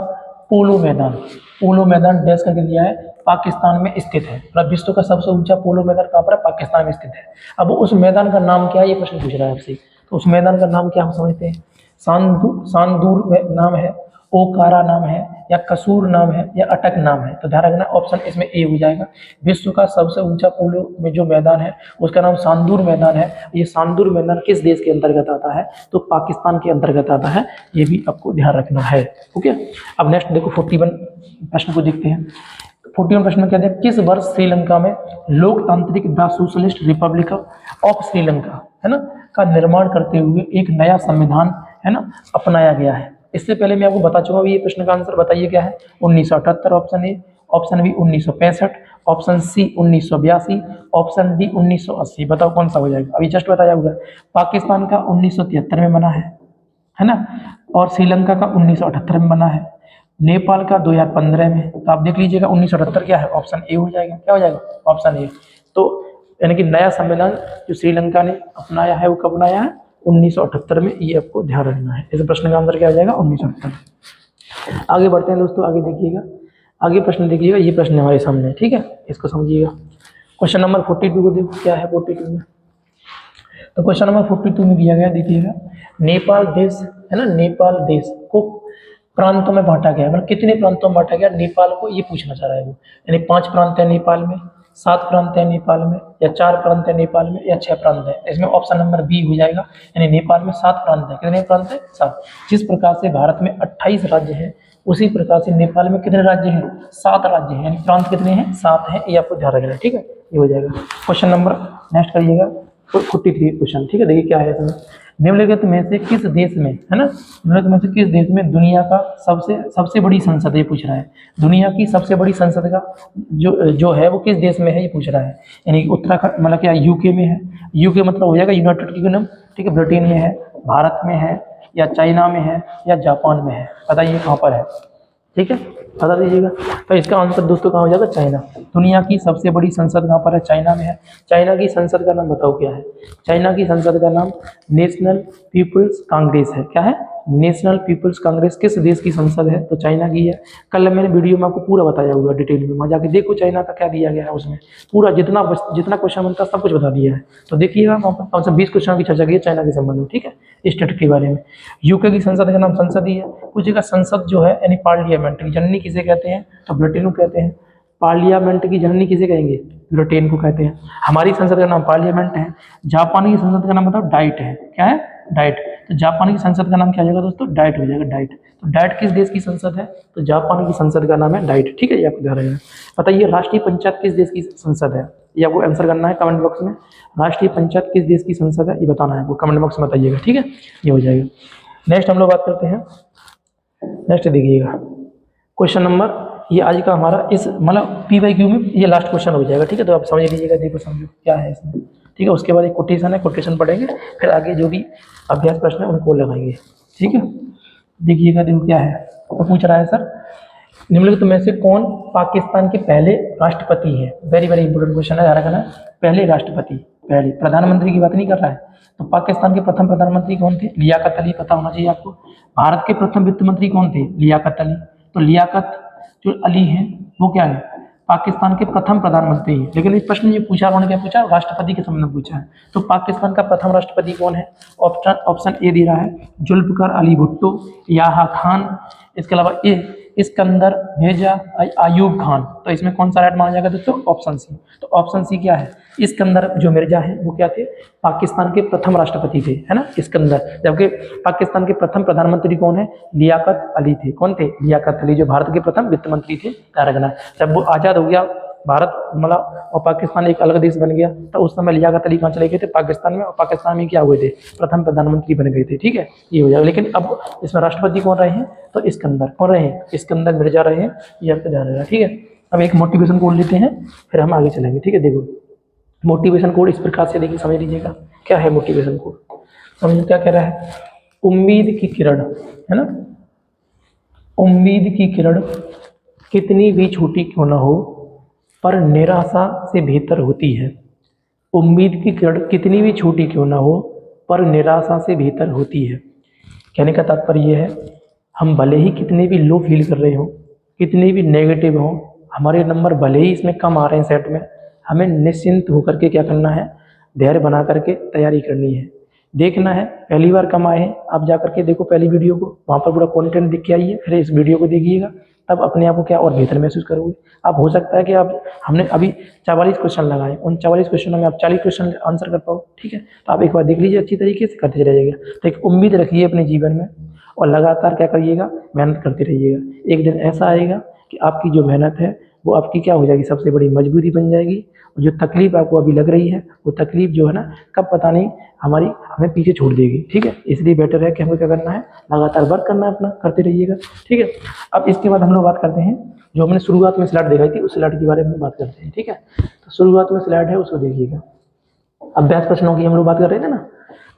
पोलो मैदान। पोलो मैदान डैश करके दिया है, पाकिस्तान में स्थित है। मतलब विश्व का सबसे ऊंचा पोलो मैदान कहाँ पर है, पाकिस्तान में स्थित है। अब उस मैदान का नाम क्या है, ये प्रश्न पूछ रहा है आपसे। तो उस मैदान का नाम क्या हम समझते हैं, सांदूर नाम है, ओकारा नाम है, या कसूर नाम है, या अटक नाम है। तो ध्यान रखना ऑप्शन इसमें ए हो जाएगा। विश्व का सबसे ऊंचा पोलो में जो मैदान है उसका नाम सांदूर मैदान है। ये सांदूर मैदान किस देश के अंतर्गत आता है, तो पाकिस्तान के अंतर्गत आता है। ये भी आपको ध्यान रखना है। ओके, अब नेक्स्ट देखो 41 प्रश्न को देखते हैं। 41 प्रश्न में क्या है, किस वर्ष श्रीलंका में लोकतांत्रिक the socialist Republic of Sri Lanka, है ना, का निर्माण करते हुए एक नया संविधान, है ना, अपनाया गया है। इससे पहले मैं आपको बता चुका हूँ, ये प्रश्न का आंसर बताइए क्या है, 1978 option A, option B 1965, option C 1982, option D 1980। बताओ कौन सा हो जाएगा। अभी जस्ट बताया हुआ है, पाकिस्तान का 1973 में बना है ना, और श्रीलंका का 1978 में बना है, नेपाल का 2015 में। तो आप देख लीजिएगा 1978 क्या है, ऑप्शन ए हो जाएगा। क्या हो जाएगा, ऑप्शन ए। तो यानी कि नया संविधान जो श्रीलंका ने अपनाया है वो कब बनाया है, 1978 में। ये आपको ध्यान रखना है। इस प्रश्न का आंसर क्या हो जाएगा, 1978। आगे बढ़ते हैं दोस्तों, आगे देखिएगा, आगे प्रश्न देखिएगा। ये प्रश्न हमारे सामने है, ठीक है, इसको समझिएगा। क्वेश्चन नंबर 42 को देखो क्या है 42 में। तो क्वेश्चन नंबर 42 में दिया गया, देखिएगा, नेपाल देश, है ना, नेपाल देश को प्रांतों में बांटा गया, मतलब कितने प्रांतों में बांटा गया नेपाल को, ये पूछना चाह रहा है वो। यानी 5 प्रांत है नेपाल में, 7 प्रांत है नेपाल में, या 4 प्रांत है नेपाल में, या 6 प्रांत है। इसमें ऑप्शन नंबर बी हो जाएगा। यानी नेपाल में 7 प्रांत है। कितने प्रांत है, 7। जिस प्रकार से भारत में 28 राज्य हैं, उसी प्रकार से नेपाल में कितने राज्य हैं, 7 राज्य हैं। यानी प्रांत कितने हैं, 7 हैं। ये आपको ध्यान रखना है, ठीक है, ये हो जाएगा। क्वेश्चन नंबर नेक्स्ट करिएगा 43 क्वेश्चन, ठीक है। देखिए क्या है इसमें, निम्नलिखित में से किस देश में, है ना, निम्नलिखित में से किस देश में दुनिया का सबसे बड़ी संसद, ये पूछ रहा है। दुनिया की सबसे बड़ी संसद का जो है वो किस देश में है, ये पूछ रहा है। यानी उत्तराखंड, मतलब क्या यूके में है। यूके मतलब हो जाएगा यूनाइटेड किंगडम, ठीक है, ब्रिटेन में है, भारत में है, या चाइना में है, या जापान में है। बताइए कहाँ पर है, ठीक है, बता दीजिएगा। तो इसका आंसर दोस्तों कहाँ हो जाएगा, चाइना। दुनिया की सबसे बड़ी संसद कहाँ पर है, चाइना में है। चाइना की संसद का नाम बताओ क्या है। चाइना की संसद का नाम नेशनल पीपल्स कांग्रेस है। क्या है, नेशनल पीपल्स कांग्रेस। किस देश की संसद है, तो चाइना की है। कल मैंने वीडियो में आपको पूरा बताया हुआ डिटेल में, वहाँ जाके देखो चाइना का क्या दिया गया है, उसमें पूरा जितना क्वेश्चन बनता है सब कुछ बता दिया है। तो देखिएगा वहाँ पर कम से कम 20 क्वेश्चन की चर्चा की है चाइना के संबंध में, ठीक है, स्टेट के बारे में। यूके की संसद का नाम संसद ही है। पूछेगा संसद जो है यानी पार्लियामेंट की जननी किसे कहते हैं, तो ब्रिटेन को कहते हैं। पार्लियामेंट की जननी किसे कहेंगे, ब्रिटेन को कहते हैं। हमारी संसद का नाम पार्लियामेंट है। जापान की संसद का नाम बताओ, डाइट है। क्या है, डाइट। तो जापान की संसद का नाम क्या हो जाएगा दोस्तों, डाइट हो जाएगा, डाइट। तो डाइट किस देश की संसद है, तो जापान की संसद का नाम है डाइट, ठीक है, ये आपको ध्यान रखना। बताइए राष्ट्रीय पंचायत किस देश की संसद है, ये आपको आंसर करना है कमेंट बॉक्स में। राष्ट्रीय पंचायत किस देश की संसद है, ये बताना है आपको, कमेंट बॉक्स में बताइएगा, ठीक है, ये हो जाएगा। नेक्स्ट हम लोग बात करते हैं, नेक्स्ट देखिएगा क्वेश्चन नंबर, ये आज का हमारा इस मतलब PYQ में ये लास्ट क्वेश्चन हो जाएगा, ठीक है। तो आप समझ लीजिएगा, देखो समझो क्या है इसमें, ठीक है। उसके बाद एक कोटेशन है, कोटेशन पढ़ेंगे, फिर आगे जो भी अभ्यास प्रश्न है उनको लगाएंगे, ठीक है। देखिएगा, देखो क्या है, तो पूछ रहा है सर, निम्नलिखित में से कौन पाकिस्तान के पहले राष्ट्रपति है। वेरी वेरी इंपॉर्टेंट क्वेश्चन है, याद रखना। पहले राष्ट्रपति, पहले प्रधानमंत्री की बात नहीं कर रहा है। तो पाकिस्तान के प्रथम प्रधानमंत्री कौन थे, लियाकत अली, पता होना चाहिए आपको। भारत के प्रथम वित्त मंत्री कौन थे, लियाकत अली। तो लियाकत जो अली हैं वो क्या है, पाकिस्तान के प्रथम प्रधानमंत्री, लेकिन इस प्रश्न में ये पूछा, उन्होंने क्या पूछा, राष्ट्रपति के संबंध में पूछा है। तो पाकिस्तान का प्रथम राष्ट्रपति कौन है? ऑप्शन ए दे रहा है जुल्फिकार अली भुट्टो, याहा खान, इसके अलावा ए इस्कंदर मिर्जा अयूब खान। तो इसमें कौन सा राइट माना जाएगा दोस्तों? Option C. तो ऑप्शन सी क्या है? इस्कंदर जो मिर्जा है वो क्या थे? पाकिस्तान के प्रथम राष्ट्रपति थे, है ना, इस्कंदर। जबकि पाकिस्तान के प्रथम प्रधानमंत्री कौन है? लियाकत अली थे। कौन थे? लियाकत अली, जो भारत के प्रथम वित्त मंत्री थे। ध्यान रखना, जब वो आज़ाद हो गया भारत मतलब और पाकिस्तान एक अलग देश बन गया, तो उस समय लियाकत अली कहाँ चले गए थे? पाकिस्तान में, और पाकिस्तान में क्या हुए थे? प्रथम प्रधानमंत्री बन गए थे। ठीक है, ये हो जाएगा। लेकिन अब इसमें राष्ट्रपति कौन रहे हैं? तो इस्कंदर। कौन रहे हैं? इस्कंदर मिर्जा रहे हैं। ये आपको ध्यान रखना, ठीक है। अब एक मोटिवेशन कोड लेते हैं, फिर हम आगे चलेंगे। ठीक है, देखो मोटिवेशन कोड इस प्रकार से, देखिए समझ लीजिएगा क्या है मोटिवेशन कोड। समझिए क्या कह रहा है? उम्मीद की किरण, है ना, उम्मीद की किरण कितनी भी छोटी क्यों ना हो पर निराशा से बेहतर होती है। उम्मीद की किरण कितनी भी छोटी क्यों ना हो पर निराशा से बेहतर होती है। कहने का तात्पर्य यह है, हम भले ही कितने भी लो फील कर रहे हों, कितने भी नेगेटिव हों, हमारे नंबर भले ही इसमें कम आ रहे हैं सेट में, हमें निश्चिंत होकर के क्या करना है? धैर्य बना करके तैयारी करनी है। देखना है, पहली बार कम आए हैं, आप जा करके देखो पहली वीडियो को, वहाँ पर पूरा कंटेंट दिख के आइए, फिर इस वीडियो को देखिएगा, तब अपने आप को क्या और बेहतर महसूस करोगे। आप हो सकता है कि आप हमने अभी 44 क्वेश्चन लगाए, उन 44 क्वेश्चनों में आप 40 क्वेश्चन आंसर कर पाओ। ठीक है, तो आप एक बार देख लीजिए, अच्छी तरीके से करते रहिएगा। तो एक उम्मीद रखिए अपने जीवन में और लगातार क्या करिएगा? मेहनत करते रहिएगा। एक दिन ऐसा आएगा कि आपकी जो मेहनत है वो आपकी क्या हो जाएगी? सबसे बड़ी मजबूरी बन जाएगी। जो तकलीफ आपको अभी लग रही है, वो तकलीफ जो है ना, कब पता नहीं हमें पीछे छोड़ देगी। ठीक है, इसलिए बेटर है कि हमको क्या करना है? लगातार वर्क करना है अपना, करते रहिएगा। ठीक है, अब इसके बाद हम लोग बात करते हैं, जो हमने शुरुआत में स्लाइड दिखाई थी उस स्लाइड के बारे में बात करते हैं। ठीक है, तो शुरुआत में स्लाइड है, उसको देखिएगा। अभ्यास प्रश्नों की हम लोग बात कर रहे थे ना,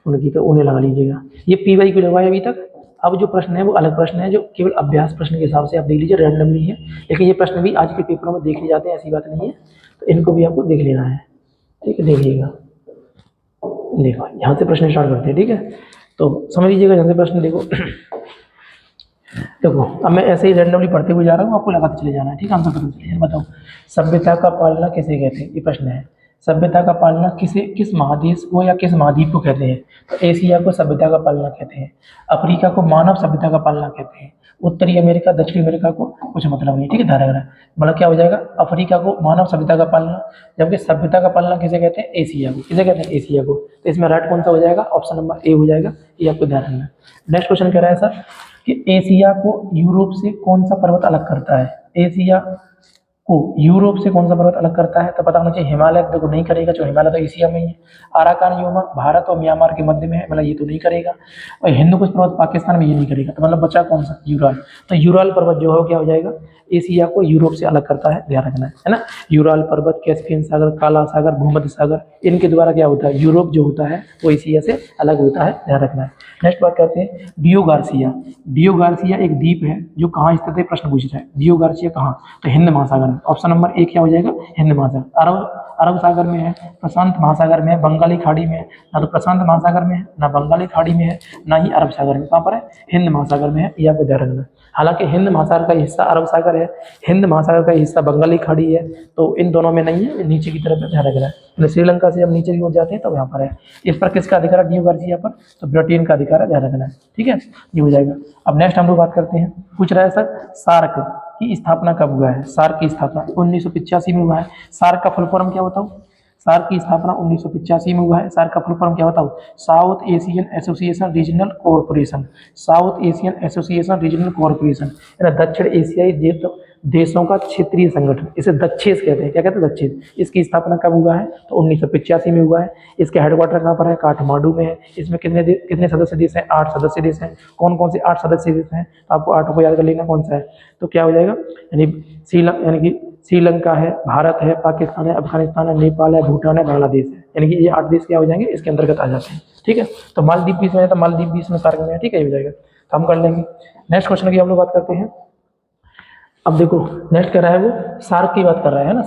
उनकी, तो उन्हें लगा लीजिएगा। ये PY क्यों लगवाया अभी तक? अब जो प्रश्न है वो अलग प्रश्न है, जो केवल अभ्यास प्रश्न के हिसाब से आप देख लीजिए, रैंडमली है, लेकिन ये प्रश्न भी आज के पेपरों में देखे जाते हैं, ऐसी बात नहीं है, तो इनको भी आपको देख लेना है। ठीक है, देखिएगा, देखो यहाँ से प्रश्न स्टार्ट करते हैं। ठीक है, तो समझ लीजिएगा, यहाँ से प्रश्न देखो। देखो अब मैं ऐसे ही रैंडमली पढ़ते हुए जा रहा हूँ, आपको लगाते चले जाना है। ठीक है, आंसर करते चलिए। बताओ, सभ्यता का पालना किसे कहते हैं? ये प्रश्न है। सभ्यता का पालना किस महादेश को या किस महाद्वीप को कहते हैं? तो एशिया को सभ्यता का पालना कहते हैं, अफ्रीका को मानव सभ्यता का पालना कहते हैं, उत्तरी अमेरिका दक्षिण अमेरिका को कुछ मतलब नहीं। ठीक है, ध्यान रखना, मतलब क्या हो जाएगा? अफ्रीका को मानव सभ्यता का पालना, जबकि सभ्यता का पालना किसे कहते हैं? एशिया को। किसे कहते हैं? एशिया को। तो इसमें राइट कौन सा हो जाएगा? ऑप्शन नंबर ए हो जाएगा, ये आपको ध्यान रखना। नेक्स्ट क्वेश्चन कह रहा है सर कि एशिया को यूरोप से कौन सा पर्वत अलग करता है? एशिया को यूरोप से कौन सा पर्वत अलग करता है? तो पता होना चाहिए, हिमालय देखो नहीं करेगा, जो हिमालय तो एशिया में ही है। अराकान योमा भारत और म्यांमार के मध्य में है, मतलब ये तो नहीं करेगा। और हिंदुकुश पर्वत पाकिस्तान में, ये नहीं करेगा। तो मतलब बचा कौन सा? यूराल। तो यूराल पर्वत जो है क्या हो जाएगा? एशिया को यूरोप से अलग करता है, ध्यान रखना है ना। यूराल पर्वत, कैस्पियन सागर, काला सागर, भूमध्य सागर, इनके द्वारा क्या होता है? यूरोप जो होता है वो एशिया से अलग होता है, ध्यान रखना है। नेक्स्ट बात करते हैं डियो गार्सिया। डियो गार्सिया एक द्वीप है जो कहाँ स्थित है? प्रश्न पूछ रहा है। डियो गार्सिया कहाँ? तो हिंद महासागर में। ऑप्शन नंबर ए क्या हो जाएगा? हिंद महासागर। अरब सागर में है, प्रशांत महासागर में है, बंगाली खाड़ी में है। ना तो प्रशांत महासागर में है, ना बंगाली खाड़ी में है, ना ही अरब सागर में। कहाँ पर है? हिंद महासागर में है, ये आपको ध्यान रखना। हालांकि हिंद महासागर का हिस्सा अरब सागर है, हिंद महासागर का हिस्सा बंगाली खाड़ी है, तो इन दोनों में नहीं है, नीचे की तरफ ध्यान रखना है। श्रीलंका से जब नीचे की ओर जाते हैं तो यहाँ पर है। इस पर किसका अधिकार है? डियो गार्सिया पर, तो ब्रिटेन का अधिकार है, ध्यान रखना है। ठीक है, ये हो जाएगा। अब नेक्स्ट हम लोग बात करते हैं, पूछ रहा है सर सार्क की स्थापना कब हुआ है? सार्क की स्थापना 1985 में हुआ है। सार्क का फुल फॉर्म क्या बताऊं? सार्क की स्थापना 1985 में हुआ है। सार्क का फुल फॉर्म क्या बताऊं? South Asian association regional corporation. South Asian association regional corporation, दक्षिण एशियाई देशों का क्षेत्रीय संगठन, इसे दक्षेस कहते हैं। क्या कहते हैं? दक्षेस। इसकी स्थापना कब हुआ है? तो 1985 में हुआ है। इसके हेडक्वार्टर कहाँ पर है? काठमांडू में है। इसमें कितने सदस्य देश हैं? 8 सदस्य देश हैं। कौन कौन से 8 सदस्य देश हैं? तो आपको 8 को याद कर लेना कौन सा है। तो क्या हो जाएगा? यानी कि श्रीलंका है, भारत है, पाकिस्तान है, अफगानिस्तान है, नेपाल है, भूटान है, बांग्लादेश है। यानी कि ये 8 देश क्या हो जाएंगे? इसके अंतर्गत आ जाते हैं। ठीक है, तो मालदीव भी इसमें है, तो मालदीव भी इसमें सार्क में है। ठीक है, हो जाएगा, तो हम कर लेंगे। नेक्स्ट क्वेश्चन की हम लोग बात करते हैं। अब देखो नेक्स्ट कर रहा है वो सार्क की बात कर रहा है ना।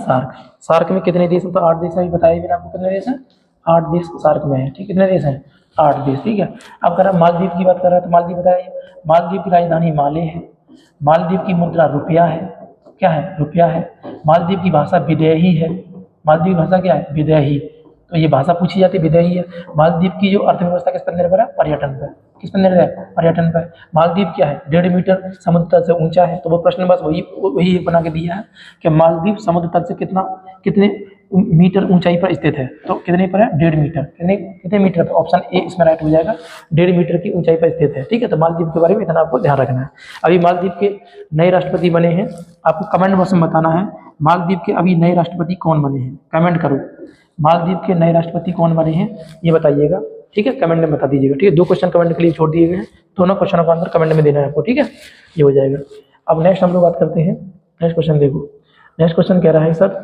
सार्क में कितने देश हैं? तो 8 देश है, बताइए मैंने आपको कितने देश हैं? 8 देश सार्क में है। ठीक, कितने देश हैं? 8 देश। ठीक है, अब कर रहा है मालदीव की बात कर रहा है, तो मालदीव बताइए। मालदीव की राजधानी माले है। मालदीव की मुद्रा रुपया है। क्या है? रुपया है। मालदीव की भाषा विदेही है। मालदीव की भाषा क्या है? विदेही। तो ये भाषा पूछी जाती है, विदेही है। मालदीव की जो अर्थव्यवस्था किस पर निर्भर है? पर्यटन पर। किस पर निर्भर है? पर्यटन पर। मालदीव क्या है? 1.5 मीटर समुद्र तल से ऊंचा है। तो वो प्रश्न बस वही वही बना के दिया है कि मालदीव समुद्र तल से कितने मीटर ऊंचाई पर स्थित है। तो कितने पर है? 1.5 मीटर। कितने मीटर पर? ऑप्शन ए इसमें राइट हो जाएगा, 1.5 मीटर की ऊंचाई पर स्थित है। ठीक है, तो मालदीव के बारे में इतना आपको ध्यान रखना है। अभी मालदीव के नए राष्ट्रपति बने हैं, आपको कमेंट बॉक्स में बताना है मालदीव के अभी नए राष्ट्रपति कौन बने हैं। कमेंट करो, मालदीव के नए राष्ट्रपति कौन बने हैं ये बताइएगा। ठीक है, कमेंट में बता दीजिएगा। ठीक है, 2 क्वेश्चन कमेंट के लिए छोड़ दिए गए हैं, दोनों क्वेश्चनों का आंसर कमेंट में देना है आपको। ठीक है, ये हो जाएगा। अब नेक्स्ट हम लोग बात करते हैं। नेक्स्ट क्वेश्चन देखो, नेक्स्ट क्वेश्चन कह रहा है सर,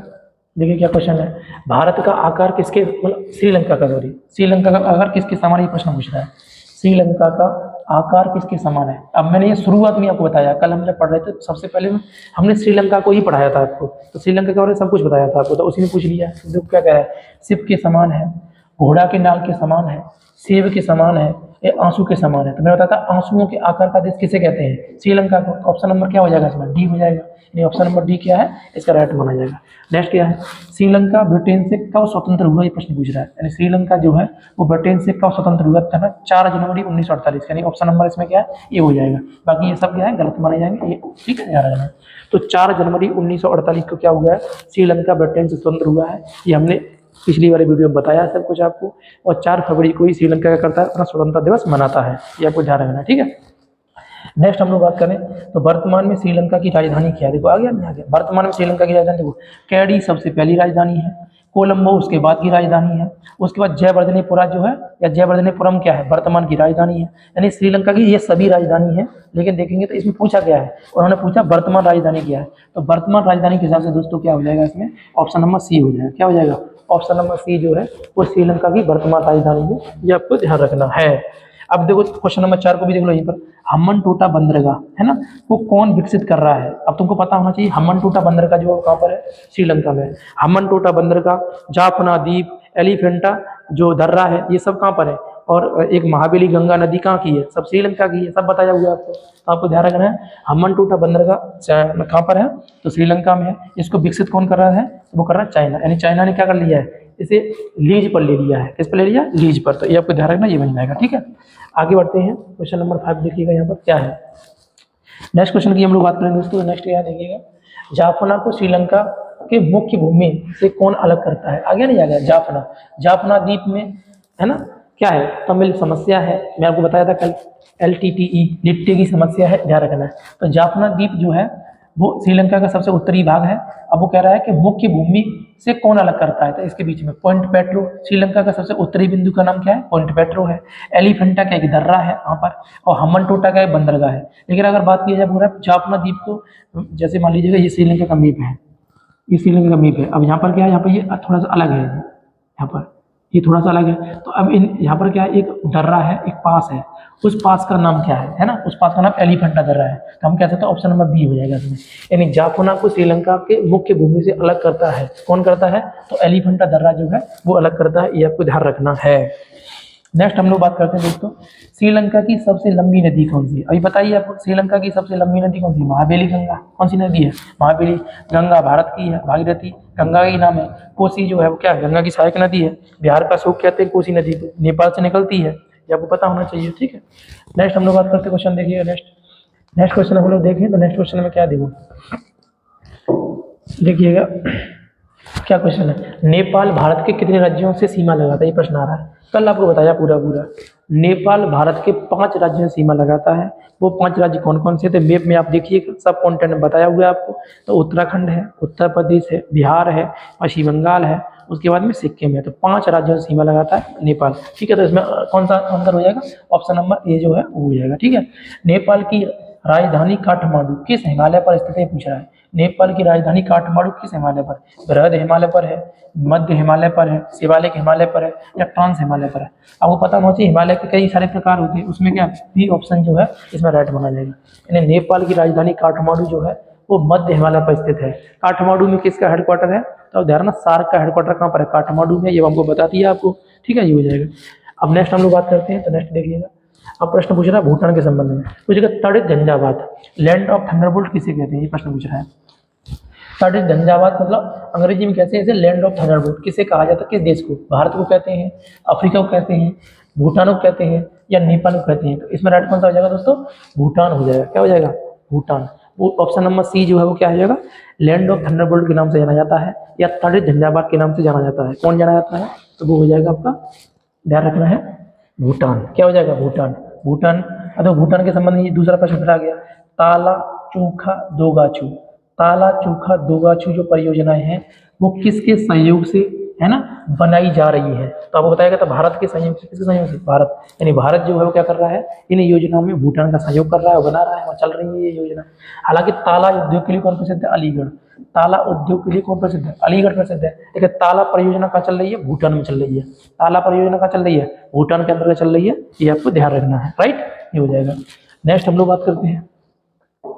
देखिए क्या क्वेश्चन है। भारत का आकार किसके, मतलब श्रीलंका का, सॉरी श्रीलंका का आकार किसके समान, ये प्रश्न पूछ रहा है। श्रीलंका का आकार किसके समान है? अब मैंने ये शुरुआत में आपको बताया, कल हमने पढ़ रहे थे, सबसे पहले हमने श्रीलंका को ही पढ़ाया था आपको, तो श्रीलंका के बारे में सब कुछ बताया था आपको, तो उसी में पूछ लिया। तो क्या कह रहा है? शिव के समान है, घोड़ा के नाल के समान है, सेब के समान है, ये आंसू के समान है। तो मैं बताता आंसुओं के आकार का देश किसे कहते हैं? श्रीलंका को। तो ऑप्शन नंबर क्या हो जाएगा इसमें? डी हो जाएगा। यानी ऑप्शन नंबर डी क्या है? इसका राइट माना जाएगा। नेक्स्ट क्या है? श्रीलंका ब्रिटेन से कब स्वतंत्र हुआ, ये प्रश्न पूछ रहा है। यानी श्रीलंका जो है वो ब्रिटेन से कब स्वतंत्र हुआ था? 4 जनवरी 1948। यानी ऑप्शन नंबर इसमें क्या है? ये हो जाएगा। बाकी ये सब क्या है? गलत माने जाएंगे ये। ठीक है, याद रखना। तो 4 जनवरी 1948 को क्या हुआ है? श्रीलंका ब्रिटेन से स्वतंत्र हुआ है। ये हमने पिछली वाली वीडियो में बताया सब कुछ आपको। और 4 फरवरी को ही श्रीलंका क्या करता है? अपना स्वतंत्रता दिवस मनाता है। ये आपको ध्यान रखना। ठीक है, नेक्स्ट हम लोग बात करें तो वर्तमान में श्रीलंका की राजधानी क्या है? देखो आ गया नहीं आ गया। वर्तमान में श्रीलंका की राजधानी देखो, कैडी सबसे पहली राजधानी है, कोलंबो उसके बाद की राजधानी है, उसके बाद जयवर्धनेपुरा जो है या जयवर्धनेपुरम क्या है? वर्तमान की राजधानी है। यानी श्रीलंका की ये सभी राजधानी है। लेकिन देखेंगे तो इसमें पूछा क्या है, उन्होंने पूछा वर्तमान राजधानी क्या है। तो वर्तमान राजधानी के हिसाब से दोस्तों क्या हो जाएगा इसमें? ऑप्शन नंबर सी हो जाएगा। क्या हो जाएगा? ऑप्शन नंबर सी जो है वो श्रीलंका की वर्तमान राजधानी है। ये आपको ध्यान रखना है। अब देखो क्वेश्चन नंबर 4 को भी देख लो यहीं पर। हम्बनटोटा बंदरगाह है ना, वो कौन विकसित कर रहा है? अब तुमको पता होना चाहिए हम्बनटोटा बंदरगाह जो कहाँ पर है? श्रीलंका में। हम्बनटोटा बंदरगाह, जाफना द्वीप, एलिफेंटा जो दर्रा है, ये सब कहाँ पर है? और एक महाबली गंगा नदी कहाँ की है? सब श्रीलंका की है। सब बताया हुआ है आपको, तो आपको ध्यान रखना है। हम्बनटोटा बंदरगाह कहाँ पर है? तो श्रीलंका में है। इसको विकसित कौन कर रहा है? वो कर रहा है चाइना। यानी चाइना ने क्या कर लिया है? इसे लीज पर ले लिया है। किस पर ले लिया? लीज पर। तो ये आपको ध्यान रखना, ये बन जाएगा। ठीक है, आगे बढ़ते हैं। क्वेश्चन नंबर 5 देखिएगा यहाँ पर क्या है। नेक्स्ट क्वेश्चन की हम लोग बात करेंगे दोस्तों। नेक्स्ट यहाँ देखिएगा, जाफना को श्रीलंका के मुख्य भूमि से कौन अलग करता है? आगे नहीं आ गया। जाफना, जाफना द्वीप में है ना क्या है? तमिल समस्या है। मैं आपको बताया था कल, LTTE लिट्टे की समस्या है, ध्यान रखना है। तो जाफना द्वीप जो है वो श्रीलंका का सबसे उत्तरी भाग है। अब वो कह रहा है कि मुख्य भूमि से कौन अलग करता है? तो इसके बीच में पॉइंट पेट्रो, श्रीलंका का सबसे उत्तरी बिंदु का नाम क्या है? पॉइंट पेट्रो है। एलिफेंटा का एक दर्रा है वहाँ पर, और हम्बनटोटा का एक बंदरगाह है। लेकिन अगर बात की जाए पूरा जाफना द्वीप को, जैसे मान लीजिएगा ये श्रीलंका का मैप है, ये श्रीलंका का मैप है। अब यहाँ पर क्या है? यहाँ पर ये थोड़ा सा अलग है, यहाँ पर ये थोड़ा सा अलग है। तो अब यहाँ पर क्या है? एक दर्रा है, एक पास है, उस पास का नाम क्या है ना? उस पास का नाम एलिफेंटा दर्रा है। तो हम कह सकते हैं ऑप्शन नंबर बी हो जाएगा इसमें। यानी जाफना को श्रीलंका के मुख्य भूमि से अलग करता है, कौन करता है? तो एलिफेंटा दर्रा जो है वो अलग करता है। ये आपको ध्यान रखना है। नेक्स्ट हम लोग बात करते हैं दोस्तों, श्रीलंका की सबसे लंबी नदी कौन सी है? अभी बताइए आपको, श्रीलंका की सबसे लंबी नदी कौन सी? महाबेली गंगा। कौन सी नदी है? महाबेली गंगा भारत की है, भागीरथी गंगा का ही नाम है। कोसी जो है वो क्या है? गंगा की सहायक नदी है। बिहार का शोक कहते हैं कोसी नदी को, नेपाल से निकलती है, ये आपको पता होना चाहिए। ठीक है, नेक्स्ट हम लोग बात करते हैं क्वेश्चन देखिएगा। नेक्स्ट क्वेश्चन हम लोग देखें तो नेक्स्ट क्वेश्चन में क्या देखो, देखिएगा क्या क्वेश्चन है। नेपाल भारत के कितने राज्यों से सीमा लगाता है? ये प्रश्न आ रहा है। कल आपको बताया पूरा नेपाल भारत के 5 राज्यों से सीमा लगाता है। वो 5 राज्य कौन कौन से थे? मैप में आप देखिएगा, सब कंटेंट में बताया हुआ है आपको। तो उत्तराखंड है, उत्तर प्रदेश है, बिहार है, पश्चिम बंगाल है, उसके बाद में सिक्किम है। तो 5 राज्यों से सीमा लगाता है नेपाल। ठीक है, तो इसमें कौन सा आंसर हो जाएगा? ऑप्शन नंबर ए जो है वो हो जाएगा। ठीक है, नेपाल की राजधानी काठमांडू किस हिमालय पर स्थित है? पूछ रहा है। नेपाल की राजधानी काठमांडू किस हिमालय पर? बृहद हिमालय पर है, मध्य हिमालय पर है, शिवालिक हिमालय पर है, या ट्रांस हिमालय पर है? आपको पता होना चाहिए हिमालय के कई सारे प्रकार होते हैं, उसमें क्या बी ऑप्शन जो है इसमें राइट माना जाएगा। यानी नेपाल की राजधानी काठमांडू जो है वो मध्य हिमालय पर स्थित है। काठमांडू में किसका हेडक्वार्टर है? तो ध्यान, सार्क का हेडक्वार्टर कहाँ पर है? काठमांडू में। ये हमको बता दिया आपको। ठीक है, ये हो जाएगा। अब नेक्स्ट हम लोग बात करते हैं। तो नेक्स्ट देखिएगा, अब प्रश्न पूछ रहा है भूटान के संबंध में। पूछेगा तड़क झंझावात, लैंड ऑफ थंडरबोल्ट किसे कहते हैं? ये प्रश्न पूछ रहा है। तटीय झंझावात मतलब अंग्रेजी में कहते हैं इसे लैंड ऑफ थंडरबोल्ट। किसे कहा जाता है, किस देश को? भारत को कहते हैं, अफ्रीका को कहते हैं, भूटान को कहते हैं या नेपाल को कहते हैं। तो इसमें राइट कौन सा हो जाएगा दोस्तों? भूटान हो जाएगा। क्या हो जाएगा? भूटान। वो ऑप्शन नंबर सी जो है वो क्या हो जाएगा? लैंड ऑफ थंडरबोल्ट के नाम से जाना जाता है या तटीय झंझावात के नाम से जाना जाता है। कौन जाना जाता है? तो वो हो जाएगा आपका, ध्यान रखना है, भूटान। क्या हो जाएगा? भूटान। भूटान। तो भूटान के संबंध में दूसरा प्रश्न फिर आ गया, ताला चूखा दोगाछू। ताला चूखा दोगाछू जो परियोजनाएं हैं वो किसके सहयोग से, है ना, बनाई जा रही है? तो आपको बताएगा तो भारत के सहयोग से। किसके सहयोग से? भारत। यानी भारत जो है वो क्या कर रहा है, इन योजनाओं में भूटान का सहयोग कर रहा है, बना रहा है और चल रही है ये योजना। हालांकि ताला उद्योग के लिए कौन प्रसिद्ध है? अलीगढ़। ताला उद्योग के लिए कौन प्रसिद्ध है? अलीगढ़ प्रसिद्ध है। देखिए ताला परियोजना कहाँ चल रही है? भूटान में चल रही है। ताला परियोजना कहाँ चल रही है? भूटान के अंतर्गत चल रही है। ये आपको ध्यान रखना है, राइट। ये हो जाएगा। नेक्स्ट हम लोग बात करते हैं,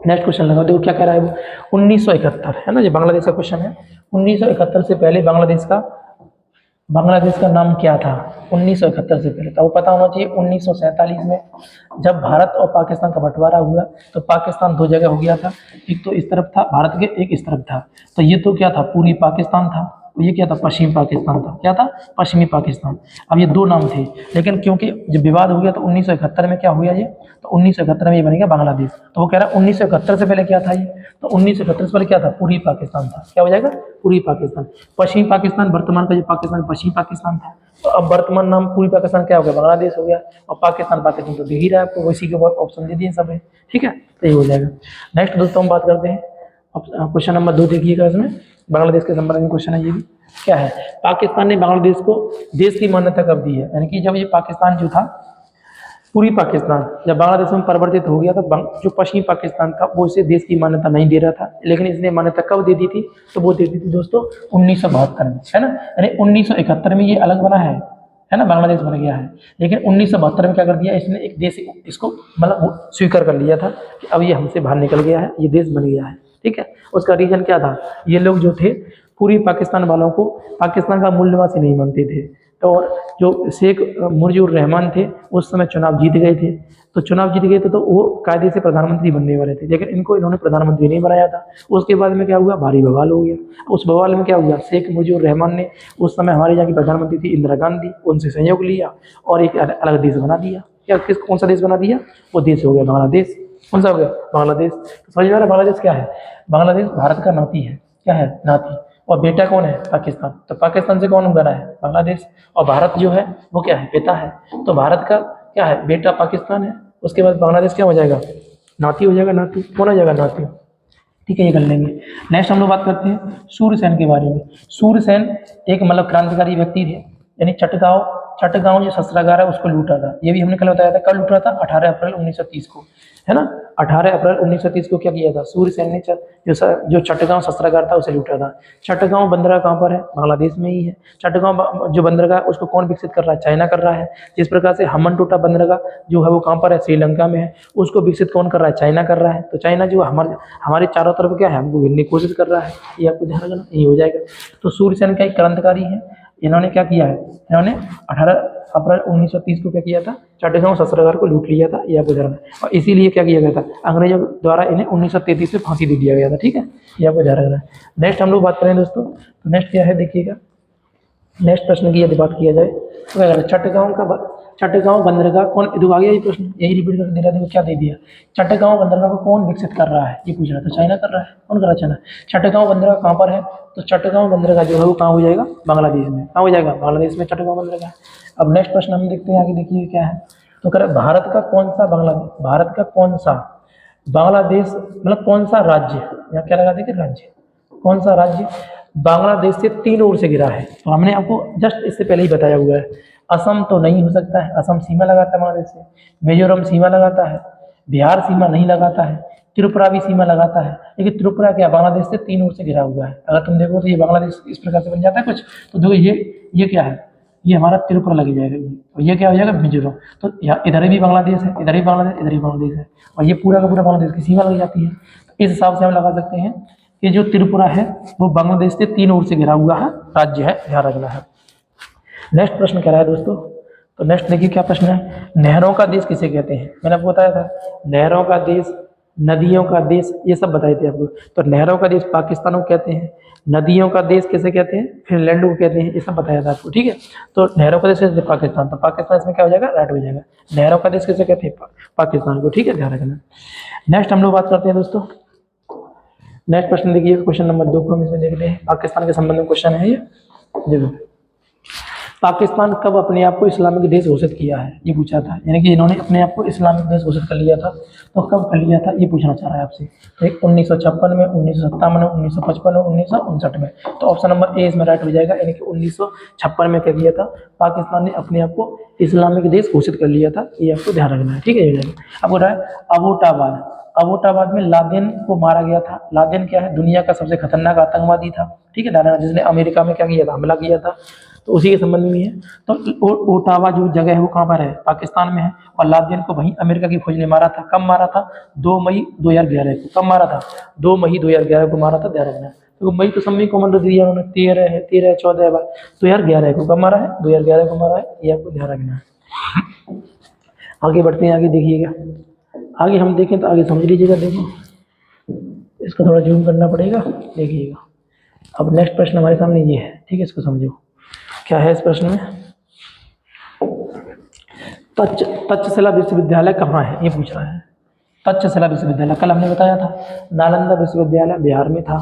नेक्स्ट क्वेश्चन लगा, देखो क्या कह रहा है वो। 1971 है ना, ये बांग्लादेश का क्वेश्चन है। 1971 से पहले बांग्लादेश का नाम क्या था? 1971 से पहले तो वो पता होना चाहिए। 1947 में जब भारत और पाकिस्तान का बंटवारा हुआ तो पाकिस्तान दो जगह हो गया था, एक तो इस तरफ था भारत के, एक इस तरफ था। तो ये तो क्या था? पूर्वी पाकिस्तान था, और ये क्या था? पश्चिमी पाकिस्तान था। क्या था? पश्चिमी पाकिस्तान। अब ये दो नाम थे, लेकिन क्योंकि जब विवाद हो गया तो 1971 में क्या हुआ ये? तो 1971 में ये बन गया बांग्लादेश। तो वो कह रहा है 1971 से पहले क्या था ये? तो 1971 से पहले क्या था? पूर्वी पाकिस्तान था। क्या हो जाएगा? पूर्वी पाकिस्तान। पश्चिमी पाकिस्तान, वर्तमान का जो पाकिस्तान पश्चिमी पाकिस्तान था, तो अब वर्तमान नाम पूर्वी पाकिस्तान क्या हो गया? बांग्लादेश हो गया। और पाकिस्तान तो दे ही रहा है आपको, वैसी के बहुत ऑप्शन दे दिए सब है, ठीक है। तो ये हो जाएगा। नेक्स्ट दोस्तों हम बात करते हैं क्वेश्चन नंबर 2, देखिएगा इसमें बांग्लादेश के संबंध में क्वेश्चन है। ये भी क्या है? पाकिस्तान ने बांग्लादेश को देश की मान्यता कब दी है? यानी कि जब ये पाकिस्तान जो था, पूर्वी पाकिस्तान जब बांग्लादेश में परिवर्तित हो गया तो जो पश्चिमी पाकिस्तान था वो इसे देश की मान्यता नहीं दे रहा था, लेकिन इसने मान्यता कब दे दी थी? तो वो दे दी थी दोस्तों 1972 में, है ना। यानी 1971 में ये अलग बना है ना, बांग्लादेश बन गया है। लेकिन 1972 में क्या कर दिया इसने? एक देश इसको मतलब स्वीकार कर लिया था कि अब ये हमसे बाहर निकल गया है, ये देश बन गया है, ठीक है। उसका रीजन क्या था? ये लोग जो थे पूर्वी पाकिस्तान वालों को पाकिस्तान का मूल निवासी नहीं मानते थे, और जो शेख मुजीबुर रहमान थे उस समय चुनाव जीत गए थे। तो चुनाव जीत गए थे तो वो कायदे से प्रधानमंत्री बनने वाले थे, लेकिन इन्होंने प्रधानमंत्री नहीं बनाया था। उसके बाद में क्या हुआ? भारी बवाल हो गया। उस बवाल में क्या हुआ? शेख मुजीबुर रहमान ने उस समय हमारे यहाँ की प्रधानमंत्री थी इंदिरा गांधी, उनसे सहयोग लिया और एक अलग देश बना दिया। क्या कौन सा देश बना दिया? वो देश हो गया बांग्लादेश। कौन सा हो गया? बांग्लादेश। तो समझ में आ रहा है बांग्लादेश क्या है? बांग्लादेश भारत का नाती है। क्या है? नाती। और बेटा कौन है? पाकिस्तान। तो पाकिस्तान से कौन बना है? बांग्लादेश। और भारत जो है वो क्या है? पिता है। तो भारत का क्या है? बेटा पाकिस्तान है। उसके बाद बांग्लादेश क्या हो जाएगा? नाती हो जाएगा। नाती कौन हो जाएगा? नाती, ठीक है, ये कर लेंगे। नेक्स्ट हम लोग बात करते हैं सूर्यसेन के बारे में। सूर्यसेन एक मतलब क्रांतिकारी व्यक्ति थे, यानी चटगांव जो शस्त्रागार है उसको लूटा था। ये भी हमने कल बताया था। कल लूटा था? 18 अप्रैल 1930 को, है ना। 18 अप्रैल 1930 को क्या किया था? सूर्यसेन ने जो चटगांव शस्त्रागार था उसे लूटा था। चटगांव बंदरगाह कहाँ पर है? बांग्लादेश में ही है। चटगांव जो बंदरगाह उसको कौन विकसित कर रहा है? चाइना कर रहा है। जिस प्रकार से हम्बनटोटा बंदरगाह जो है वो कहाँ पर है? श्रीलंका में है। उसको विकसित कौन कर रहा है? चाइना कर रहा है। तो चाइना जो हमारे चारों तरफ क्या है? हमको घेरने की कोशिश कर रहा है। ये आपको ध्यान रखना, ये हो जाएगा। तो सूर्यसेन का एक क्रांतिकारी है। इन्होंने क्या किया है? इन्होंने 18 अप्रैल 1930 को क्या किया था? चटगांव शस्त्रागार को लूट लिया था। ये आपको ध्यान रखना, और इसीलिए क्या किया गया था? अंग्रेजों द्वारा इन्हें 1933 में फांसी दे दिया गया था, ठीक है। ये आपको ध्यान रखना है। नेक्स्ट हम लोग बात करें दोस्तों, तो नेक्स्ट क्या है देखिएगा। नेक्स्ट प्रश्न की यदि बात किया जाए तो चटगांव बंदरगाह कौन, आ गया ये प्रश्न, यही रिपीट कर दे रहा। देखो क्या दे दिया? चटगांव बंदरगाह को कौन विकसित कर रहा है? ये पूछ रहा था। चाइना कर रहा है। कौन कर रहा है? चाइना। चटगांव बंदरगाह कहाँ पर है? तो चटगांव बंदरगाह जो है वो कहाँ हो जाएगा? बांग्लादेश में। कहाँ हो जाएगा? बांग्लादेश में चटगांव बंदरगाह। अब नेक्स्ट प्रश्न हम देखते हैं आगे, देखिए क्या है। तो कह रहा भारत का कौन सा बांग्लादेश मतलब कौन सा राज्य, यहाँ क्या लगा देखिए राज्य, कौन सा राज्य बांग्लादेश से 3 ओर से घिरा है? तो हमने आपको जस्ट इससे पहले ही बताया हुआ है। असम तो नहीं हो सकता है, असम सीमा लगाता है बांग्लादेश से। मिजोरम सीमा लगाता है। बिहार सीमा नहीं लगाता है। त्रिपुरा भी सीमा लगाता है, लेकिन त्रिपुरा क्या बांग्लादेश से 3 ओर से घिरा हुआ है। अगर तुम देखो तो ये बांग्लादेश इस प्रकार से बन जाता है कुछ। तो देखो ये क्या है? ये हमारा त्रिपुरा लग जाएगा ये, और ये क्या हो जाएगा? मिजोरम। तो यहाँ इधर भी बांग्लादेश है, इधर भी बांग्लादेश, इधर भी बांग्लादेश है, और ये पूरा का पूरा बांग्लादेश की सीमा लग जाती है। तो इस हिसाब से हम लगा सकते हैं कि जो त्रिपुरा है वो बांग्लादेश से 3 ओर से घिरा हुआ है राज्य है, ध्यान रखना है। नेक्स्ट प्रश्न कह रहा है दोस्तों, तो नेक्स्ट देखिए क्या प्रश्न है। नहरों का देश किसे कहते हैं? मैंने आपको बताया था नहरों का देश नदियों का देश, ये सब बताए थे आपको। तो नहरों का देश पाकिस्तान को कहते हैं, नदियों का देश कैसे कहते हैं, फिनलैंड को कहते हैं, ये सब बताया था आपको, ठीक है। तो नहरों का देश कहते हैं पाकिस्तान, तो पाकिस्तान इसमें क्या हो जाएगा, राइट हो जाएगा। नहरों का देश कैसे कहते हैं, पाकिस्तान को, ठीक है, ध्यान रखना। नेक्स्ट हम लोग बात करते हैं दोस्तों, नेक्स्ट क्वेश्चन देखिए, क्वेश्चन नंबर 2 को हम इसमें देखते हैं, पाकिस्तान के संबंध में क्वेश्चन है ये। देखो, पाकिस्तान कब अपने आप को इस्लामिक देश घोषित किया है, ये पूछा था, यानी कि इन्होंने अपने आप को इस्लामिक देश घोषित कर लिया था, तो कब कर लिया था ये पूछना चाह रहा है आपसे। तो एक 1956 में, 1957 में, 1955 में, 1959 में। तो ऑप्शन नंबर ए इसमें राइट हो जाएगा, यानी कि 1956 में कर दिया था पाकिस्तान ने अपने आप को इस्लामिक देश घोषित कर लिया था, ये आपको ध्यान रखना है, ठीक है। अब हो रहा है अबोटाबाद, अबोटाबाद में लादेन को मारा गया था। लादेन क्या है, दुनिया का सबसे खतरनाक आतंकवादी था, ठीक है, जिसने अमेरिका में क्या किया था, हमला किया था, तो उसी के संबंध में है। तो ओटावा जो जगह है वो कहाँ पर है, पाकिस्तान में है, और लादेन को वहीं अमेरिका की फौज ने मारा था। कब मारा था, 2 मई 2011 को। कब मारा था, 2 मई 2011 को मारा था, ध्यान रखना। तो मई तो सब में कॉमन रख दिया उन्होंने, 13 है, 13 14 बार, 2011 को कब मारा है, 2011 को मारा है, ये आपको ध्यान रखना है। आगे बढ़ते हैं, आगे देखिएगा, आगे हम देखें तो आगे समझ लीजिएगा। देखो, इसको थोड़ा जूम करना पड़ेगा, देखिएगा। अब नेक्स्ट प्रश्न हमारे सामने ये है, ठीक है, इसको समझो क्या है इस प्रश्न में। तक्षशिला विश्वविद्यालय कहाँ है, ये पूछ रहा है। तक्षशिला विश्वविद्यालय कल हमने बताया था, नालंदा विश्वविद्यालय बिहार में था,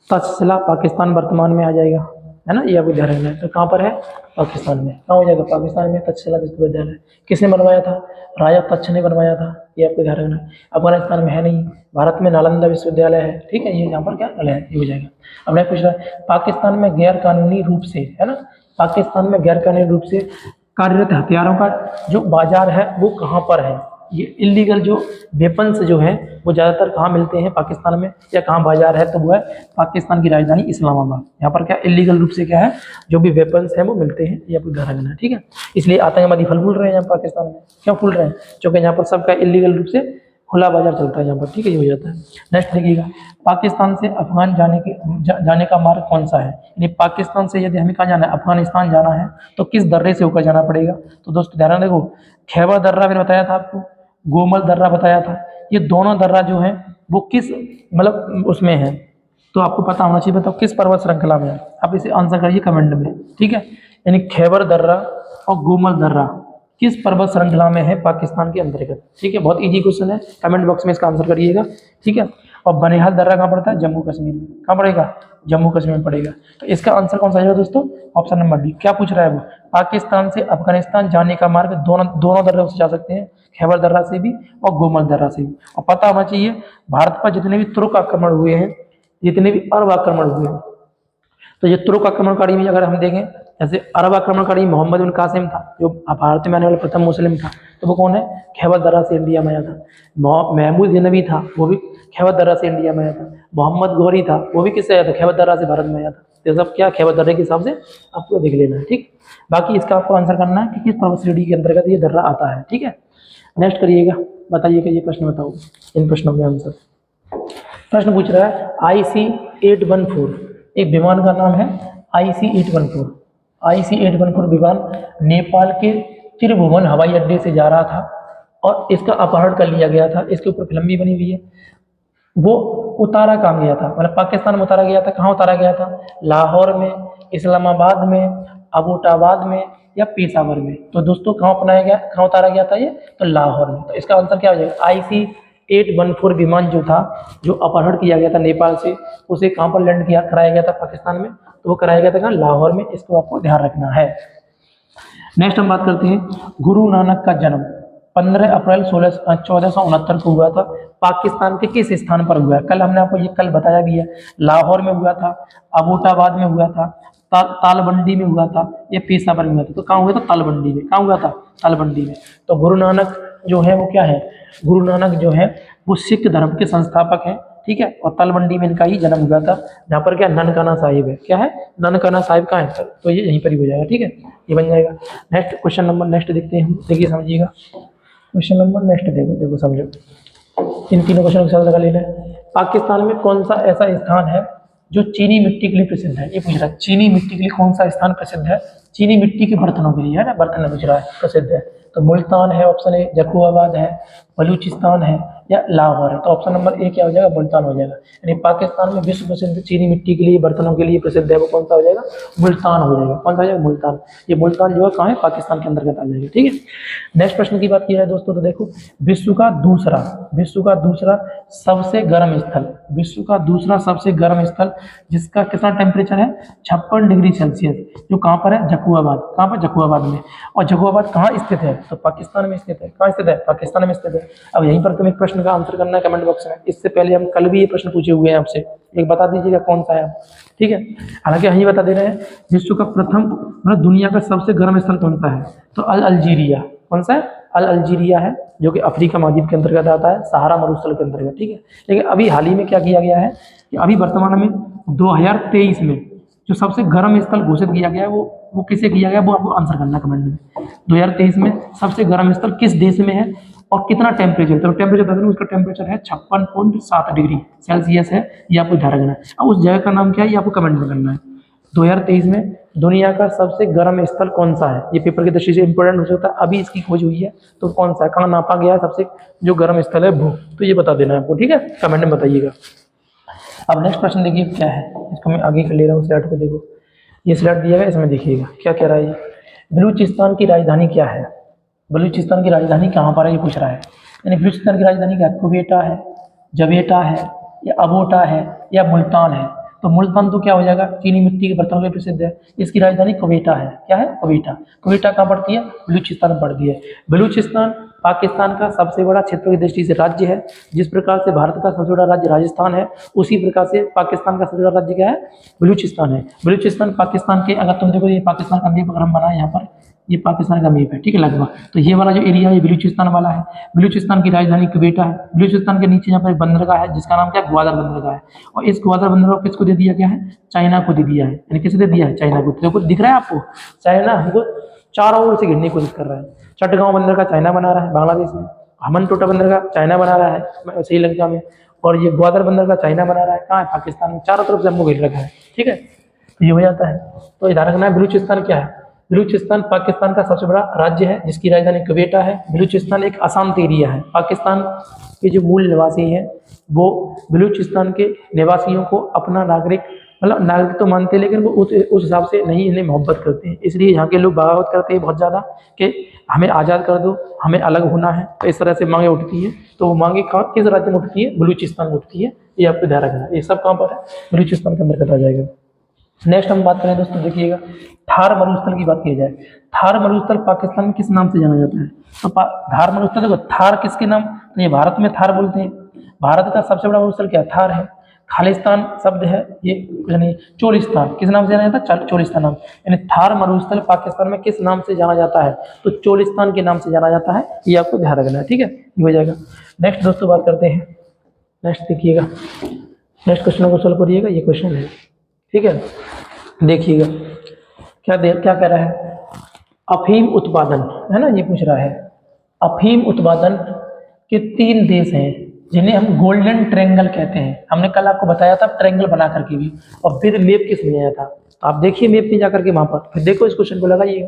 तक्षशिला पाकिस्तान वर्तमान में आ जाएगा, है ना, ये आपको ध्यान रखना है। तो कहाँ पर है, पाकिस्तान में, कहाँ हो जाएगा, पाकिस्तान में तक्षशिला विश्वविद्यालय। किसने बनवाया था, राजा तक्ष ने बनवाया था, ये आपको ध्यान रखना है। अफगानिस्तान में है नहीं, भारत में नालंदा विश्वविद्यालय है, ठीक है, ये यहाँ पर क्या है, ये हो जाएगा। अब मैं पूछ रहा है, पाकिस्तान में गैर कानूनी रूप से, है ना, पाकिस्तान में गैर कानूनी रूप से कार्यरत हथियारों का जो बाजार है वो कहाँ पर है। ये इलीगल जो वेपन्स जो है वो ज़्यादातर कहाँ मिलते हैं, पाकिस्तान में, या कहाँ बाजार है, तो वो है पाकिस्तान की राजधानी इस्लामाबाद। यहाँ पर क्या इलीगल रूप से क्या है, जो भी वेपन्स हैं वो मिलते हैं, ये आपको ध्यान रखना है, ठीक है। इसलिए आतंकवादी फल फूल रहे हैं यहाँ पाकिस्तान में, क्यों फूल रहे हैं, क्योंकि यहाँ पर सबका इलीगल रूप से खुला बाजार चलता है यहाँ पर, ठीक है, ये हो जाता है। नेक्स्ट देखिएगा, पाकिस्तान से अफगान जाने का मार्ग कौन सा है, यानी पाकिस्तान से यदि हमें कहाँ जाना है, अफगानिस्तान जाना है, तो किस दर्रे से होकर जाना पड़ेगा। तो दोस्तों ध्यान देखो, खैबर दर्रा मैंने बताया था आपको, गोमल दर्रा बताया था, ये दोनों दर्रा जो है वो किस मतलब उसमें है, तो आपको पता होना चाहिए, बताओ किस पर्वत श्रृंखला में है। आप इसे आंसर करिए कमेंट में, ठीक है। यानी खैबर दर्रा और गोमल दर्रा किस पर्वत श्रृंखला में है, पाकिस्तान के अंतर्गत, ठीक है, बहुत इजी क्वेश्चन है, कमेंट बॉक्स में इसका आंसर करिएगा, ठीक है। और बनिहाल दर्रा कहाँ पड़ता है, जम्मू कश्मीर में, कहाँ पड़ेगा, जम्मू कश्मीर में पड़ेगा। तो इसका आंसर कौन सा है दोस्तों, ऑप्शन नंबर डी। क्या पूछ रहा है वो, पाकिस्तान से अफगानिस्तान जाने का मार्ग दोनों दर्रों से जा सकते हैं, खैबर दर्रा से भी और गोमल दर्रा से भी। और पता होना चाहिए, भारत पर जितने भी तुर्क आक्रमण हुए हैं, जितने भी अरब आक्रमण हुए हैं, तो ये तुर्क आक्रमणकारी में अगर हम देखें, जैसे अरब आक्रमणकारी मोहम्मद बिन कासिम था, जो भारत में आने वाला प्रथम मुस्लिम था, तो वो कौन है, खैबर दर्रा से इंडिया में आया था। महमूद गजनवी था, वो भी खैबर दर्रा से इंडिया में आया था। मोहम्मद गौरी था, वो भी किससे आया था, खैबर दर्रा से भारत में आया था। तो सब क्या खैबर दर्रे के हिसाब से आपको देख लेना है, ठीक। बाकी इसका आपको आंसर करना है कि किस पर्वत श्रेणी के अंतर्गत ये दर्रा आता है, ठीक है। नेक्स्ट करिएगा, बताइएगा ये प्रश्न बताओ, इन प्रश्नों के आंसर। प्रश्न पूछ रहा है IC-814, एक विमान का नाम है IC-814। IC-814 विमान नेपाल के त्रिभुवन हवाई अड्डे से जा रहा था और इसका अपहरण कर लिया गया था। इसके ऊपर फिल्म भी बनी हुई है। वो उतारा कहाँ गया था, मतलब पाकिस्तान में उतारा गया था। कहाँ उतारा गया था, लाहौर में, इस्लामाबाद में, अबोटाबाद में या पेशावर में। तो दोस्तों कहाँ अपनाया गया, कहाँ उतारा गया था ये, तो लाहौर में। तो इसका आंसर क्या हो जाएगा, IC-814 विमान जो था, जो अपहरण किया गया था नेपाल से, उसे कहाँ पर लैंड किया कराया गया था, पाकिस्तान में। तो वो कराया गया था कहाँ, लाहौर में। इसको आपको ध्यान रखना है। नेक्स्ट हम बात करते हैं, गुरु नानक का जन्म 15 अप्रैल 1469 को हुआ था। पाकिस्तान के किस स्थान पर हुआ है, कल हमने आपको ये कल बताया भी है। लाहौर में हुआ था, अबोटाबाद में हुआ था, तालबंडी में हुआ था, ये पेशावर में हुआ था। तो कहाँ हुआ था, तालबंडी में। कहाँ हुआ था, तालबंडी में। तो गुरु नानक जो है वो क्या है, गुरु नानक जो है वो सिख धर्म के संस्थापक हैं, ठीक है। और तालबंडी में इनका ही जन्म हुआ था, जहाँ पर क्या ननकाना साहिब है। क्या है, ननकाना साहिब कहाँ है, तो ये यहीं पर ही हो जाएगा, ठीक है, ये बन जाएगा। नेक्स्ट क्वेश्चन नंबर नेक्स्ट देखते हैं, देखिए समझिएगा। क्वेश्चन नंबर नेक्स्ट देखो समझो, इन तीनों क्वेश्चन के साथ लगा लेना है। पाकिस्तान में कौन सा ऐसा स्थान है जो चीनी मिट्टी के लिए प्रसिद्ध है, ये पूछ रहा है। चीनी मिट्टी के लिए कौन सा स्थान प्रसिद्ध है, चीनी मिट्टी के बर्तनों के लिए, है ना, बर्तन पूछ रहा है, प्रसिद्ध है। तो मुल्तान है ऑप्शन ए, जकोआबाद है, बलूचिस्तान है, या लाहौर है। तो ऑप्शन नंबर ए क्या हो जाएगा, मुल्तान हो जाएगा। यानी पाकिस्तान में विश्व प्रसिद्ध चीनी मिट्टी के लिए, बर्तनों के लिए प्रसिद्ध है, वो कौन सा हो जाएगा, मुल्तान हो जाएगा। कौन सा हो जाएगा, मुल्तान। ये मुल्तान जो है कहाँ है, पाकिस्तान के अंतर्गत आ जाएगा। ठीक है, नेक्स्ट प्रश्न की बात की जाए दोस्तों, तो देखो विश्व का दूसरा सबसे गर्म स्थल, विश्व का दूसरा सबसे गर्म स्थल जिसका कितना टेम्परेचर है, 56 डिग्री सेल्सियस, जो कहाँ पर है, जकुआबाद। कहाँ पर, जकुआबाद में। और जकुआबाद कहाँ स्थित है, तो पाकिस्तान में स्थित है। कहाँ स्थित है, पाकिस्तान में स्थित है। अब यहीं पर तुम्हें प्रश्न का आंसर करना है कमेंट बॉक्स में। इससे पहले हम कल भी ये प्रश्न पूछे हुए हैं आपसे, एक बता दीजिएगा कौन सा है। ठीक है, हालांकि यही बता दे रहे हैं विश्व का प्रथम मतलब दुनिया का सबसे गर्म स्थल कौन सा है, तो अल्जीरिया। कौन सा है, अल्जीरिया है, जो कि अफ्रीका महाद्वीप के अंतर्गत आता है, सहारा मरुस्थल के अंतर्गत। ठीक है, लेकिन अभी हाल ही में क्या किया गया है कि अभी वर्तमान में 2023 में जो सबसे गर्म स्थल घोषित किया गया है, वो किसे किया गया, वो आपको आंसर करना है कमेंट में। 2023 में सबसे गर्म स्थल किस देश में है और कितना टेम्परेचर, तो टेम्परेचर बता दें, उसका टेम्परेचर है 56.7 डिग्री सेल्सियस है, ये आपको ध्यान रखना है। अब उस जगह का नाम क्या है, ये आपको कमेंट में करना है। 2023 में दुनिया का सबसे गर्म स्थल कौन सा है, ये पेपर की दृष्टि से इंपॉर्टेंट हो सकता है। अभी इसकी खोज हुई है, तो कौन सा है, कहाँ नापा गया है सबसे जो गर्म स्थल है वो, तो ये बता देना है आपको। ठीक है, कमेंट में बताइएगा। अब नेक्स्ट प्रश्न देखिए क्या है, इसको मैं आगे कर ले रहा हूँ, स्लाइड को देखो, ये स्लाइड दिया है, इसमें देखिएगा क्या कह रहा है। बलूचिस्तान की राजधानी क्या है, बलूचिस्तान की राजधानी कहाँ पर है, ये पूछ रहा है। यानी बलूचिस्तान की राजधानी क्या है, कुवेटा है, जवेटा है, या अबोटा है, या मुल्तान है। तो मुल्तान तो क्या हो जाएगा, चीनी मिट्टी के बर्तनों में प्रसिद्ध है। इसकी राजधानी कुवेटा है। क्या है, कुवेटा। कुवेटा कहाँ पड़ती है, बलूचिस्तान में पड़ती है। बलूचिस्तान पाकिस्तान का सबसे बड़ा क्षेत्र की दृष्टि से राज्य है। जिस प्रकार से भारत का सबसे बड़ा राज्य राजस्थान है, उसी प्रकार से पाकिस्तान का सबसे बड़ा राज्य क्या है, बलूचिस्तान है। बलूचिस्तान पाकिस्तान के, अगर तुम देखो ये पाकिस्तान का मैप अगर हम बनाए यहाँ पर, ये पाकिस्तान का मैप है। ठीक है, लगभग तो ये वाला जो एरिया है ये बलूचिस्तान वाला है। बलूचिस्तान की राजधानी कुवेटा है। बलूचिस्तान के नीचे यहाँ पर बंदरगाह है जिसका नाम क्या है, ग्वादर बंदरगाह है। और इस ग्वादर बंदरगाह को किसको दे दिया गया है, चाइना को दे दिया है। यानी किसे दे दिया है, चाइना को। देखो दिख रहा है आपको, चाइना हमको चारों ओर से घिरने की कोशिश कर रहा है। चटगांव बंदरगाह चाइना बना रहा है बांग्लादेश में, हमनटोटा बंदरगाह चाइना बना रहा है श्रीलंका में, और ये ग्वादर बंदरगाह चाइना बना रहा है कहाँ है, पाकिस्तान में। चारों तरफ से हमको घेर रखा है। ठीक है, तो ये हो जाता है। तो ध्यान रखना है, बलूचिस्तान क्या है, बलूचिस्तान पाकिस्तान का सबसे बड़ा राज्य है जिसकी राजधानी कुवेटा है। बलूचिस्तान एक अशांत एरिया है। पाकिस्तान के जो मूल निवासी हैं वो बलूचिस्तान के निवासियों को अपना नागरिक, मतलब नागरिक तो मानते हैं, लेकिन वो उस हिसाब से नहीं इन्हें मोहब्बत करते हैं। इसलिए यहाँ के लोग बगावत करते हैं बहुत ज़्यादा कि हमें आज़ाद कर दो, हमें अलग होना है। तो इस तरह से मांगे उठती हैं। तो वो मांगे किस राज्य में उठती है, बलूचिस्तान में उठती है। ये आपको ध्यान रखना है। ये सब कहाँ पर है, बलूचिस्तान के अंतर्गत आ जाएगा। नेक्स्ट हम बात करें दोस्तों, देखिएगा थार मरुस्थल की बात की जाए। थार मरुस्थल पाकिस्तान में किस नाम से जाना जाता है, तो थार मरुस्थल देखो, थार किसके नाम, तो ये भारत में थार बोलते हैं। भारत का सबसे बड़ा मरुस्थल क्या, थार है। खालिस्तान शब्द है ये, यानी चोलिस्तान किस नाम से जाना जाता है, चोलिस्तान नाम। यानी थार मरुस्थल पाकिस्तान में किस नाम से जाना जाता है, तो चोलिस्तान के नाम से जाना जाता है। ये आपको ध्यान रखना है। ठीक है, ये हो जाएगा। नेक्स्ट दोस्तों बात करते हैं, नेक्स्ट देखिएगा, नेक्स्ट क्वेश्चन को सॉल्व करिएगा। ये क्वेश्चन है, ठीक है, देखिएगा क्या कह रहा है, अफीम उत्पादन है ना, ये पूछ रहा है। अफीम उत्पादन के 3 देश हैं जिन्हें हम गोल्डन ट्रायंगल कहते हैं। हमने कल आपको बताया था ट्रायंगल बना करके भी, और फिर मैप किस में आया था, तो आप देखिए मैप में जाकर के वहां पर, फिर देखो इस क्वेश्चन को लगाइएगा।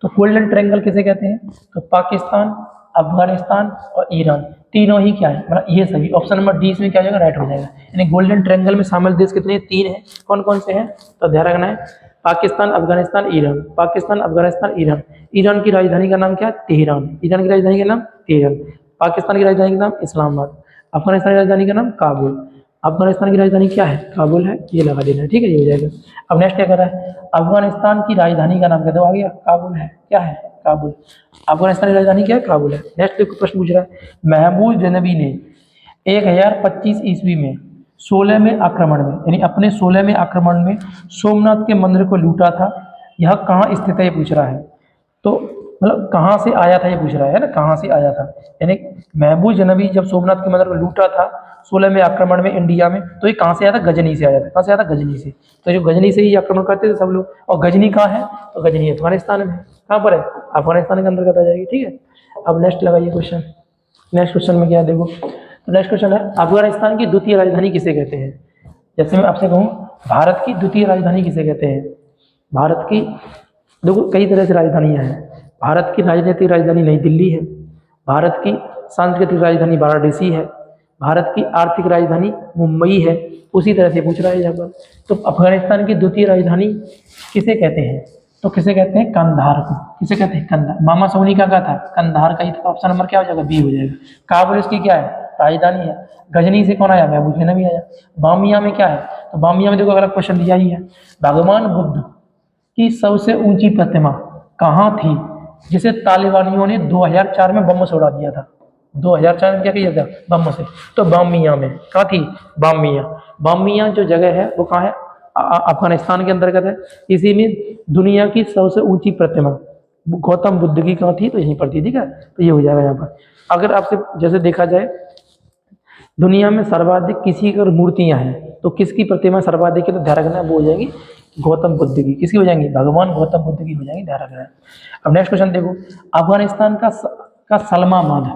तो गोल्डन ट्रायंगल किसे कहते हैं, तो पाकिस्तान, अफगानिस्तान और ईरान, तीनों ही क्या है, मतलब ये सभी। ऑप्शन नंबर डी इसमें क्या हो जाएगा, राइट हो जाएगा। यानी गोल्डन ट्रायंगल में शामिल देश कितने, 3 हैं। कौन कौन से हैं, तो ध्यान रखना है, Pakistan, Afghanistan, Iran. Pakistan, Afghanistan, Iran. Iran की राजधानी का नाम क्या है, तेहरान। ईरान की राजधानी का नाम तेहरान। पाकिस्तान की राजधानी का नाम इस्लामाबाद। अफगानिस्तान की राजधानी का नाम काबुल। अफगानिस्तान की राजधानी क्या है, काबुल है, ये लगा देना है। ठीक है, ये हो जाएगा। अब नेक्स्ट क्या कर रहा है, अफगानिस्तान की राजधानी का नाम क्या, तो आ गया, काबुल है। क्या है, काबुल। अफगानिस्तान की राजधानी क्या है, काबुल है। नेक्स्ट देखो प्रश्न पूछ रहा है, महमूद गजनवी ने 1025 ईस्वी में 16वें आक्रमण में, यानी अपने 16वें आक्रमण में सोमनाथ के मंदिर को लूटा था। यह कहाँ स्थित है, ये पूछ रहा है। तो मतलब कहाँ से आया था, ये पूछ रहा है ना, कहाँ से आया था। यानी महमूद गजनवी जब सोमनाथ के मंदिर को लूटा था 16वें आक्रमण में इंडिया में, तो ये कहाँ से आया था, गजनी से आया था। कहाँ से आया था, गजनी से। तो जो गजनी से ही आक्रमण करते थे सब लोग। और गजनी कहाँ है, तो गजनी अफगानिस्तान में। कहाँ पर है, अफगानिस्तान के अंतर्गत आ जाएगी। ठीक है, अब नेक्स्ट लगाइए क्वेश्चन। नेक्स्ट क्वेश्चन में क्या है देखो, तो नेक्स्ट क्वेश्चन है, अफगानिस्तान की द्वितीय राजधानी किसे कहते हैं। जैसे मैं आपसे कहूँ भारत की द्वितीय राजधानी किसे कहते हैं। भारत की देखो कई तरह से राजधानियां हैं। भारत की राजनीतिक राजधानी नई दिल्ली है। भारत की सांस्कृतिक राजधानी वाराणसी है। भारत की आर्थिक राजधानी मुंबई है। उसी तरह से पूछ रहा है यहाँ पर। तो अफगानिस्तान की द्वितीय राजधानी किसे कहते हैं? तो किसे कहते हैं? कंधार को। किसे कहते हैं? कंधार। मामा सोनी का था? कंधार का ही था। ऑप्शन नंबर क्या हो जाएगा? बी हो जाएगा। काबुल इसकी क्या है? राजधानी है। गजनी से कौन आया? महबूब गजनवी आया। बामिया में क्या है? तो बामिया में देखो अगला क्वेश्चन दिया ही है, भगवान बुद्ध की सबसे ऊंची प्रतिमा कहाँ थी जिसे तालिबानियों ने 2004 में बम से उड़ा दिया था? 2004 में क्या किया था? बम से। तो बामिया में। कहाँ थी? बामिया। बामिया जो जगह है वो कहाँ है? अफगानिस्तान के अंतर्गत है। इसी में दुनिया की सबसे ऊंची प्रतिमा गौतम बुद्ध की कहाँ थी? तो यहीं पर थी। ठीक है, तो ये हो जाएगा यहाँ पर। अगर आपसे जैसे देखा जाए दुनिया में सर्वाधिक किसी की मूर्तियां हैं तो किसकी प्रतिमा सर्वाधिक है? तो ध्यान रखना वो हो जाएगी गौतम बुद्ध की। किसकी हो जाएंगी? भगवान गौतम बुद्ध की हो जाएंगी। ध्यान रखना है। अब नेक्स्ट क्वेश्चन देखो, अफगानिस्तान का सलमा बांध,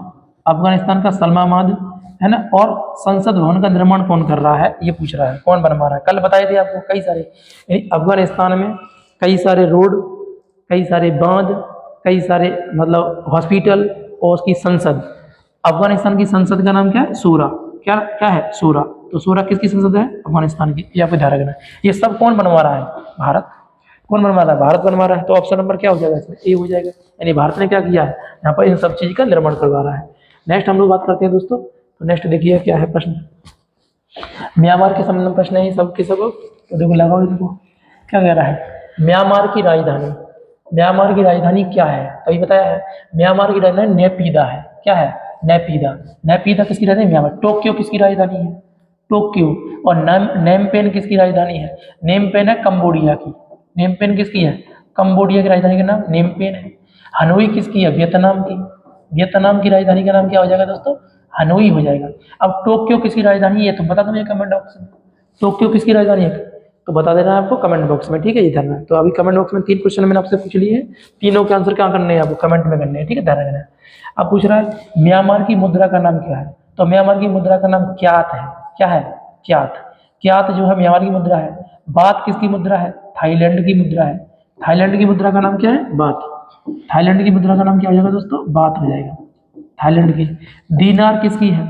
अफगानिस्तान का सलमा बांध है ना, और संसद भवन का निर्माण कौन कर रहा है? ये पूछ रहा है। कौन बनवा रहा है? कल बताए थे आपको कई सारे, यानी अफगानिस्तान में कई सारे रोड, कई सारे बांध, कई सारे मतलब हॉस्पिटल और उसकी संसद। अफगानिस्तान की संसद का नाम क्या है? शूरा। क्या क्या है? शूरा। तो शूरा किसकी संसद है? अफगानिस्तान की। ये आपको ध्यान रखना है। ये सब कौन बनवा रहा है? भारत। कौन बनवा रहा है? भारत बनवा रहा है। तो ऑप्शन नंबर क्या हो जाएगा इसमें? ए हो जाएगा। यानी भारत ने क्या किया है? यहाँ पर इन सब चीज का निर्माण करवा रहा है। नेक्स्ट हम लोग बात करते हैं दोस्तों। तो नेक्स्ट देखिए क्या है प्रश्न, म्यांमार के संबंध में प्रश्न है सब के सब। तो देखो लगाओ, देखो क्या कह रहा है, म्यांमार की राजधानी, म्यांमार की राजधानी क्या है? अभी बताया है। म्यांमार की राजधानी नेपीदा है। क्या है? नेपीदा। नेपीदा किसकी राजधानी? म्यांमार। टोक्यो किसकी राजधानी है? टोक्यो। और नेमपेन किसकी राजधानी है? नेमपेन है कंबोडिया की। नेमपेन किसकी है? कंबोडिया की राजधानी का नाम नेमपेन है। हनोई किसकी है? वियतनाम की। वियतनाम की राजधानी का नाम क्या हो जाएगा दोस्तों? हनोई हो जाएगा। अब टोक्यो किसकी राजधानी है? तो बता दो मुझे कमेंट बॉक्स में, टोक्यो किसकी राजधानी है? तो बता देना है आपको कमेंट बॉक्स में। ठीक है, ये ध्यान रखना। तो अभी कमेंट बॉक्स में 3 क्वेश्चन मैंने आपसे पूछ लिए हैं, तीनों के आंसर क्या करने हैं आपको? कमेंट में करने हैं। ठीक है, ध्यान रखना है। अब पूछ रहा है म्यांमार की मुद्रा का नाम क्या है? तो म्यांमार की मुद्रा का नाम क्यात है। क्या है? क्यात। क्यात जो है म्यांमार की मुद्रा है। बात किसकी मुद्रा है? थाईलैंड की मुद्रा है। थाईलैंड की मुद्रा का नाम क्या है? बात। थाईलैंड की मुद्रा का नाम क्या हो जाएगा दोस्तों? बात हो जाएगा थाईलैंड की। दीनार किसकी है?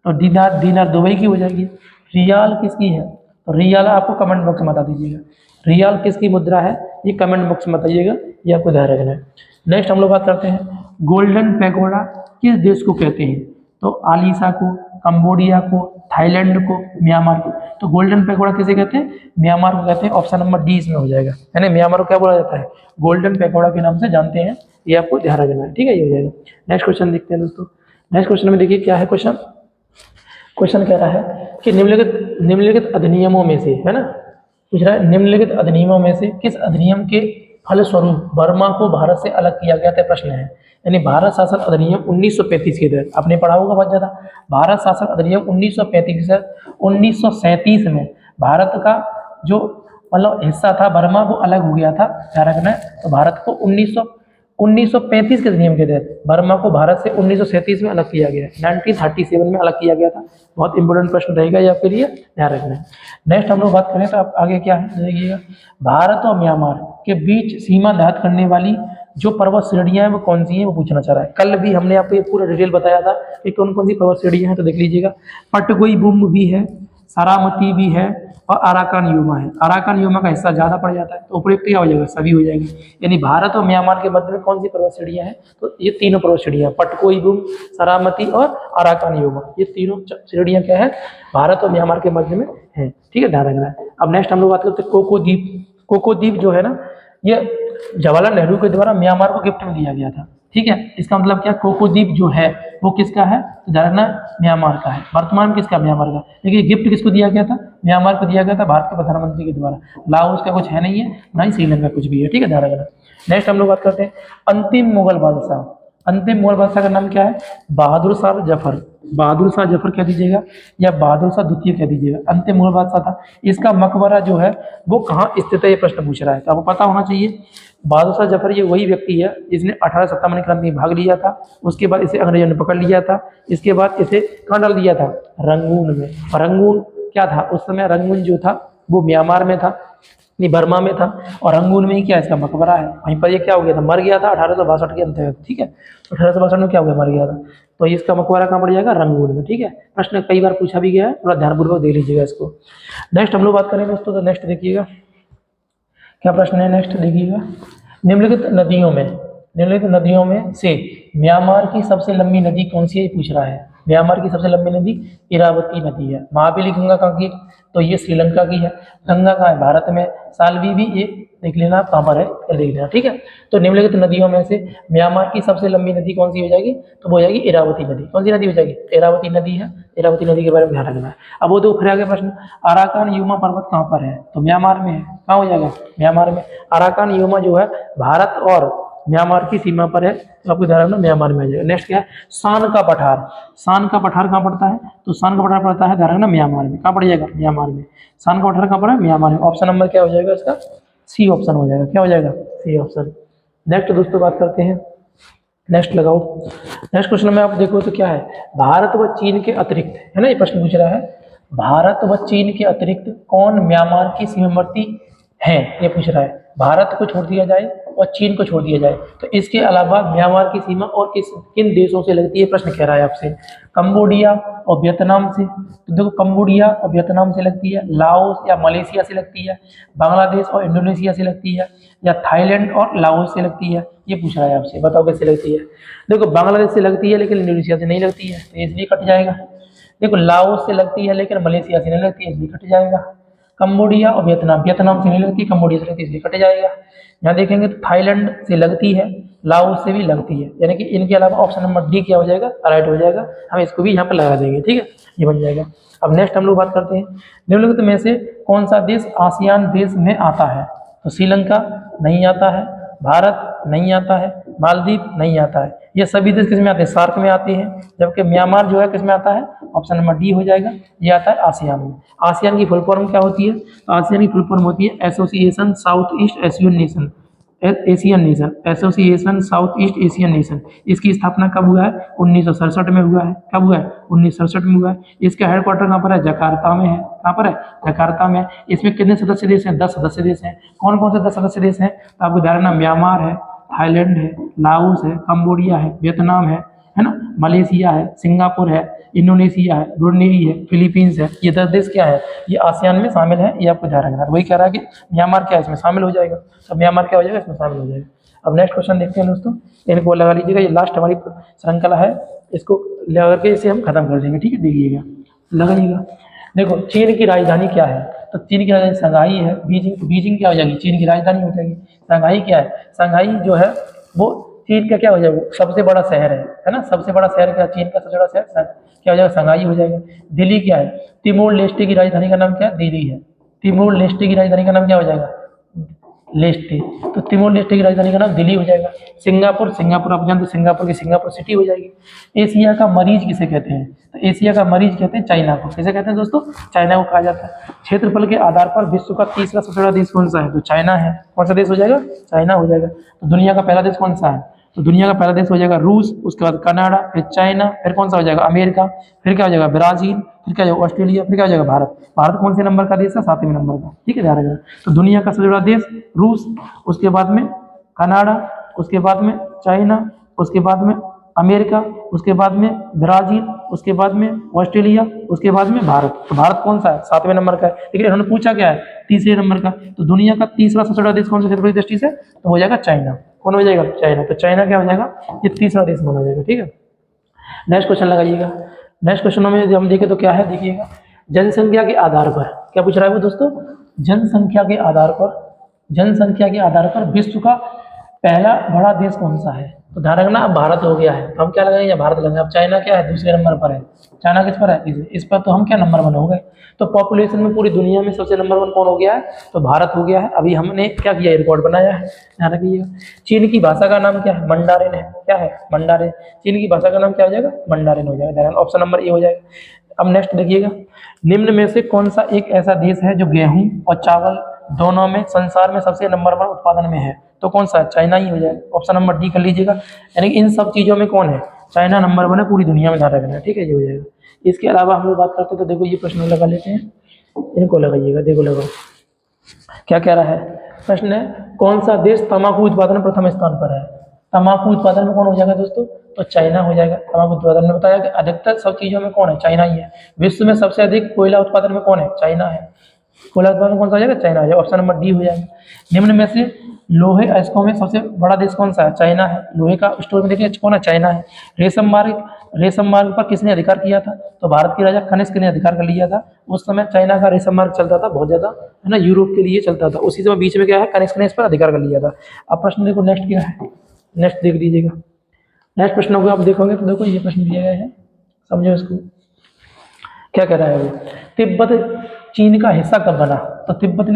तो दीनार, दीनार दुबई की हो जाएगी। रियाल किसकी है? तो रियाल आपको कमेंट बॉक्स में बता दीजिएगा। रियाल किसकी मुद्रा है? ये कमेंट बॉक्स में बताइएगा, ये आपको ध्यान रखना है। नेक्स्ट हम लोग बात करते हैं गोल्डन पैगोडा किस देश को कहते हैं? तो आलिसा को, कंबोडिया को, थाईलैंड को, म्यांमार को। तो गोल्डन पैगोडा किसे कहते हैं? म्यांमार को कहते हैं। ऑप्शन नंबर डी इसमें हो जाएगा। यानी म्यांमार को क्या बोला जाता है? गोल्डन पैगोडा के नाम से जानते हैं। ये आपको ध्यान रखना है। ठीक है, ये हो जाएगा। नेक्स्ट क्वेश्चन देखते हैं दोस्तों। नेक्स्ट क्वेश्चन में देखिए क्या है क्वेश्चन। क्वेश्चन कह रहा है कि निम्नलिखित अधिनियमों में से, है ना, पूछ रहा है निम्नलिखित अधिनियमों में से किस अधिनियम के फलस्वरूप बर्मा को भारत से अलग किया गया था? प्रश्न है। यानी भारत शासन अधिनियम 1935 के तहत, आपने पढ़ा होगा बहुत ज्यादा, भारत शासन अधिनियम 1935 से 1937 में भारत का जो मतलब हिस्सा था बर्मा वो अलग हो गया था। ध्यान रखना है। तो भारत को 1935 के अधिनियम के तहत बर्मा को भारत से 1937 में अलग किया गया, 1937 में अलग किया गया था। बहुत इंपॉर्टेंट प्रश्न रहेगा ये आपके लिए, ध्यान रखना है। नेक्स्ट हम लोग बात करें तो आप आगे क्या है देखिएगा, भारत और म्यांमार के बीच सीमा दायित्व करने वाली जो पर्वत श्रेणियां हैं वो कौन सी हैं, वो पूछना चाह रहा है। कल भी हमने आपको ये पूरा डिटेल बताया था कि कौन कौन सी पर्वत श्रेणियां हैं, तो देख लीजिएगा। पटगोई बुम भी है, सारामती भी है और अराकान योमा है। अराकान योमा का हिस्सा ज्यादा पड़ जाता है, तो उपयुक्त क्या हो जाएगा? सभी हो जाएगी। यानी भारत और म्यांमार के मध्य में कौन सी पर्वत श्रेणियां हैं? तो ये तीनों पर्वत श्रेणियां, पटकोई बुम, सारामती और अराकान योमा, ये तीनों श्रेणियां क्या है? भारत और म्यांमार के मध्य में है। ठीक है, ध्यान रखना है। अब नेक्स्ट हम लोग बात करते हैं कोको द्वीप। कोको द्वीप जो है ना, ये जवाहरलाल नेहरू के द्वारा म्यांमार को गिफ्ट में दिया गया था। ठीक है, इसका मतलब क्या? कोको द्वीप जो है वो किसका है? तो जानना म्यांमार का है। वर्तमान में किसका? म्यांमार का। लेकिन गिफ्ट किसको दिया गया था? म्यांमार को दिया गया था, भारत के प्रधानमंत्री के द्वारा। लाओस का कुछ है नहीं है, ना ही श्रीलंका कुछ भी है। ठीक है, ध्यान रखना। नेक्स्ट हम लोग बात करते हैं अंतिम मुगल बादशाह। अंतिम मुगल बादशाह का नाम क्या है? बहादुर शाह जफर। बहादुर शाह जफर कह दीजिएगा या बहादुर शाह द्वितीय कह दीजिएगा। अंतिम मुगल बादशाह था। इसका मकबरा जो है वो कहाँ स्थित है, ये प्रश्न पूछ रहा है, तो आपको पता होना चाहिए। बहादुर शाह जफर ये वही व्यक्ति है जिसने 1857 क्रांति में भाग लिया था। उसके बाद इसे अंग्रेजों ने पकड़ लिया था। इसके बाद इसे कहाँ डाल दिया था? रंगून में। और रंगून क्या था उस समय? रंगून जो था वो म्यांमार में था, नहीं बर्मा में था। और रंगून में ही क्या इसका मकबरा है। वहीं पर ये क्या हो गया था? मर गया था 1862 के अंतर्गत। ठीक है, 1862 में क्या हो गया? मर गया था। तो इसका मकबरा कहाँ पड़ जाएगा, रंगून में। ठीक है, प्रश्न कई बार पूछा भी गया है, थोड़ा ध्यानपूर्वक देख लीजिएगा इसको। नेक्स्ट हम लोग बात करें दोस्तों, तो नेक्स्ट देखिएगा क्या प्रश्न है। नेक्स्ट देखिएगा, निम्नलिखित नदियों में से म्यांमार की सबसे लंबी नदी कौन सी है, पूछ रहा है। म्यांमार की सबसे लंबी नदी इरावती नदी है। महाबली गंगा कहाँ की, तो ये श्रीलंका की है। गंगा कहाँ है, भारत में। सालवी भी ये देख लेना कहाँ पर है, ये देख लेना। ठीक है, तो निम्नलिखित नदियों में से म्यांमार की सबसे लंबी नदी कौन सी हो जाएगी, तो वो हो जाएगी इरावती नदी। कौन सी नदी हो जाएगी, इरावती नदी है। इरावती नदी के बारे में ध्यान रखना है। अब वो देखो फिर आगे प्रश्न, अराकान युमा पर्वत कहाँ पर है, तो म्यांमार में है। कहाँ हो जाएगा, म्यांमार में। अराकान युमा जो है भारत और म्यांमार की सीमा पर है, तो आपको ध्यान रखना म्यांमार में आ जाएगा। नेक्स्ट क्या है, सान का पठार। सान का पठार कहाँ पड़ता है, तो सान का पठार पड़ता है, ध्यान रखना म्यांमार में। कहाँ पड़ जाएगा, म्यांमार में। सान का पठार कहाँ पड़ा है, म्यांमार में। ऑप्शन नंबर क्या हो जाएगा इसका, सी ऑप्शन हो जाएगा। क्या हो जाएगा, सी ऑप्शन। नेक्स्ट दोस्तों बात करते हैं, नेक्स्ट लगाओ। नेक्स्ट क्वेश्चन में आप देखो तो क्या है, भारत व चीन के अतिरिक्त, है ना, ये प्रश्न पूछ रहा है, भारत व चीन के अतिरिक्त कौन म्यांमार की सीमावर्ती है, ये पूछ रहा है। भारत को छोड़ दिया जाए और चीन को छोड़ दिया जाए, तो इसके अलावा म्यांमार की सीमा और किन देशों से लगती है, प्रश्न कह रहा है आपसे। कंबोडिया और वियतनाम से, तो देखो कंबोडिया और वियतनाम से लगती है, लाओस या मलेशिया से लगती है, बांग्लादेश और इंडोनेशिया से लगती है, या थाईलैंड और लाओस से लगती है, ये पूछ रहा है आपसे। बताओ कैसे लगती है। देखो बांग्लादेश से लगती है लेकिन इंडोनेशिया से नहीं लगती है, तो इसलिए कट जाएगा। देखो लाओस से लगती है लेकिन मलेशिया से नहीं लगती है, इसलिए कट जाएगा। कंबोडिया और वियतनाम से नहीं लगती, कंबोडिया से लगती है, इसलिए कट जाएगा। यहाँ देखेंगे तो थाईलैंड से लगती है, लाओस से भी लगती है, यानी कि इनके अलावा ऑप्शन नंबर डी क्या हो जाएगा, राइट हो जाएगा। हम इसको भी यहाँ पर लगा देंगे। ठीक है, ये बन जाएगा। अब नेक्स्ट हम लोग बात करते हैं, निम्नलिखित में से कौन सा देश आसियान देश में आता है, तो श्रीलंका नहीं आता है, भारत नहीं आता है, मालदीव नहीं आता है। ये सभी देश किस में आते हैं, सार्क में आते हैं, जबकि म्यांमार जो है किस में आता है, ऑप्शन नंबर डी हो जाएगा, ये आता है आसियान में। आसियान की फुल फॉर्म क्या होती है, तो आसियान की फुल फॉर्म होती है association south east Asian nation, Asian nation, association south east Asian nation. इसकी स्थापना कब हुआ है, 1967 में हुआ है। कब हुआ है, 1967 में हुआ है। इसका हेडक्वार्टर कहाँ पर है, जकार्ता में है। कहाँ पर है, जकार्ता में। इसमें कितने सदस्य देश हैं, 10 सदस्य देश हैं। कौन कौन से 10 सदस्य देश हैं, तो आपको ध्यान रखना, म्यांमार है, थाईलैंड है, लाओस है, कंबोडिया है, वियतनाम है ना, मलेशिया है, सिंगापुर है, इंडोनेशिया है, ब्रुनेई है, फिलीपींस है। ये 10 देश क्या है, ये आसियान में शामिल है, ये आपको ध्यान रखना है। वही कह रहा है कि म्यांमार क्या है, इसमें शामिल हो जाएगा, सब म्यांमार क्या हो जाएगा, इसमें शामिल हो जाएगा। अब नेक्स्ट क्वेश्चन देखते हैं दोस्तों, इनको लगा लीजिएगा, ये लास्ट हमारी श्रृंखला है, इसको लगा के इसे हम खत्म कर देंगे। ठीक है, देखिएगा, लगाइएगा। देखो चीन की राजधानी क्या है, तो चीन की राजधानी शंघाई है। बीजिंग क्या हो जाएगी, चीन की राजधानी हो जाएगी। शंघाई क्या है, शंघाई जो है वो चीन का क्या हो जाएगा, सबसे बड़ा शहर है ना, सबसे बड़ा शहर क्या, चीन का सबसे बड़ा शहर क्या हो जाएगा, शंघाई हो जाएगा। दिल्ली क्या है, तिमोर लेस्टे की राजधानी का नाम क्या है, दिल्ली है। तिमोर लेस्टे की राजधानी का नाम क्या हो जाएगा, लेस्टे, तो तिमोर लेस्टे की राजधानी का नाम दिल्ली हो जाएगा। सिंगापुर आप जानते हैं, सिंगापुर की सिंगापुर सिटी हो जाएगी। एशिया का मरीज किसे कहते हैं, तो एशिया का मरीज कहते हैं चाइना को। किसे कहते हैं दोस्तों, चाइना को कहा जाता है। क्षेत्रफल के आधार पर विश्व का तीसरा सबसे बड़ा देश कौन सा है, तो चाइना है। कौन सा देश हो जाएगा, चाइना हो जाएगा। तो दुनिया का पहला देश कौन सा है, तो दुनिया का पहला देश हो जाएगा रूस, उसके बाद कनाडा, फिर चाइना, फिर कौन सा हो जाएगा, अमेरिका, फिर क्या हो जाएगा, ब्राजील, फिर क्या हो जाएगा, ऑस्ट्रेलिया, फिर क्या हो जाएगा, भारत। भारत कौन से नंबर का देश है, 7वें नंबर का। ठीक है, ध्यान रखना। तो दुनिया का सबसे बड़ा देश रूस, उसके बाद में कनाडा, उसके बाद में चाइना, उसके बाद में अमेरिका, उसके बाद में ब्राजील, उसके बाद में ऑस्ट्रेलिया, उसके बाद में भारत। तो भारत कौन सा है, 7वें नंबर का है। लेकिन इन्होंने पूछा क्या है, तीसरे नंबर का। तो दुनिया का तीसरा सबसे बड़ा देश कौन सा क्षेत्रफल की दृष्टि से, तो हो जाएगा चाइना। कौन हो जाएगा, चाइना। तो चाइना क्या हो जाएगा, ये तीसरा देश माना जाएगा। ठीक है, नेक्स्ट क्वेश्चन लगाइएगा। नेक्स्ट क्वेश्चन में हम देखें तो क्या है, देखिएगा, जनसंख्या के आधार पर क्या पूछ रहा है वो दोस्तों, जनसंख्या के आधार पर विश्व का पहला बड़ा देश कौन सा है, तो ध्यान रखना, अब भारत हो गया है, हम क्या लगाएंगे, भारत लगाएंगे। अब चाइना क्या है, दूसरे नंबर पर है। चाइना किस पर है, इस पर। तो हम क्या नंबर 1 हो गए। तो पॉपुलेशन में पूरी दुनिया में सबसे नंबर 1 कौन हो गया है, तो भारत हो गया है। अभी हमने क्या किया, रिकॉर्ड बनाया है, ध्यान रखिएगा। चीन की भाषा का नाम क्या है, मंडारिन है। क्या है, मंडारिन। चीन की भाषा का नाम क्या हो जाएगा, मंडारिन हो जाएगा। ऑप्शन नंबर ए हो जाएगा। अब नेक्स्ट देखिएगा, निम्न में से कौन सा एक ऐसा देश है जो गेहूं और चावल दोनों में संसार में सबसे नंबर 1 उत्पादन में है, तो कौन सा है, चाइना ही हो जाएगा। ऑप्शन नंबर डी कर लीजिएगा। यानी कि इन सब चीज़ों में कौन है, चाइना नंबर 1 है पूरी दुनिया में, ध्यान रखना। ठीक है, ये हो जाएगा। इसके अलावा हम लोग बात करते हैं, तो देखो ये प्रश्न लगा लेते हैं, इनको लगाइएगा। देखो लगाओ क्या कह रहा है, प्रश्न है, कौन सा देश तंबाकू उत्पादन में प्रथम स्थान पर है, तंबाकू उत्पादन में कौन हो जाएगा दोस्तों? तो चाइना हो जाएगा। तंबाकू उत्पादन में बताया कि अधिकतर सब चीजों में कौन है? चाइना ही है। विश्व में सबसे अधिक कोयला उत्पादन में कौन है? चाइना है। कोयला उत्पादन कौन सा हो जाएगा? चाइना हो जाएगा। ऑप्शन नंबर डी हो जाएगा। निम्न में से लोहे अयस्कों में सबसे बड़ा देश कौन सा है? चाइना है। लोहे का स्टोर में देखिए कौन है? चाइना है। रेशम मार्ग पर किसने अधिकार किया था? तो भारत के राजा कनिष्क ने अधिकार कर लिया था। उस समय चाइना का रेशम मार्ग चलता था बहुत ज्यादा, है ना, यूरोप के लिए चलता था। उसी समय बीच में क्या है, कनिष्क ने इस पर अधिकार कर लिया था। अब प्रश्न देखो नेक्स्ट क्या है, नेक्स्ट देख लीजिएगा। नेक्स्ट प्रश्न को आप देखोगे तो देखो ये प्रश्न दिया गया है, समझो इसको। क्या कह रहा है वो? तिब्बत चीन का हिस्सा कब बना? तो तिब्बत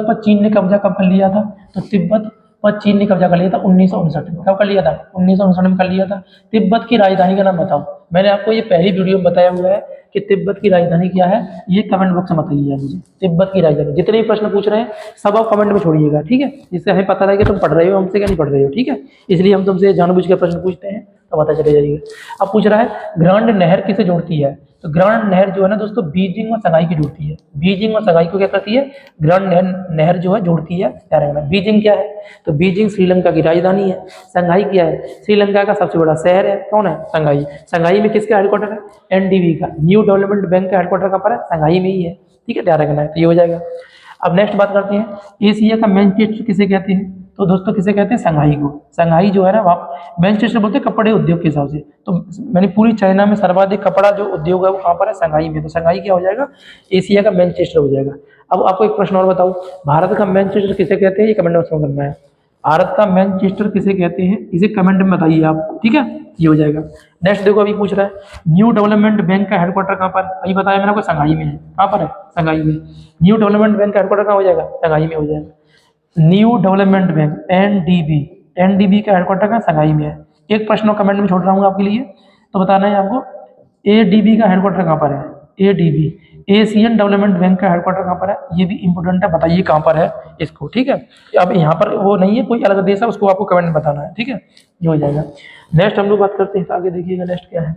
पर चीन ने कब्जा कब कर लिया था? तो तिब्बत पर चीन ने कब्जा कर लिया था 1959 में। कब कर लिया था? 1959 में कर लिया था। तिब्बत की राजधानी का नाम बताओ। मैंने आपको ये पहली वीडियो में बताया हुआ है कि तिब्बत की राजधानी क्या है, ये कमेंट बॉक्स में बताइए मुझे। तिब्बत की राजधानी, जितने भी प्रश्न पूछ रहे हैं सब आप कमेंट में छोड़िएगा, ठीक है, जिससे हमें पता लगे कि तुम पढ़ रहे हो हमसे क्या नहीं पढ़ रहे हो, ठीक है। इसलिए हम तुमसे जानबूझ के प्रश्न पूछते हैं तो पता चले जाइएगा। अब पूछ रहा है ग्रांड नहर किसे जोड़ती है? तो ग्रांड नहर जो है ना दोस्तों, बीजिंग और शंघाई की जोड़ती है। बीजिंग और शंघाई को क्या करती है? ग्रांड नहर जो है जोड़ती है। याद रखना। बीजिंग क्या है? तो बीजिंग श्रीलंका की राजधानी है। शंघाई क्या है? श्रीलंका का सबसे बड़ा शहर है। कौन है? शंघाई। शंघाई में किसका हेडक्वार्टर है? एनडीबी का, न्यू डेवलपमेंट बैंक का हेडक्वार्टर कहाँ पर है? शंघाई में ही है, ठीक है, ध्यान रखना है। तो ये हो जाएगा। अब नेक्स्ट बात करते हैं, एशिया का मैनचेस्टर किसे कहते हैं? तो दोस्तों किसे कहते हैं? शंघाई को। शंघाई जो है ना, वहाँ मैनचेस्टर बोलते हैं कपड़े उद्योग के हिसाब से। तो मैंने पूरी चाइना में सर्वाधिक कपड़ा जो उद्योग है वो कहाँ पर है? शंघाई में। तो शंघाई क्या हो जाएगा? एशिया का मैनचेस्टर हो जाएगा। अब आपको एक प्रश्न और बताऊं, भारत का मैनचेस्टर किसे कहते हैं? ये कमेंट बॉक्स में करना है। भारत का मैनचेस्टर किसे कहते हैं, इसे कमेंट में बताइए आप, ठीक है, ये हो जाएगा। नेक्स्ट देखो, अभी पूछ रहा है न्यू डेवलपमेंट बैंक का हेडक्वार्टर कहाँ पर? अभी बताया मैंने आपको, शंघाई में है। कहाँ पर है? शंघाई में। न्यू डेवलपमेंट बैंक का हेडक्वार्टर कहाँ हो जाएगा? शंघाई में हो जाएगा। New development bank NDB, NDB का हेडक्वार्टर कहाँ? शंघाई में है। एक प्रश्न कमेंट में छोड़ रहा हूँ आपके लिए, तो बताना है आपको एडीबी का हेडक्वार्टर कहाँ पर है? एडीबी, एशियन डेवलपमेंट बैंक का हेडक्वार्टर कहाँ पर है? ये भी इंपॉर्टेंट है, बताइए कहाँ पर है इसको, ठीक है। अब यहाँ पर वो नहीं है, कोई अलग देश है, उसको आपको कमेंट में बताना है, ठीक है, ये हो जाएगा। नेक्स्ट हम लोग बात करते हैं, आगे देखिएगा नेक्स्ट क्या है।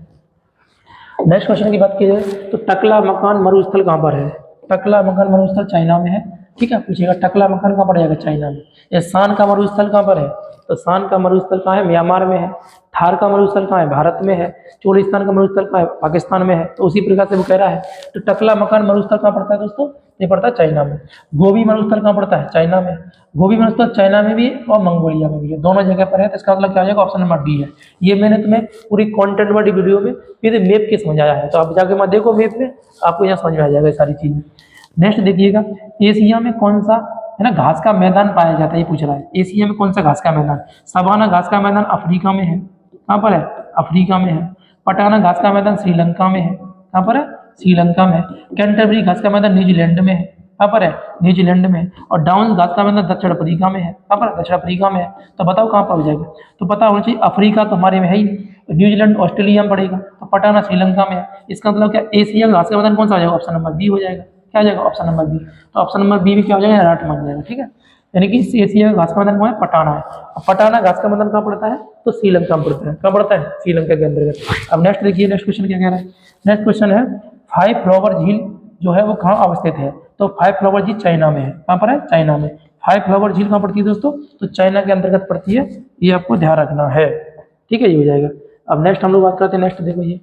नेक्स्ट क्वेश्चन की बात की जाए तो टकला मकान मरुस्थल कहाँ पर है? टकला मकान मरुस्थल चाइना में है, ठीक है। पूछिएगा टकला मकान कहाँ पर जाएगा? चाइना में। ये शान का मरुस्थल कहाँ पर है? तो शान का मरुस्थल कहाँ है? म्यांमार में है। थार का मरुस्थल कहाँ है? भारत में है। चोलिस्तान का मरुस्थल कहाँ है? पाकिस्तान में है। तो उसी प्रकार से वो कह रहा है। तो टकला मकान मरुस्थल कहाँ पड़ता है दोस्तों? ये पड़ता है चाइना में। गोबी मरुस्थल कहाँ पड़ता है? चाइना में। गोबी मरुस्थल चाइना में भी और मंगोलिया में भी है, दोनों जगह पर है। तो इसका मतलब क्या हो जाएगा? ऑप्शन नंबर डी है। ये मैंने तुम्हें पूरी कंटेंट वाली वीडियो में फिर मैप के समझाया है, तो आप जाके मत देखो मैप में, आपको यहाँ समझ में आ जाएगा ये सारी चीजें। नेक्स्ट देखिएगा, एशिया में कौन सा, है ना, घास का मैदान पाया जाता है? ये पूछ रहा है, एशिया में कौन सा घास का मैदान? सवाना घास का मैदान अफ्रीका में है। कहाँ पर है? अफ्रीका में है। पटाना घास का मैदान श्रीलंका में है। कहाँ पर है? श्रीलंका में। कैंटरबरी घास का मैदान न्यूजीलैंड में है। कहाँ पर है? न्यूजीलैंड में। और डाउन घास का मैदान दक्षिण अफ्रीका में है। कहाँ पर? दक्षिण अफ्रीका में है। तो बताओ कहाँ पर हो जाएगा? तो पता होना चाहिए, अफ्रीका तो हमारे में है ही नहीं, न्यूजीलैंड ऑस्ट्रेलिया में पड़ेगा, तो पटाना श्रीलंका में है। इसका मतलब क्या? एशिया घास का मैदान कौन सा हो जाएगा? ऑप्शन नंबर बी हो जाएगा। क्या हो जाएगा? Option number B. तो ऑप्शन नंबर बी में क्या हो जाएगा? राइट मान जाएगा, ठीक है। यानी कि एशिया में घास का मैदान कौन है? पटाना है। अब पटाना घास का मैदान कहाँ पड़ता है? तो श्रीलंका में पड़ता है। कहाँ पड़ता है? श्रीलंका के अंतर्गत। अब नेक्स्ट देखिए, नेक्स्ट क्वेश्चन क्या कह रहा है। नेक्स्ट क्वेश्चन है, फाइव फ्लावर झील जो है वो कहाँ अवस्थित है? तो फाइव फ्लावर झील चाइना में है। कहाँ पर है? चाइना में। फाइव फ्लावर झील कहाँ पड़ती है दोस्तों? तो चाइना के अंतर्गत पड़ती है, ये आपको ध्यान रखना है, ठीक है, ये हो जाएगा। अब नेक्स्ट हम लोग बात करते हैं, नेक्स्ट देखो, ये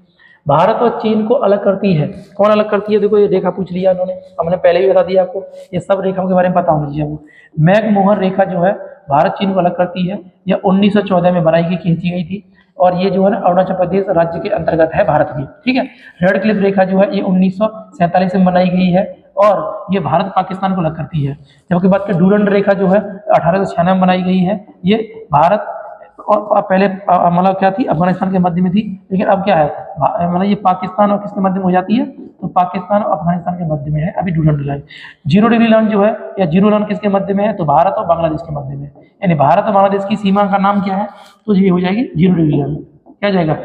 भारत और चीन को अलग करती है, कौन अलग करती है? देखो ये रेखा पूछ लिया उन्होंने, हमने पहले भी बता दिया आपको, ये सब रेखाओं के बारे में पता होना चाहिए आपको। मैकमोहन रेखा जो है भारत चीन को अलग करती है, यह 1914 में बनाई गई, खींची गई थी, और ये जो है ना अरुणाचल प्रदेश राज्य के अंतर्गत है भारत की, ठीक है। रेड क्लिफ रेखा जो है ये 1947 में बनाई गई है, और ये भारत पाकिस्तान को अलग करती है। जबकि बात करें डूरंड रेखा जो है 1896 में बनाई गई है, ये भारत और पहले मतलब क्या थी, अफगानिस्तान के मध्य में थी, लेकिन अब क्या है, मतलब ये पाकिस्तान और किसके मध्य में हो जाती है? तो पाकिस्तान और अफगानिस्तान के मध्य में है अभी डूरंड लाइन। 0 डिग्री लाइन जो है, या 0 लाइन किसके मध्य में है? तो भारत और बांग्लादेश के मध्य में। यानी भारत और बांग्लादेश की सीमा का नाम क्या है? तो ये हो जाएगी 0 डिग्री लाइन। क्या जाएगा?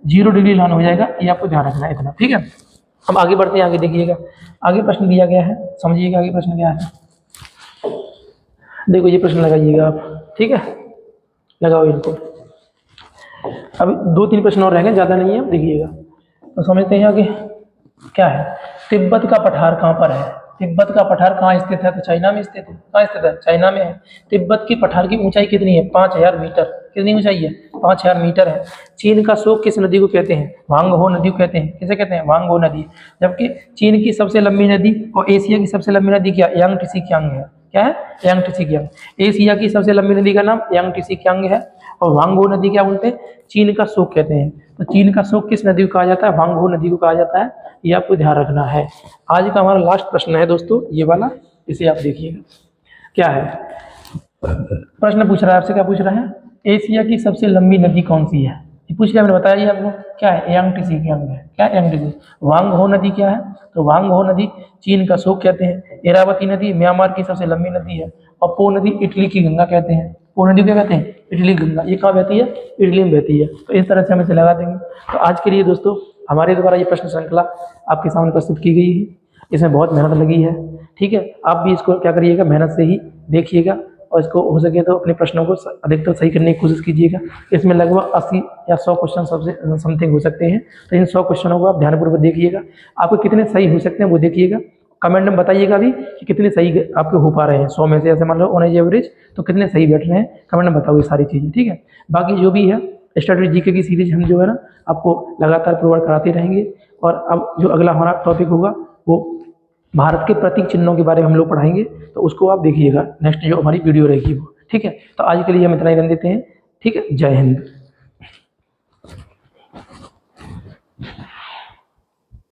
0 डिग्री लाइन हो जाएगा, ये आपको ध्यान रखना है इतना, ठीक है। हम आगे बढ़ते हैं, आगे देखिएगा, आगे प्रश्न दिया गया है, समझिएगा आगे प्रश्न क्या है। देखो ये प्रश्न लगाइएगा आप, ठीक है, लगाओ इनको। अभी 2-3 प्रश्न और रहेंगे, ज़्यादा नहीं है, देखिएगा। तो समझते हैं आगे क्या है। तिब्बत का पठार कहाँ पर है? तिब्बत का पठार कहाँ स्थित है? तो चाइना में स्थित है। कहाँ स्थित है? चाइना में है। तिब्बत की पठार की ऊंचाई कितनी है? 5000 मीटर। कितनी ऊंचाई है? 5000 मीटर है। चीन का शोक किस नदी को कहते हैं? वांगहो नदी को कहते हैं। किसे कहते हैं? वांगहो नदी। जबकि चीन की सबसे लंबी नदी और एशिया की सबसे लंबी नदी क्या? यांगत्से कियांग है। क्या है? यांगत्से कियांग। एशिया की सबसे लंबी नदी का नाम यांगत्से कियांग है और वांगहो नदी क्या बोलते हैं? चीन का शोक कहते हैं। तो चीन का शोक किस नदी को कहा जाता है? वांगहो नदी को कहा जाता है। ये आपको ध्यान रखना है। आज का हमारा लास्ट प्रश्न है दोस्तों ये वाला, इसे आप देखिएगा क्या है। प्रश्न पूछ रहा है आपसे, क्या पूछ रहा है? एशिया की सबसे लंबी नदी कौन सी है? ये पूछ लिया मैंने, बताया आपको क्या है? यांगत्से कियांग है। क्या यांगत्से? वांगहो नदी क्या है? तो वांगहो नदी चीन का शोक कहते हैं। इरावती नदी म्यांमार की सबसे लंबी नदी है और पो नदी इटली की गंगा कहते हैं। पो नदी क्या कहते हैं? इटली गंगा। ये कहाँ बहती है? इटली में बहती है। तो इस तरह से हम इसे लगा देंगे। तो आज के लिए दोस्तों हमारे द्वारा ये प्रश्न श्रृंखला आपके सामने प्रस्तुत की गई है। इसमें बहुत मेहनत लगी है। ठीक है, आप भी इसको क्या करिएगा, मेहनत से ही देखिएगा और इसको हो सके तो अपने प्रश्नों को अधिकतर सही करने की कोशिश कीजिएगा। इसमें लगभग 80 या 100 क्वेश्चन सबसे समथिंग हो सकते हैं। तो इन 100 क्वेश्चनों को आप ध्यानपूर्वक देखिएगा। आपको कितने सही हो सकते हैं वो देखिएगा। कमेंट में बताइएगा भी कि कितने सही आपके हो पा रहे हैं 100 में से। ऐसे मान लो ऑन एज एवरेज तो कितने सही बैठ रहे हैं, कमेंट में बताओ ये सारी चीज़ें। ठीक है, बाकी जो भी है स्टडी जीके की सीरीज हम जो है ना आपको लगातार प्रोवाइड कराते रहेंगे। और अब जो अगला हमारा टॉपिक होगा वो भारत के प्रतीक चिन्हों के बारे में हम लोग पढ़ाएंगे। तो उसको आप देखिएगा, नेक्स्ट जो हमारी वीडियो रहेगी वो। ठीक है, तो आज के लिए हम इतना ही रन देते हैं। ठीक है, जय हिंद।